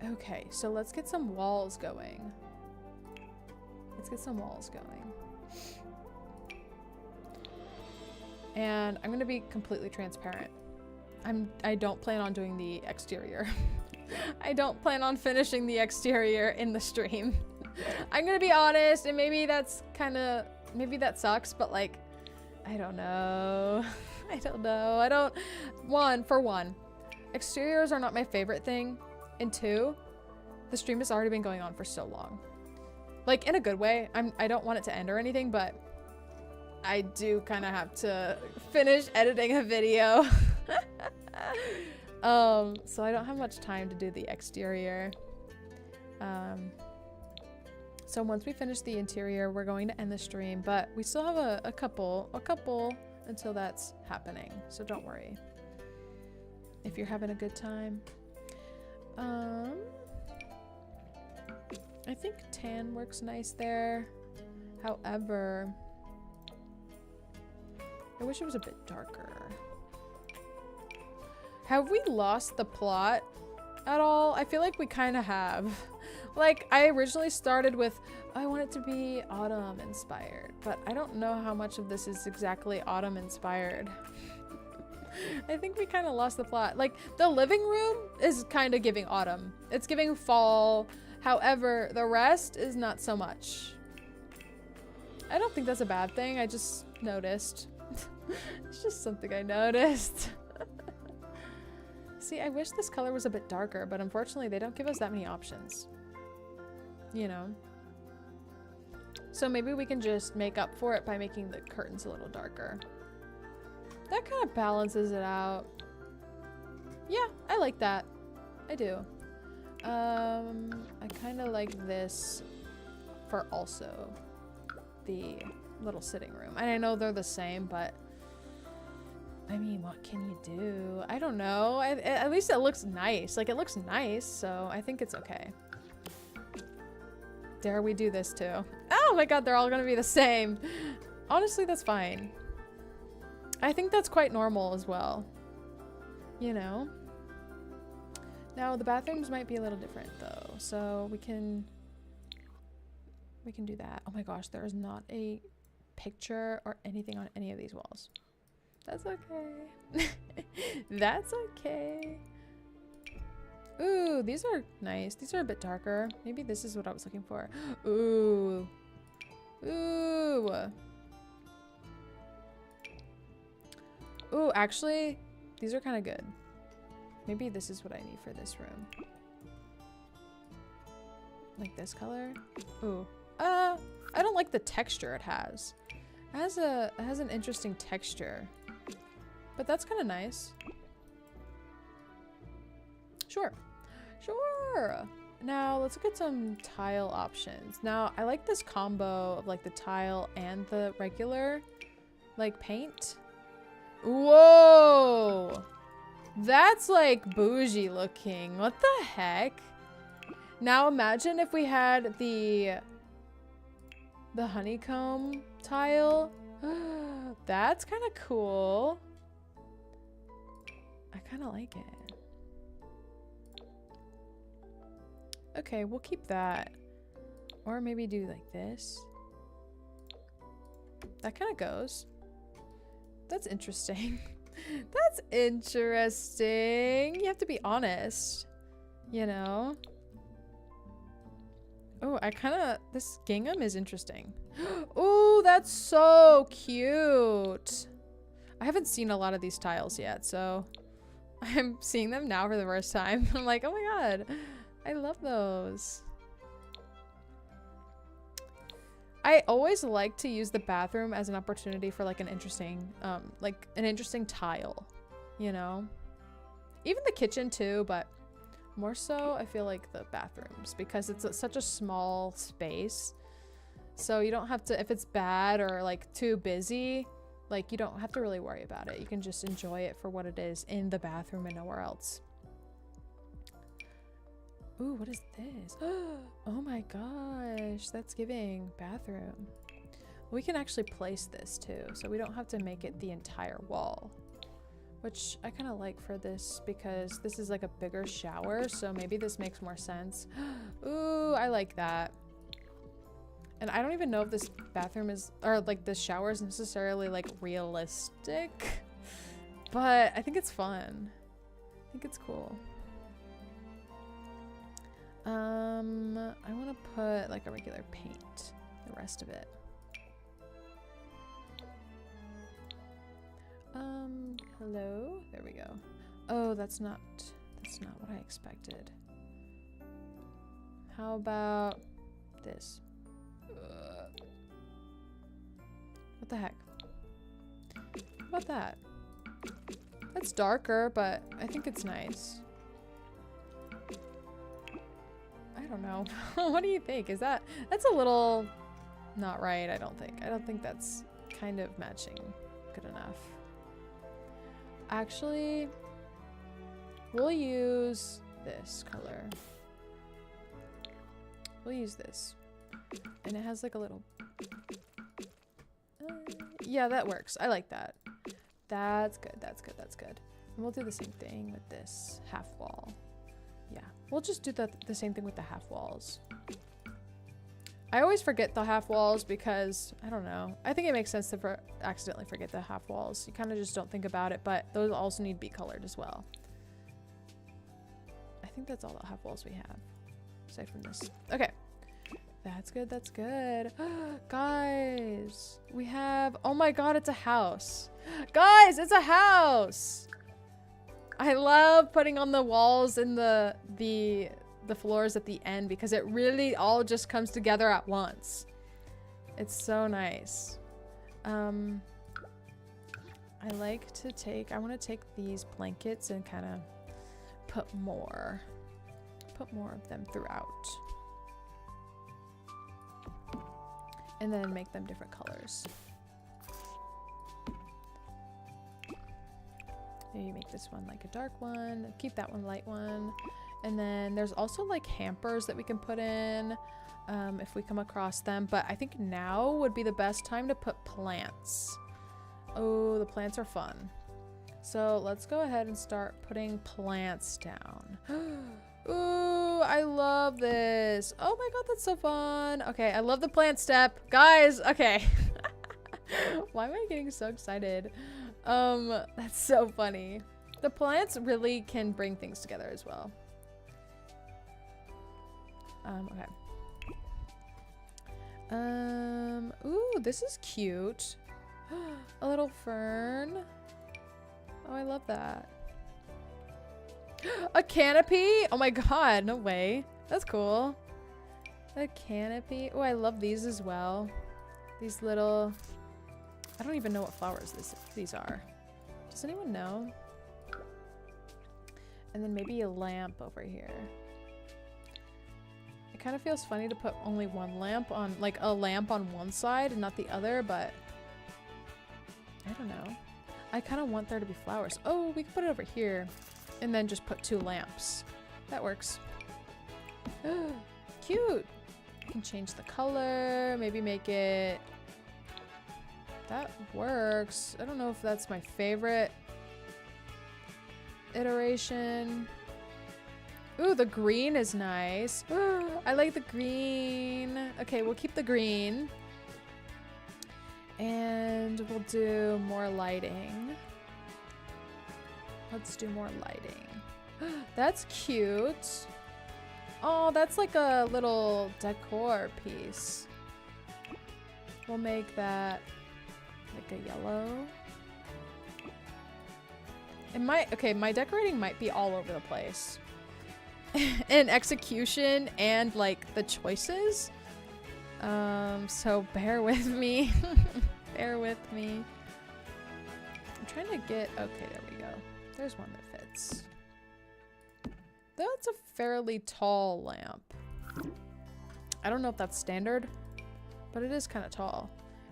Okay, so let's get some walls going. And I'm gonna be completely transparent. I don't plan on doing the exterior. I don't plan on finishing the exterior in the stream. I'm gonna be honest, and maybe that's maybe that sucks, but like, I don't know. For one, exteriors are not my favorite thing. And two, the stream has already been going on for so long. Like, in a good way. I don't want it to end or anything, but I do kind of have to finish editing a video. So I don't have much time to do the exterior. So once we finish the interior, we're going to end the stream, but we still have a couple until that's happening. So don't worry if you're having a good time. I think tan works nice there. However, I wish it was a bit darker. Have we lost the plot at all? I feel like we kind of have. Like, I originally started with, I want it to be autumn inspired, but I don't know how much of this is exactly autumn inspired. I think we kind of lost the plot. Like, the living room is kind of giving autumn. It's giving fall. However, the rest is not so much. I don't think that's a bad thing. I just noticed. It's just something I noticed. See, I wish this color was a bit darker, but unfortunately they don't give us that many options. You know? So maybe we can just make up for it by making the curtains a little darker. That kind of balances it out. Yeah, I like that. I do. I kind of like this for also the little sitting room. And I know they're the same, but I mean, what can you do? I don't know. At least it looks nice. Like, it looks nice, so I think it's okay. Dare we do this too? Oh my god, they're all gonna be the same. Honestly, that's fine. I think that's quite normal as well. You know? Now, the bathrooms might be a little different though, so we can do that. Oh my gosh, there is not a picture or anything on any of these walls. That's okay. That's okay. Ooh, these are nice. These are a bit darker. Maybe this is what I was looking for. Ooh. Ooh. Ooh, actually, these are kind of good. Maybe this is what I need for this room. Like this color. Ooh. I don't like the texture it has. It has an interesting texture. But that's kind of nice. Sure. Sure. Now, let's look at some tile options. Now, I like this combo of like the tile and the regular like paint. Whoa! That's like bougie looking. What the heck? Now imagine if we had the honeycomb tile. That's kind of cool. I kind of like it. Okay, we'll keep that. Or maybe do like this. That kind of goes. That's interesting. That's interesting. You have to be honest, you know? Oh, this gingham is interesting. Oh, that's so cute. I haven't seen a lot of these tiles yet, so I'm seeing them now for the first time. I'm like, oh my god, I love those. I always like to use the bathroom as an opportunity for like an interesting tile, you know? Even the kitchen too, but more so I feel like the bathrooms because it's such a small space. So you don't have to, if it's bad or like too busy, like you don't have to really worry about it. You can just enjoy it for what it is in the bathroom and nowhere else. Ooh, what is this? Oh my gosh, that's giving bathroom. We can actually place this too, so we don't have to make it the entire wall, which I kind of like for this because this is like a bigger shower, so maybe this makes more sense. Ooh, I like that. And I don't even know if this bathroom is, or like this shower is necessarily like realistic, but I think it's fun. I think it's cool. I want to put like a regular paint, the rest of it. Hello? There we go. Oh, that's not what I expected. How about this? What the heck? How about that? That's darker, but I think it's nice. I don't know. What do you think? That's a little not right, I don't think. I don't think that's kind of matching good enough. Actually, we'll use this color. We'll use this. And it has like a little... yeah, that works. I like that. That's good. That's good. That's good. And we'll do the same thing with this half wall. Yeah, we'll just do the same thing with the half walls. I always forget the half walls because, I don't know. I think it makes sense to accidentally forget the half walls. You kind of just don't think about it, but those also need to be colored as well. I think that's all the half walls we have, aside from this. Okay. That's good, that's good. Guys, we have, oh my god, it's a house. Guys, it's a house! I love putting on the walls and the floors at the end because it really all just comes together at once. It's so nice. I want to take these blankets and kind of put more of them throughout. And then make them different colors. Maybe make this one like a dark one, keep that one light one. And then there's also like hampers that we can put in if we come across them. But I think now would be the best time to put plants. Oh, the plants are fun. So let's go ahead and start putting plants down. Ooh, I love this. Oh my god, that's so fun. Okay, I love the plant step. Guys, okay. Why am I getting so excited? That's so funny. The plants really can bring things together as well. Ooh, this is cute. A little fern. Oh, I love that. A canopy? Oh my god, no way. That's cool. A canopy. Oh, I love these as well. These little... I don't even know what flowers these are. Does anyone know? And then maybe a lamp over here. It kind of feels funny to put only one lamp on, like a lamp on one side and not the other, but I don't know. I kind of want there to be flowers. Oh, we can put it over here and then just put 2 lamps. That works. Cute. You can change the color, maybe make it... That works. I don't know if that's my favorite iteration. Ooh, the green is nice. Ooh, I like the green. Okay, we'll keep the green. And we'll do more lighting. Let's do more lighting. That's cute. Oh, that's like a little decor piece. We'll make that like a yellow. It might, okay, my decorating might be all over the place. In execution and like the choices. So bear with me. Bear with me. I'm trying to get, okay, there we go. There's one that fits. That's a fairly tall lamp. I don't know if that's standard, but it is kind of tall.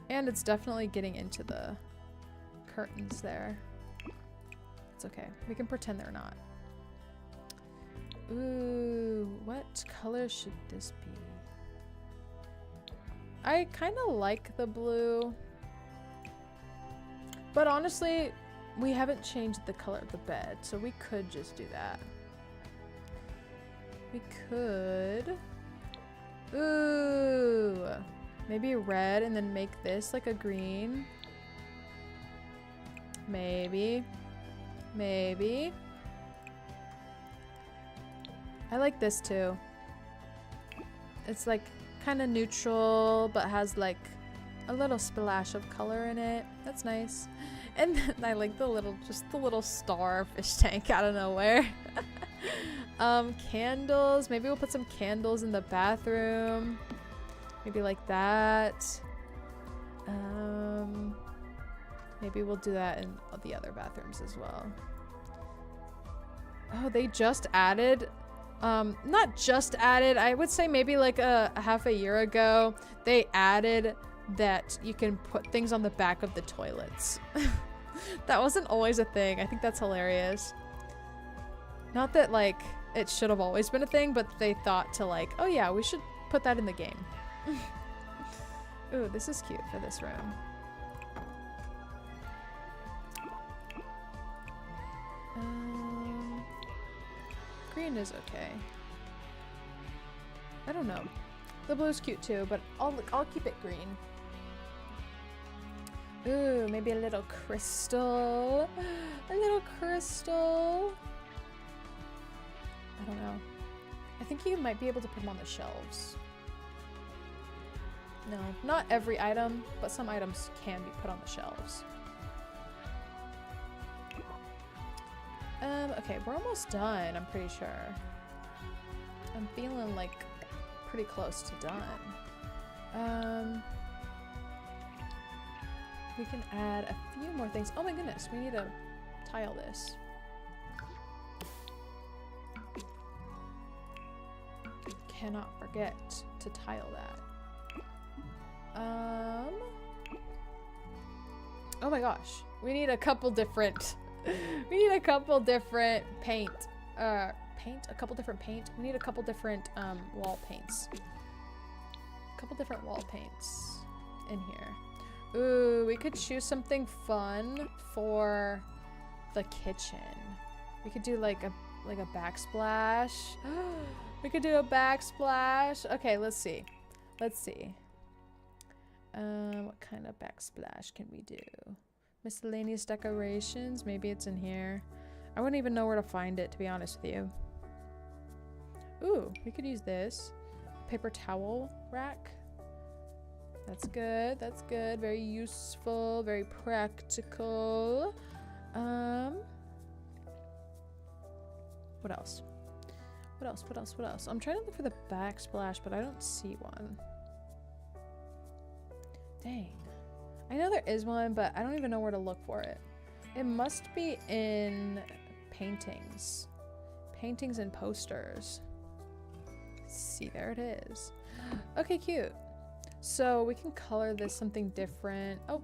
And it's definitely getting into the curtains there. It's okay. We can pretend they're not. Ooh, what color should this be? I kind of like the blue. But honestly, we haven't changed the color of the bed, so we could just do that. We could... Ooh! Maybe red and then make this like a green. Maybe. Maybe. I like this too. It's like kind of neutral, but has like a little splash of color in it. That's nice. And then I like the little, just the little star fish tank out of nowhere. Candles. Maybe we'll put some candles in the bathroom. Maybe like that. Maybe we'll do that in the other bathrooms as well. Oh, they just added, not just added, I would say maybe like a half a year ago, they added that you can put things on the back of the toilets. That wasn't always a thing. I think that's hilarious. Not that like it should have always been a thing, but they thought to like, oh yeah, we should put that in the game. Ooh, this is cute for this room. Green is okay. I don't know. The blue's cute too, but I'll keep it green. Ooh, maybe a little crystal. A little crystal. I don't know. I think you might be able to put them on the shelves. No, not every item, but some items can be put on the shelves. Okay, we're almost done, I'm pretty sure. I'm feeling like pretty close to done. We can add a few more things. Oh my goodness, we need to tile this. Cannot forget to tile that. Oh my gosh, we need a couple different we need a couple different paint. A couple different paint. We need a couple different wall paints. A couple different wall paints in here. Ooh, we could choose something fun for the kitchen. We could do like a backsplash. We could do a backsplash. Okay, let's see. Let's see. What kind of backsplash can we do? Miscellaneous decorations. Maybe it's in here. I wouldn't even know where to find it, to be honest with you. Ooh, we could use this. Paper towel rack. That's good. That's good. Very useful. Very practical. What else? What else? What else? What else? I'm trying to look for the backsplash, but I don't see one. Dang. I know there is one, but I don't even know where to look for it. It must be in paintings. Paintings and posters. See, there it is. Okay, cute. So we can color this something different. Oh,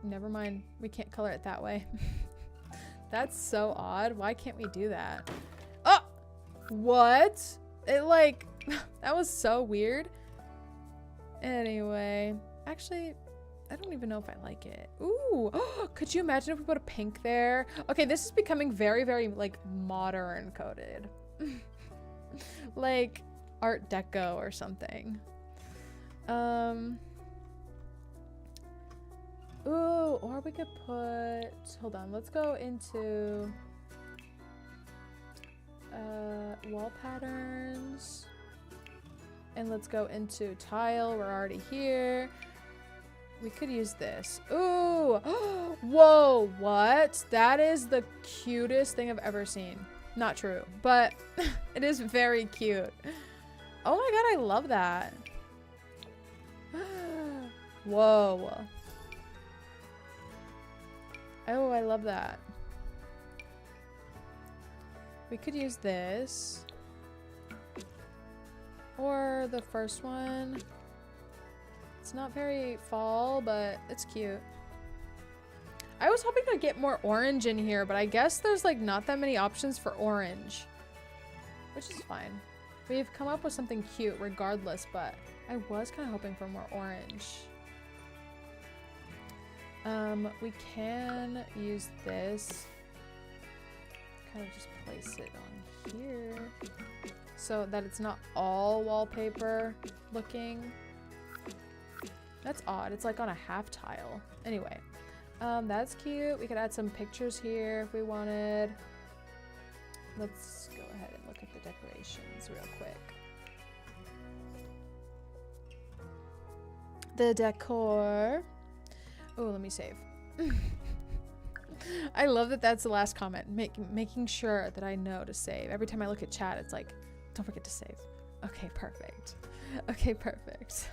never mind. We can't color it that way. That's so odd. Why can't we do that? Oh, what? It like, that was so weird. Anyway, actually, I don't even know if I like it. Ooh, could you imagine if we put a pink there? Okay, this is becoming very, very like modern coded. Like Art Deco or something. Ooh, or we could put, hold on, let's go into wall patterns. And let's go into tile. We're already here. We could use this. Ooh, whoa, what? That is the cutest thing I've ever seen. Not true, but it is very cute. Oh my god, I love that. Whoa. Oh, I love that. We could use this. Or the first one. It's not very fall, but it's cute. I was hoping to get more orange in here, but I guess there's like not that many options for orange. Which is fine. We've come up with something cute regardless, but I was kind of hoping for more orange. We can use this. Kind of just place it on here so that it's not all wallpaper looking. That's odd. It's like on a half tile. Anyway, that's cute. We could add some pictures here if we wanted. Let's go ahead and look at the decorations real quick. The decor. Oh, let me save. I love that that's the last comment. Making sure that I know to save. Every time I look at chat, it's like, don't forget to save. Okay, perfect. Okay, perfect.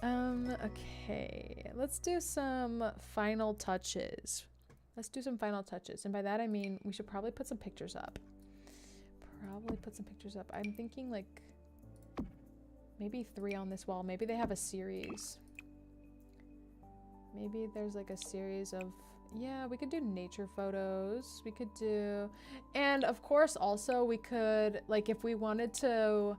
Okay. Let's do some final touches. Let's do some final touches. And by that, I mean, we should probably put some pictures up. I'm thinking like maybe 3 on this wall. Maybe they have a series. Maybe there's like a series of, yeah, we could do nature photos. We could do, and of course also we could, like if we wanted to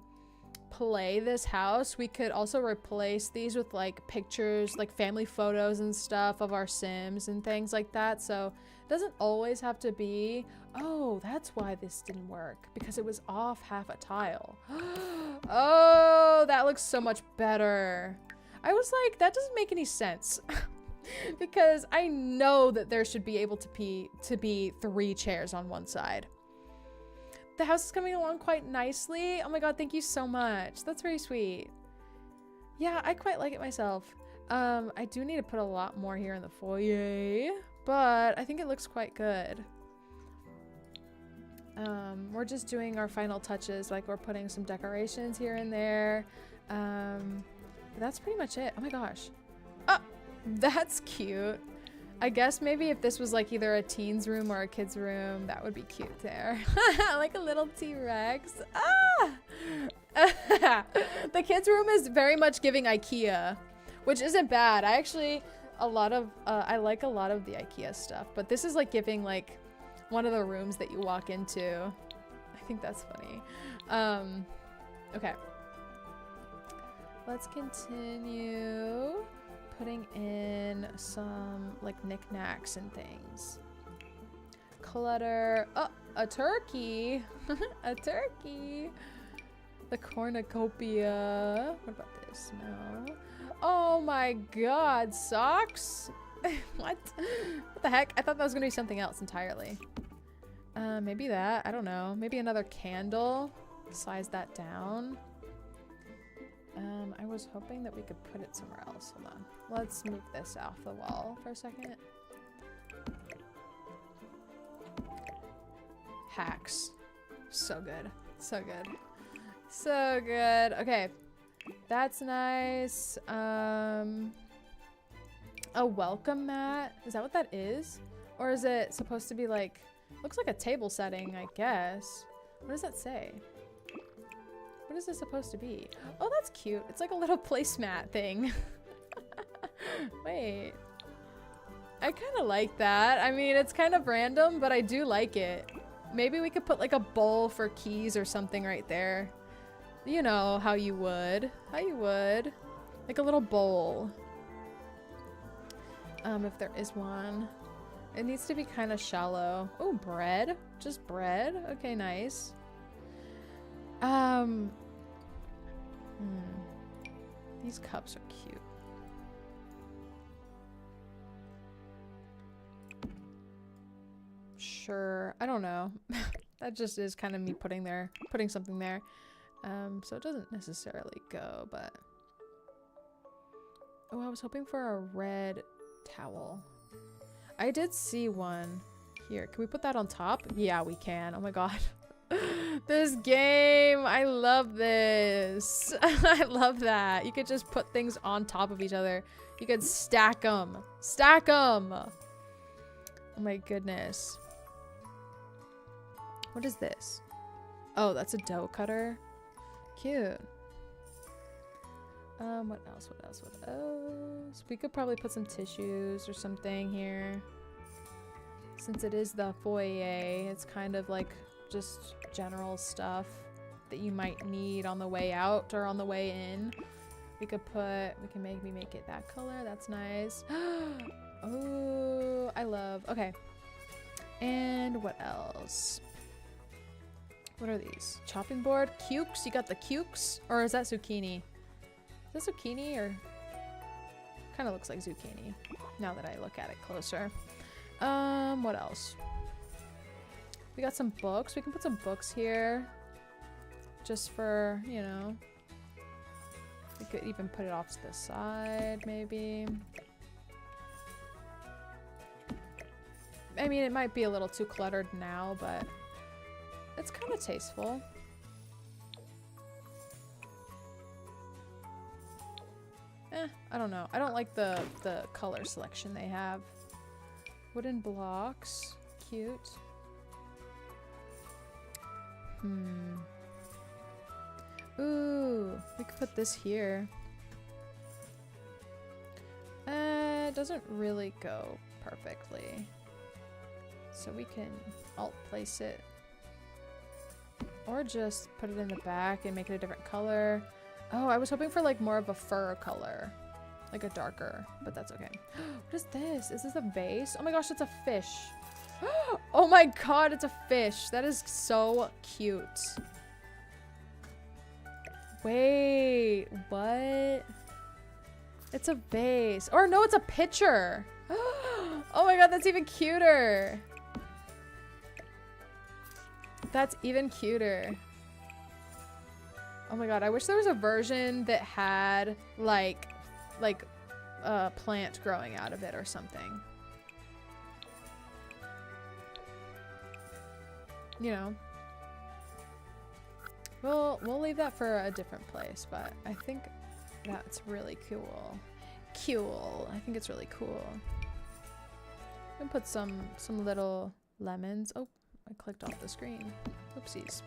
play this house, we could also replace these with like pictures, like family photos and stuff of our Sims and things like that. So it doesn't always have to be, oh, that's why this didn't work, because it was off half a tile. Oh, that looks so much better. I was like, that doesn't make any sense. Because I know that there should be able to be 3 chairs on one side. The house is coming along quite nicely. Oh my god, thank you so much. That's very sweet. Yeah, I quite like it myself. I do need to put a lot more here in the foyer, but I think it looks quite good. We're just doing our final touches, like we're putting some decorations here and there. But that's pretty much it. Oh my gosh. Oh, that's cute. I guess maybe if this was like either a teen's room or a kid's room, that would be cute there. Like a little T-Rex. Ah! The kids' room is very much giving IKEA, which isn't bad. I actually, I like a lot of the IKEA stuff, but this is like giving like one of the rooms that you walk into. I think that's funny. Okay. Let's continue putting in some like knickknacks and things. Clutter. Oh, a turkey. A turkey. The cornucopia. What about this? No. Oh my god, socks? What? What the heck? I thought that was gonna be something else entirely. Maybe that. I don't know. Maybe another candle. Size that down. I was hoping that we could put it somewhere else. Hold on. Let's move this off the wall for a second. Hacks. So good. So good. So good. Okay. That's nice. A welcome mat. Is that what that is? Or is it supposed to be like, looks like a table setting, I guess. What does that say? What is this supposed to be? Oh, that's cute. It's like a little placemat thing. Wait. I kind of like that. I mean, it's kind of random, but I do like it. Maybe we could put like a bowl for keys or something right there. You know, how you would. How you would. Like a little bowl. If there is one. It needs to be kind of shallow. Oh, bread? Just bread? Okay, nice. These cups are cute. Sure. I don't know. That just is kind of me putting something there. So it doesn't necessarily go, but... Oh, I was hoping for a red towel. I did see one here. Can we put that on top? Yeah, we can. Oh my god. This game. I love this. I love that. You could just put things on top of each other. You could stack them. Stack them. Oh my goodness. What is this? Oh, that's a dough cutter. Cute. What else? What else? What else? We could probably put some tissues or something here. Since it is the foyer, it's kind of like just general stuff that you might need on the way out or on the way in. We can maybe make it that color. That's nice. Oh, I love. Okay. And what else? What are these? Chopping board? Cukes? You got the cukes? Or is that zucchini? Is that zucchini or? Kind of looks like zucchini now that I look at it closer. What else? We got some books. We can put some books here. Just for, you know. We could even put it off to the side, maybe. I mean, it might be a little too cluttered now, but it's kind of tasteful. I don't know. I don't like the color selection they have. Wooden blocks. Cute. Ooh, we could put this here. It doesn't really go perfectly. So we can alt place it. Or just put it in the back and make it a different color. Oh, I was hoping for like more of a fur color. Like a darker, but that's okay. What is this? Is this a vase? Oh my gosh, it's a fish. Oh my god, it's a fish. That is so cute. Wait, what? It's a vase. Or no, it's a pitcher. Oh my god, that's even cuter. That's even cuter. Oh my god, I wish there was a version that had like a plant growing out of it or something. You know. We'll leave that for a different place, but I think that's really cool. Cool. I think it's really cool. And put some little lemons. Oh, I clicked off the screen. Oopsies.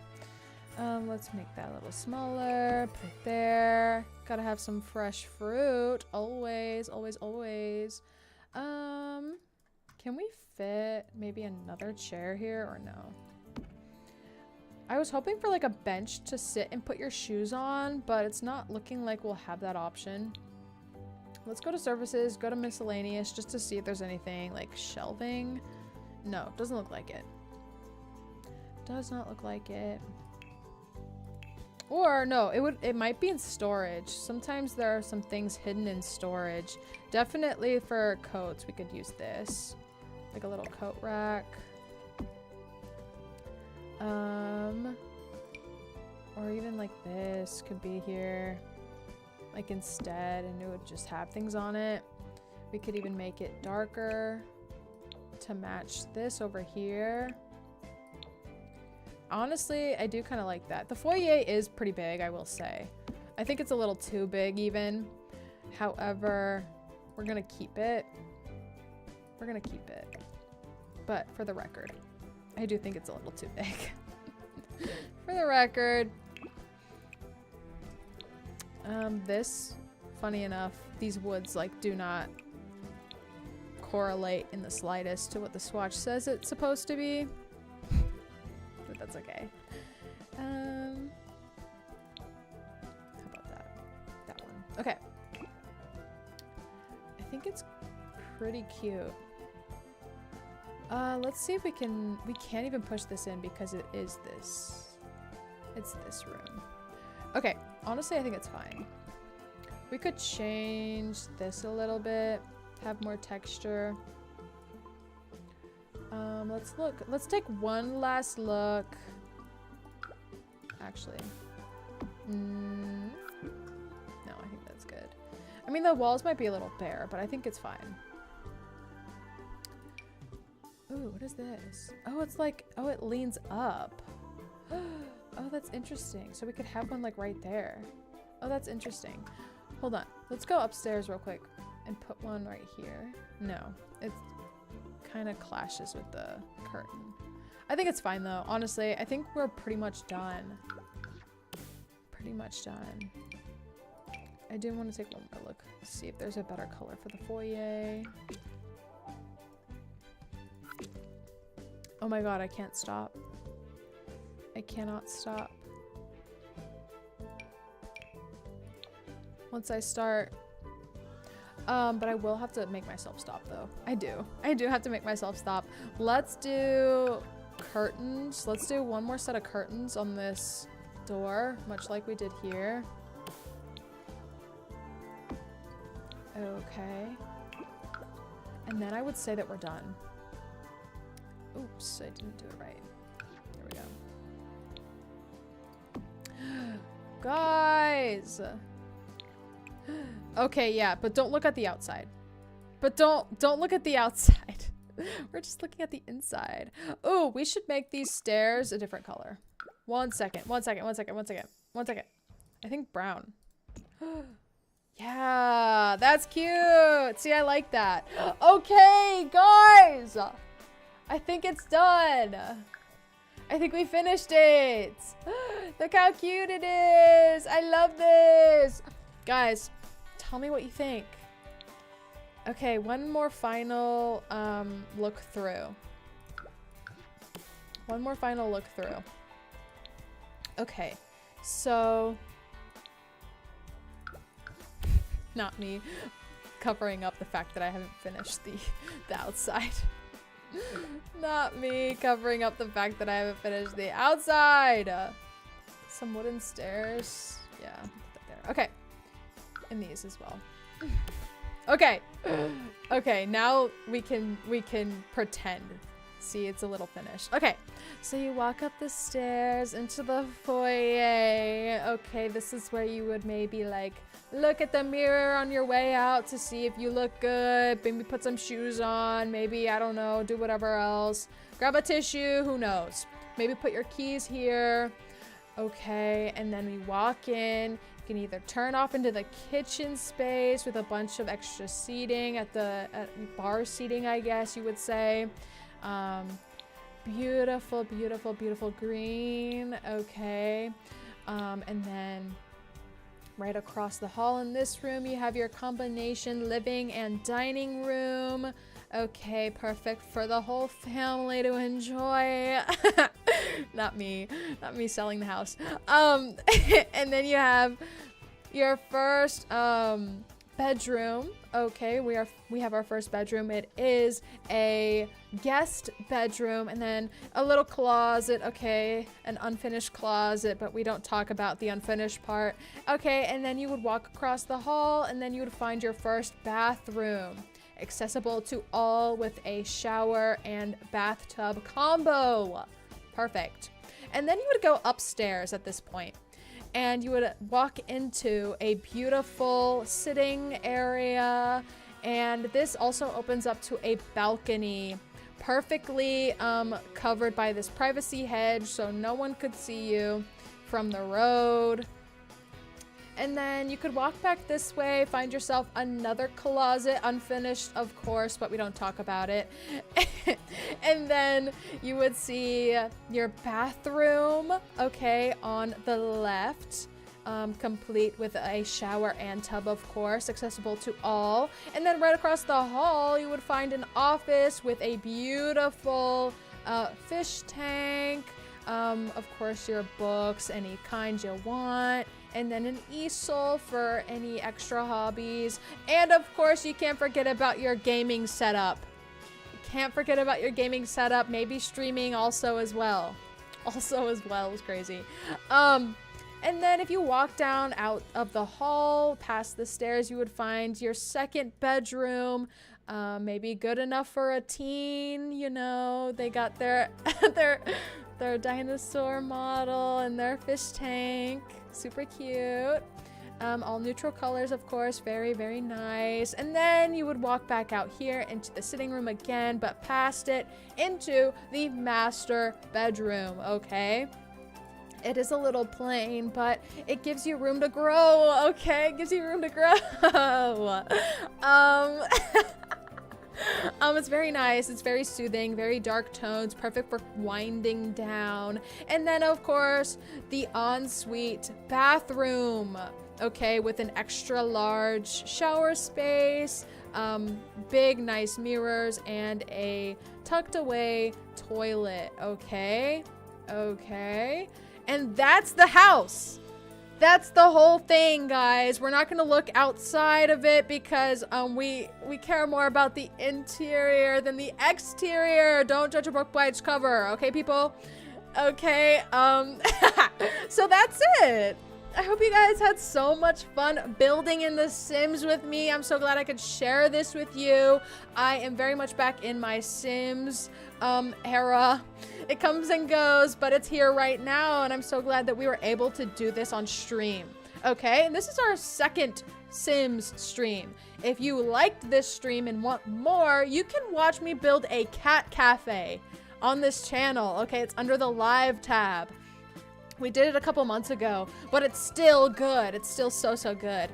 Let's make that a little smaller. Put it there. Gotta have some fresh fruit. Always, always, always. Can we fit maybe another chair here or no? I was hoping for like a bench to sit and put your shoes on, but it's not looking like we'll have that option. Let's go to services, go to miscellaneous just to see if there's anything like shelving. No, doesn't look like it. Does not look like it. Or no, it might be in storage. Sometimes there are some things hidden in storage. Definitely for coats, we could use this. Like a little coat rack. Or even like this could be here. like instead, and it would just have things on it. We could even make it darker to match this over here. Honestly, I do kind of like that. The foyer is pretty big, I will say. I think it's a little too big even. However, we're gonna keep it. We're gonna keep it. But for the record, I do think it's a little too big. For the record. This, funny enough, these woods like do not correlate in the slightest to what the swatch says it's supposed to be. But that's okay. How about that? That one. Okay. I think it's pretty cute. Let's see if we can't even push this in because it is this. It's this room. Okay, honestly, I think it's fine. We could change this a little bit, have more texture. Let's look. Let's take one last look. Actually, no, I think that's good. I mean, the walls might be a little bare, but I think it's fine. Ooh, what is this? Oh, it's like, oh, it leans up. Oh, that's interesting. So we could have one like right there. Oh, that's interesting. Hold on. Let's go upstairs real quick and put one right here. No, it kind of clashes with the curtain. I think it's fine though. Honestly, I think we're pretty much done. Pretty much done. I do want to take one more look, see if there's a better color for the foyer. Oh my god, I can't stop. I cannot stop. Once I start. But I will have to make myself stop though. I do have to make myself stop. Let's do curtains. Let's do one more set of curtains on this door, much like we did here. Okay. And then I would say that we're done. Oops, I didn't do it right. There we go. Guys! Okay, yeah, but don't look at the outside. But don't look at the outside. We're just looking at the inside. Oh, we should make these stairs a different color. One second. I think brown. Yeah, that's cute. See, I like that. Okay, guys. I think it's done. I think we finished it. Look how cute it is. I love this. Guys, tell me what you think. Okay, one more final look through. One more final look through. Okay, so not me covering up the fact that I haven't finished the outside. Not me covering up the fact that I haven't finished the outside. Some wooden stairs. Yeah, put that there. Okay, and these as well. Okay. Okay, now we can pretend. See, it's a little finished. Okay, so you walk up the stairs into the foyer. Okay, this is where you would maybe like look at the mirror on your way out to see if you look good. Maybe put some shoes on. Maybe, I don't know, do whatever else. Grab a tissue, who knows. Maybe put your keys here. Okay, and then we walk in. You can either turn off into the kitchen space with a bunch of extra seating at bar seating, I guess you would say. Beautiful, beautiful, beautiful green. Okay. And then right across the hall in this room, you have your combination living and dining room. Okay, perfect for the whole family to enjoy. Not me selling the house. And then you have your first bedroom. Okay, we have our first bedroom. It is a guest bedroom, and then a little closet. Okay, an unfinished closet, but we don't talk about the unfinished part. Okay, and then you would walk across the hall, and then you would find your first bathroom, accessible to all with a shower and bathtub combo. Perfect. And then you would go upstairs at this point. and you would walk into a beautiful sitting area, and this also opens up to a balcony, perfectly covered by this privacy hedge so no one could see you from the road. And then you could walk back this way, find yourself another closet, unfinished of course, but we don't talk about it. And then you would see your bathroom, okay, on the left, complete with a shower and tub, of course, accessible to all. And then right across the hall, you would find an office with a beautiful fish tank, of course, your books, any kind you want, and then an easel for any extra hobbies. And of course, you can't forget about your gaming setup. You can't forget about your gaming setup, maybe streaming also as well. Also as well, it was crazy. And then if you walk down out of the hall, past the stairs, you would find your second bedroom. Maybe good enough for a teen, you know, they got their their dinosaur model and their fish tank. Super cute. All neutral colors, of course. Very, very nice. And then you would walk back out here into the sitting room again, but past it into the master bedroom, okay? It is a little plain, but it gives you room to grow, okay? It gives you room to grow. It's very nice. It's very soothing, very dark tones, perfect for winding down. And then, of course, the ensuite bathroom, okay, with an extra large shower space, big, nice mirrors, and a tucked away toilet, okay? Okay. And that's the house. That's the whole thing, guys. We're not going to look outside of it because we care more about the interior than the exterior. Don't judge a book by its cover, okay, people? Okay, so that's it. I hope you guys had so much fun building in The Sims with me. I'm so glad I could share this with you. I am very much back in my Sims era. It comes and goes, but it's here right now, and I'm so glad that we were able to do this on stream. Okay, and this is our second Sims stream. If you liked this stream and want more, you can watch me build a cat cafe on this channel. Okay, it's under the live tab. We did it a couple months ago, but it's still good. It's still so good.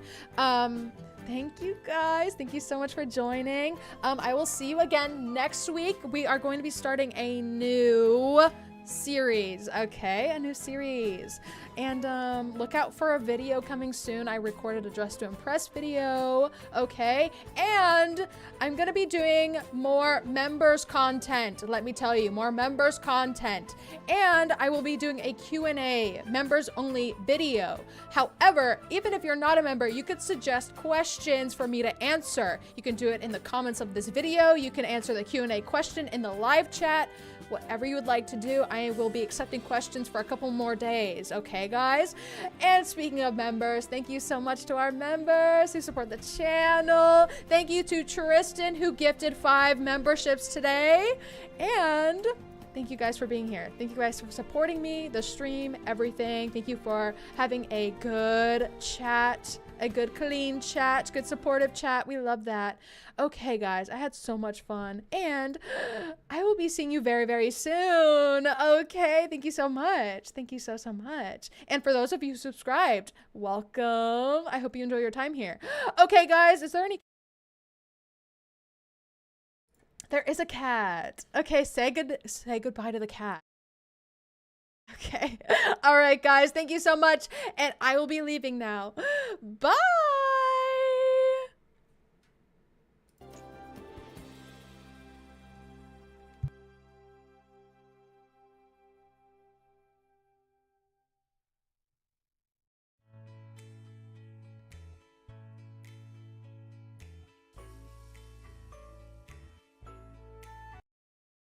Thank you guys. Thank you so much for joining. I will see you again next week. We are going to be starting a new series, okay? A new series. And look out for a video coming soon. I recorded a Dress to Impress video, okay? And I'm gonna be doing more members content. Let me tell you, more members content. And I will be doing a Q&A, members only video. However, even if you're not a member, you could suggest questions for me to answer. You can do it in the comments of this video. You can answer the Q&A question in the live chat. Whatever you would like to do, I will be accepting questions for a couple more days, okay, guys? And speaking of members, thank you so much to our members who support the channel. Thank you to Tristen, who gifted 5 memberships today. And thank you guys for being here. Thank you guys for supporting me, the stream, everything. Thank you for having a good chat, a good clean chat, good supportive chat. We love that. Okay, guys, I had so much fun, and I will be seeing you very, very soon. Okay, thank you so much. Thank you so much. And for those of you who subscribed, welcome. I hope you enjoy your time here. Okay, guys, is there any... There is a cat. Okay, say goodbye to the cat. Okay. All right, guys, thank you so much, and I will be leaving now. Bye.